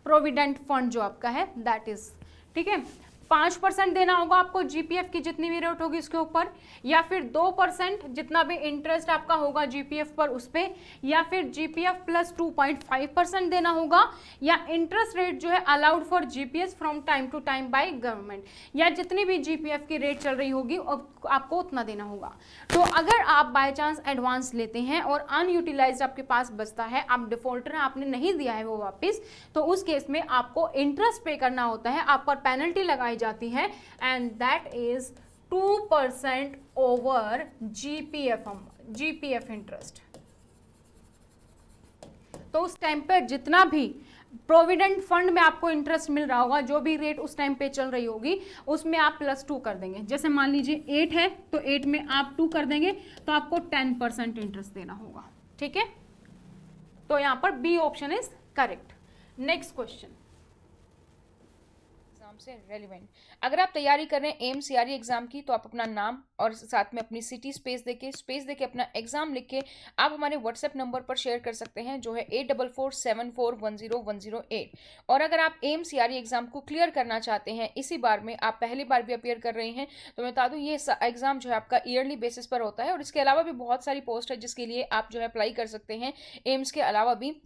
Speaker 3: Provident fund जो आपका है दैट इज, ठीक है, 5% देना होगा आपको GPF की जितनी भी रेट होगी उसके ऊपर, या फिर 2% जितना भी इंटरेस्ट आपका होगा GPF पर उस पर, या फिर GPF प्लस 2.5% देना होगा, या इंटरेस्ट रेट जो है allowed for GPS from time to time by government, या जितनी भी GPF की रेट चल रही होगी आपको उतना देना होगा। तो अगर आप बाय चांस एडवांस लेते हैं और अनयूटिलाइज्ड आपके पास बचता है, आप डिफॉल्टर हैं, आपने नहीं दिया है वो वापस, तो उस केस में आपको इंटरेस्ट पे करना होता है, आप पर पेनल्टी लगाई जाती है, and that is 2% over GPF interest. तो उस टाइम पर जितना भी प्रोविडेंट फंड में आपको इंटरेस्ट मिल रहा होगा, जो भी रेट उस टाइम पे चल रही होगी, उसमें आप +2 कर देंगे। जैसे मान लीजिए 8 है तो 8 में आप 2 कर देंगे तो आपको 10% इंटरेस्ट देना होगा, ठीक है। तो यहाँ पर B option is correct. Next question,
Speaker 2: से रेलिवेंट, अगर आप तैयारी कर रहे हैं एम्स CRE एग्जाम की, तो आप अपना नाम और साथ में अपनी सिटी स्पेस देके अपना एग्जाम लिख के आप हमारे व्हाट्सएप नंबर पर शेयर कर सकते हैं, जो है 8447410108। और अगर आप एम्स CRE एग्जाम को क्लियर करना चाहते हैं, इसी बार में आप पहली बार भी अपियर कर रहे हैं, तो मैं बता दूं ये एग्जाम जो है आपका ईयरली बेसिस पर होता है, और इसके अलावा भी बहुत सारी पोस्ट है जिसके लिए आप जो है अप्लाई कर सकते हैं एम्स के अलावा भी।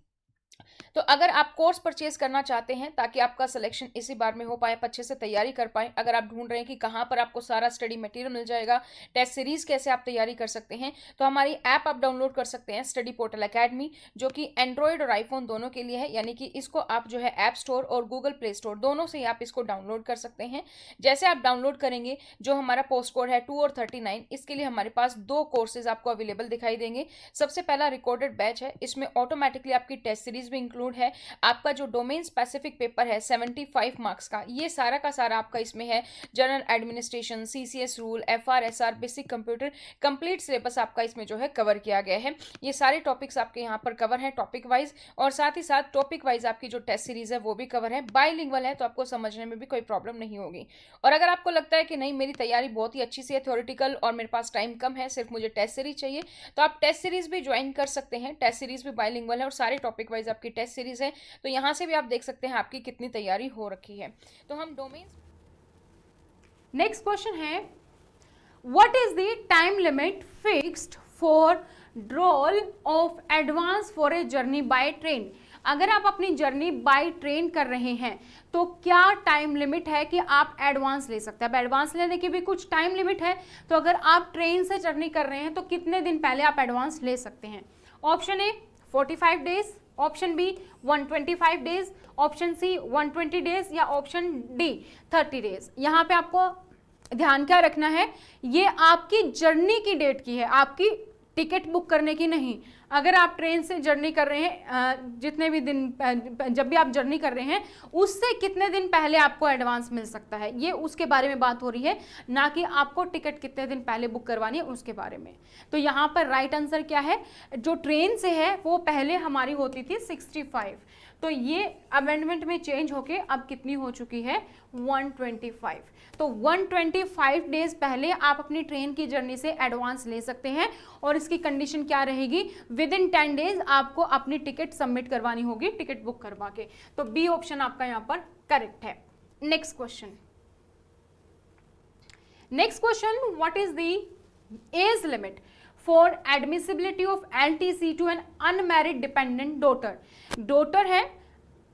Speaker 2: तो अगर आप कोर्स परचेज करना चाहते हैं ताकि आपका सिलेक्शन इसी बार में हो पाए, अच्छे से तैयारी कर पाएं, अगर आप ढूंढ रहे हैं कि कहां पर आपको सारा स्टडी मटेरियल मिल जाएगा, टेस्ट सीरीज कैसे आप तैयारी कर सकते हैं, तो हमारी ऐप आप डाउनलोड कर सकते हैं स्टडी पोर्टल एकेडमी, जो कि एंड्रॉयड और आईफोन दोनों के लिए है, यानी कि इसको आप जो है ऐप स्टोर और गूगल प्ले स्टोर दोनों से ही आप इसको डाउनलोड कर सकते हैं। जैसे आप डाउनलोड करेंगे, जो हमारा पोस्ट कोड है 2 और 39, इसके लिए हमारे पास 2 कोर्सेज आपको अवेलेबल दिखाई देंगे। सबसे पहला रिकॉर्डेड बैच है, इसमें ऑटोमेटिकली आपकी टेस्ट सीरीज भी इंक्लूड है, आपका जो डोमेन स्पेसिफिक पेपर है 75 मार्क्स का, ये सारा का सारा आपका इसमें है। General administration, CCS rule, FR SR, basic computer, complete syllabus आपका इसमें जो है कवर किया गया है। ये सारे टॉपिक्स आपके यहाँ पर कवर हैं टॉपिक वाइज, और साथ ही साथ टॉपिक वाइज आपकी जो टेस्ट सीरीज है वो भी कवर है। बाइलिंगुअल है तो आपको समझने में भी कोई प्रॉब्लम नहीं होगी। और अगर आपको लगता है कि नहीं मेरी तैयारी बहुत ही अच्छी सी है थ्योरेटिकल और मेरे पास टाइम कम है, सिर्फ मुझे टेस्ट सीरीज चाहिए, तो आप टेस्ट सीरीज भी ज्वाइन कर सकते हैं। टेस्ट सीरीज भी बाइलिंगुअल है और सारे टॉपिक वाइज आपकी टेस्ट सीरीज है। तो यहाँ से भी आप देख सकते हैं आपकी कितनी तैयारी हो रखी है। तो हम डोमेन।
Speaker 3: नेक्स्ट क्वेश्चन है, what is the time limit fixed for drawal of advance for a journey by train. अगर आप अपनी जर्नी बाय ट्रेन कर रहे हैं तो क्या टाइम लिमिट है कि आप एडवांस ले सकते हैं। अब एडवांस लेने की भी कुछ टाइम लिमिट है, तो अगर आप ट्रेन से जर्नी कर रहे हैं तो कितने दिन पहले आप एडवांस ले सकते हैं। Option A 45 days, option B 125 days, option C 120 days या ऑप्शन डी 30 डेज। यहाँ पे आपको ध्यान क्या रखना है, ये आपकी जर्नी की डेट की है, आपकी टिकट बुक करने की नहीं। अगर आप ट्रेन से जर्नी कर रहे हैं, जितने भी दिन जब भी आप जर्नी कर रहे हैं उससे कितने दिन पहले आपको एडवांस मिल सकता है, ये उसके बारे में बात हो रही है, ना कि आपको टिकट कितने दिन पहले बुक करवानी है उसके बारे में। तो यहाँ पर राइट आंसर क्या है, जो ट्रेन से है वो पहले हमारी होती थी 65, तो ये अमेंडमेंट में चेंज होके अब कितनी हो चुकी है 125। तो 125 डेज पहले आप अपनी ट्रेन की जर्नी से एडवांस ले सकते हैं और इसकी कंडीशन क्या रहेगी, विद इन 10 डेज आपको अपनी टिकट सबमिट करवानी होगी, टिकट बुक करवा के। तो बी ऑप्शन आपका यहाँ पर करेक्ट है। Next question, what is the age limit for admissibility of LTC to an unmarried dependent daughter. Daughter है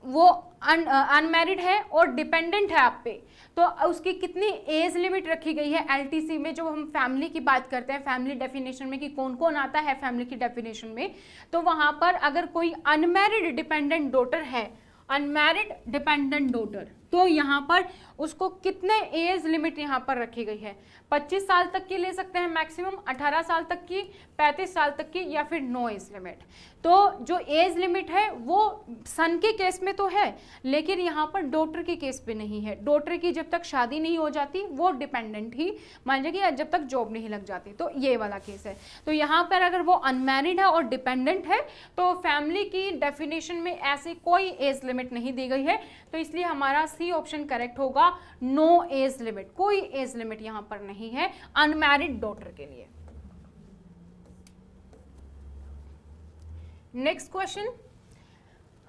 Speaker 3: वो अनमैरिड है और डिपेंडेंट है आप पे, तो उसकी कितनी एज लिमिट रखी गई है LTC में। जो हम फैमिली की बात करते हैं, फैमिली डेफिनेशन में कि कौन कौन आता है फैमिली की डेफिनेशन में, तो वहां पर अगर कोई अनमैरिड डिपेंडेंट डॉटर है, अनमैरिड डिपेंडेंट डॉटर, तो यहाँ पर उसको कितने एज लिमिट यहाँ पर रखी गई है, 25 साल तक की ले सकते हैं मैक्सिमम, 18 साल तक की, 35 साल तक की, या फिर नो एज लिमिट। तो जो एज लिमिट है वो सन के केस में तो है, लेकिन यहाँ पर डॉटर के केस पे नहीं है। डॉटर की जब तक शादी नहीं हो जाती वो डिपेंडेंट ही मान लीजिए, जब तक जॉब नहीं लग जाती, तो ये वाला केस है। तो यहाँ पर अगर वो अनमैरिड है और डिपेंडेंट है तो फैमिली की डेफिनेशन में ऐसी कोई एज लिमिट नहीं दी गई है, तो इसलिए हमारा सी ऑप्शन करेक्ट होगा, नो एज लिमिट, कोई एज लिमिट यहाँ पर नहीं है अनमैरिड डॉटर के लिए। Next question,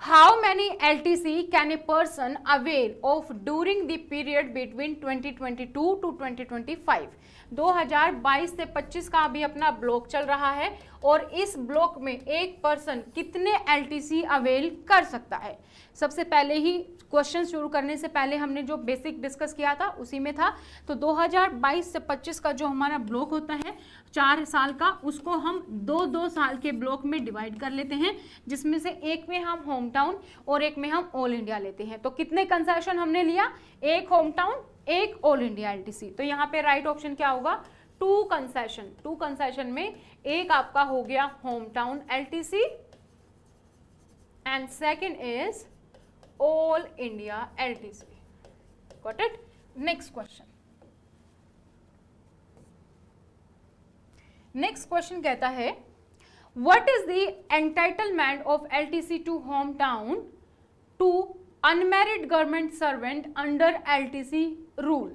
Speaker 3: how many LTC can a person avail of during the period between 2022 to 2025। 2022 से 25 का अभी अपना ब्लॉक चल रहा है और इस ब्लॉक में एक पर्सन कितने LTC अवेल कर सकता है। सबसे पहले ही क्वेश्चन शुरू करने से पहले हमने जो बेसिक डिस्कस किया था उसी में था, तो 2022 से 25 का जो हमारा ब्लॉक होता है 4 साल का, उसको हम 2-2 साल के ब्लॉक में डिवाइड कर लेते हैं, जिसमें से एक में हम होम टाउन और एक में हम ऑल इंडिया लेते हैं। तो कितने कंसेशन हमने लिया, एक होम टाउन एक ऑल इंडिया LTC। तो यहाँ पे राइट ऑप्शन क्या होगा, 2 कंसेशन। 2 कंसेशन में एक आपका हो गया home town LTC and second is all India LTC। Got it. Next question, next question कहता है, what is the entitlement of LTC to home town to unmarried government servant under LTC rule.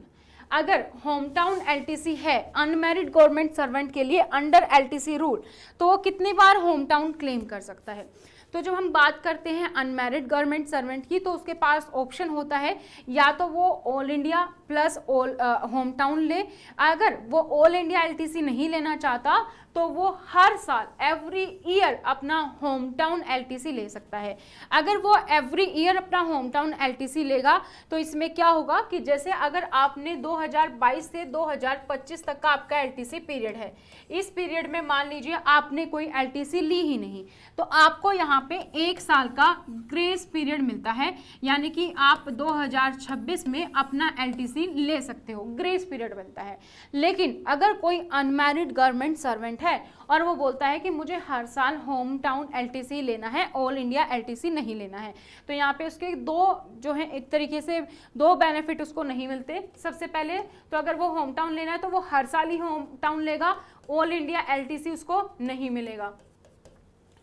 Speaker 3: अगर home town LTC है unmarried government servant के लिए under LTC rule, तो वो कितनी बार home town claim कर सकता है। तो जब हम बात करते हैं अनमैरिड गवर्नमेंट सर्वेंट की, तो उसके पास ऑप्शन होता है या तो वो all India plus all home town ले, अगर वो ऑल इंडिया LTC नहीं लेना चाहता तो वो हर साल एवरी ईयर अपना होम टाउन LTC ले सकता है। अगर वो एवरी ईयर अपना होम टाउन LTC लेगा तो इसमें क्या होगा कि जैसे अगर आपने 2022 से 2025 तक का आपका LTC पीरियड है, इस पीरियड में मान लीजिए आपने कोई LTC ली ही नहीं, तो आपको यहाँ पे 1 साल का ग्रेस पीरियड मिलता है, यानी कि आप 2026 में अपना LTC ले सकते हो, ग्रेस पीरियड मिलता है। लेकिन अगर कोई अनमैरिड गवर्नमेंट सर्वेंट है और वो बोलता है कि मुझे हर साल होम टाउन LTC लेना है, ऑल इंडिया LTC नहीं लेना है, तो यहाँ पे उसके 2 जो है एक तरीके से 2 बेनिफिट उसको नहीं मिलते। सबसे पहले तो अगर वो होम टाउन लेना है तो वो हर साल ही होम टाउन लेगा, ऑल इंडिया LTC उसको नहीं मिलेगा।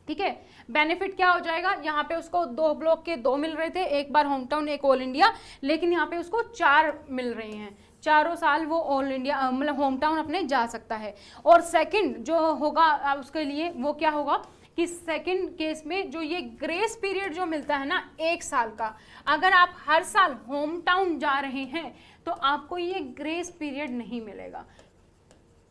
Speaker 3: ठीक है, बेनिफिट क्या हो जाएगा, यहाँ पे उसको 2 ब्लॉक के 2 मिल रहे थे, एक बार होम टाउन एक ऑल इंडिया, लेकिन यहाँ पे उसको 4 मिल रहे हैं, चारों साल वो ऑल इंडिया मतलब होम टाउन अपने जा सकता है। और सेकंड जो होगा उसके लिए वो क्या होगा कि सेकंड केस में जो ये ग्रेस पीरियड जो मिलता है ना 1 साल का, अगर आप हर साल होम टाउन जा रहे हैं तो आपको ये ग्रेस पीरियड नहीं मिलेगा,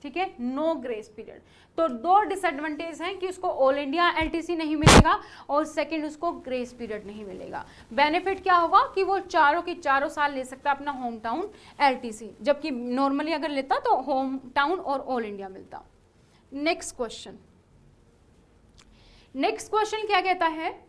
Speaker 3: ठीक है, नो ग्रेस पीरियड। तो 2 डिसएडवांटेज हैं कि उसको ऑल इंडिया एलटीसी नहीं मिलेगा और सेकंड उसको ग्रेस पीरियड नहीं मिलेगा। बेनिफिट क्या होगा कि वो चारों के चारों साल ले सकता अपना होम टाउन एलटीसी, जबकि नॉर्मली अगर लेता तो होम टाउन और ऑल इंडिया मिलता। नेक्स्ट क्वेश्चन क्या कहता है,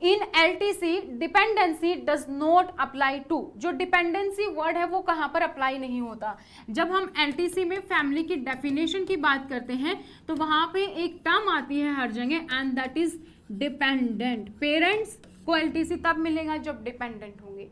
Speaker 3: in LTC dependency does not apply to. जो डिपेंडेंसी वर्ड है वो कहां पर अप्लाई नहीं होता। जब हम एलटीसी में फैमिली की डेफिनेशन की बात करते हैं तो वहां पे एक टर्म आती है हर जगह, and that is dependent. Parents को एलटीसी तब मिलेगा जब डिपेंडेंट होंगे,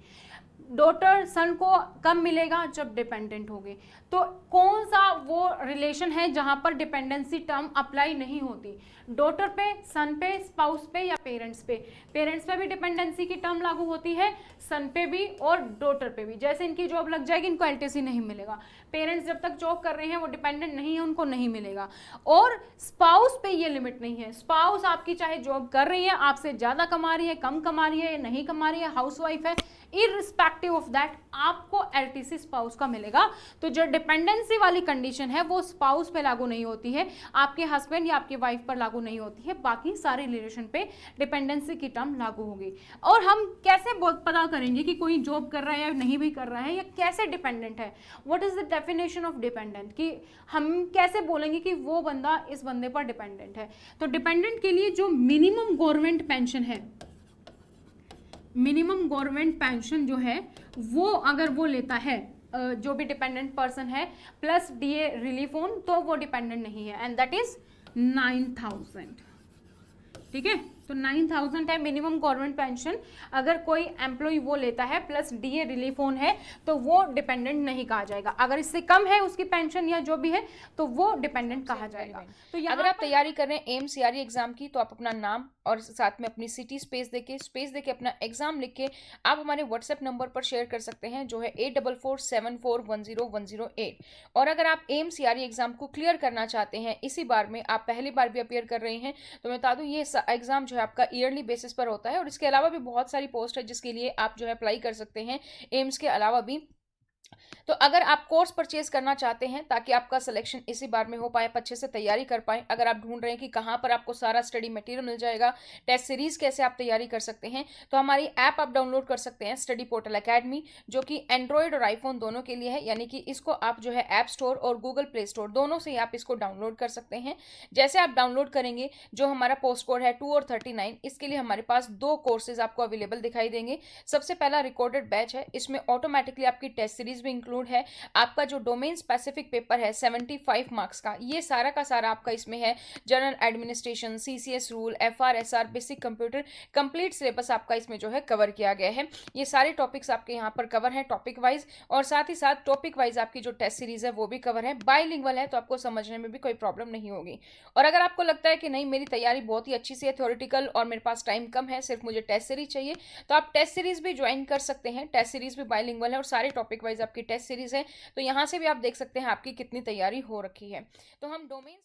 Speaker 3: डॉटर सन को कब मिलेगा जब डिपेंडेंट होंगे। तो कौन सा वो रिलेशन है जहां पर डिपेंडेंसी टर्म अप्लाई नहीं होती, डॉटर पे, सन पे, स्पाउस पे या पेरेंट्स पे। पेरेंट्स पे भी डिपेंडेंसी की टर्म लागू होती है, सन पे भी और डॉटर पे भी। जैसे इनकी जॉब लग जाएगी इनको एलटीसी नहीं मिलेगा, पेरेंट्स जब तक जॉब कर रहे हैं वो डिपेंडेंट नहीं है उनको नहीं मिलेगा। और स्पाउस पे ये लिमिट नहीं है, स्पाउस आपकी चाहे जॉब कर रही है, आपसे ज्यादा कमा रही है, कम कमा रही है, नहीं कमा रही है, हाउसवाइफ है, इररिस्पेक्टिव ऑफ दैट आपको एलटीसी स्पाउस का मिलेगा। तो जो डिपेंडेंसी वाली कंडीशन है वो स्पाउस पे लागू नहीं होती है, आपके हस्बैंड या आपकी वाइफ पर लागू नहीं होती है, बाकी सारे रिलेशन पे डिपेंडेंसी की टर्म लागू होगी। और हम कैसे पता करेंगे कि कोई जॉब कर रहा है या नहीं भी कर रहा है या कैसे डिपेंडेंट है, what is the definition of dependent, कि हम कैसे बोलेंगे कि वो बंदा इस बंदे पर डिपेंडेंट है। तो डिपेंडेंट के लिए जो मिनिमम गवर्नमेंट पेंशन है, मिनिमम गवर्नमेंट पेंशन जो है वो अगर वो लेता है जो भी डिपेंडेंट पर्सन है प्लस डीए रिलीफ ऑन, तो वो डिपेंडेंट नहीं है, एंड दैट इज 9,000, ठीक है। तो 9,000 है मिनिमम गवर्नमेंट पेंशन, अगर कोई एम्प्लॉय वो लेता है प्लस डीए रिलीफ ऑन है तो वो डिपेंडेंट नहीं कहा जाएगा। अगर इससे कम है उसकी पेंशन या जो भी है तो वो डिपेंडेंट कहा जाएगा।
Speaker 2: तो अगर आप तैयारी कर रहे हैं एमसीआरई एग्जाम की तो आप अपना नाम और साथ में अपनी सिटी स्पेस देके अपना एग्जाम लिख के आप हमारे व्हाट्सएप नंबर पर शेयर कर सकते हैं जो है 8447410108। और अगर आप एमसीआरई एग्जाम को क्लियर करना चाहते हैं, इसी बार में आप पहली बार भी अपियर कर रहे हैं, तो मैं बता दूं ये एग्जाम जो है आपका ईयरली बेसिस पर होता है और इसके अलावा भी बहुत सारी पोस्ट है जिसके लिए आप जो है अप्लाई कर सकते हैं एम्स के अलावा भी। तो अगर आप कोर्स परचेज करना चाहते हैं ताकि आपका सिलेक्शन इसी बार में हो पाए, अच्छे से तैयारी कर पाए, अगर आप ढूंढ रहे हैं कि कहां पर आपको सारा स्टडी मटेरियल मिल जाएगा, टेस्ट सीरीज कैसे आप तैयारी कर सकते हैं, तो हमारी ऐप आप डाउनलोड कर सकते हैं स्टडी पोर्टल एकेडमी, जो कि एंड्रॉयड और आईफोन दोनों के लिए है। यानी कि इसको आप जो है ऐप स्टोर और गूगल प्ले स्टोर दोनों से आप इसको डाउनलोड कर सकते हैं। जैसे आप डाउनलोड करेंगे, जो हमारा पोस्ट कोड है 2 और 39, इसके लिए हमारे पास 2 कोर्सेज आपको अवेलेबल दिखाई देंगे। सबसे पहला रिकॉर्डेड बैच है, इसमें ऑटोमेटिकली आपकी टेस्ट सीरीज भी इंक्लूड है। आपका जो डोमेन स्पेसिफिक पेपर है 75 मार्क्स का, ये सारा का सारा आपका इसमें है। General administration, CCS rule, FRSR, basic computer, complete syllabus आपका इसमें जो है कवर किया गया है। ये सारे टॉपिक्स आपके यहाँ पर कवर है टॉपिक वाइज, और साथ ही साथ टॉपिक वाइज आपकी जो टेस्ट सीरीज है वो भी कवर है। बाइलिंगुअल है तो आपको समझने में भी कोई प्रॉब्लम नहीं होगी। और अगर आपको लगता है कि नहीं मेरी तैयारी बहुत ही अच्छी सी है थ्योरेटिकल और मेरे पास टाइम कम है, सिर्फ मुझे टेस्ट सीरीज चाहिए, तो आप टेस्ट सीरीज भी ज्वाइन कर सकते हैं। टेस्ट सीरीज भी बाइलिंगुअल है और सारे टॉपिक वाइज आपकी टेस्ट सीरीज है, तो यहाँ से भी आप देख सकते हैं आपकी कितनी तैयारी हो रखी है। तो हम डोमेन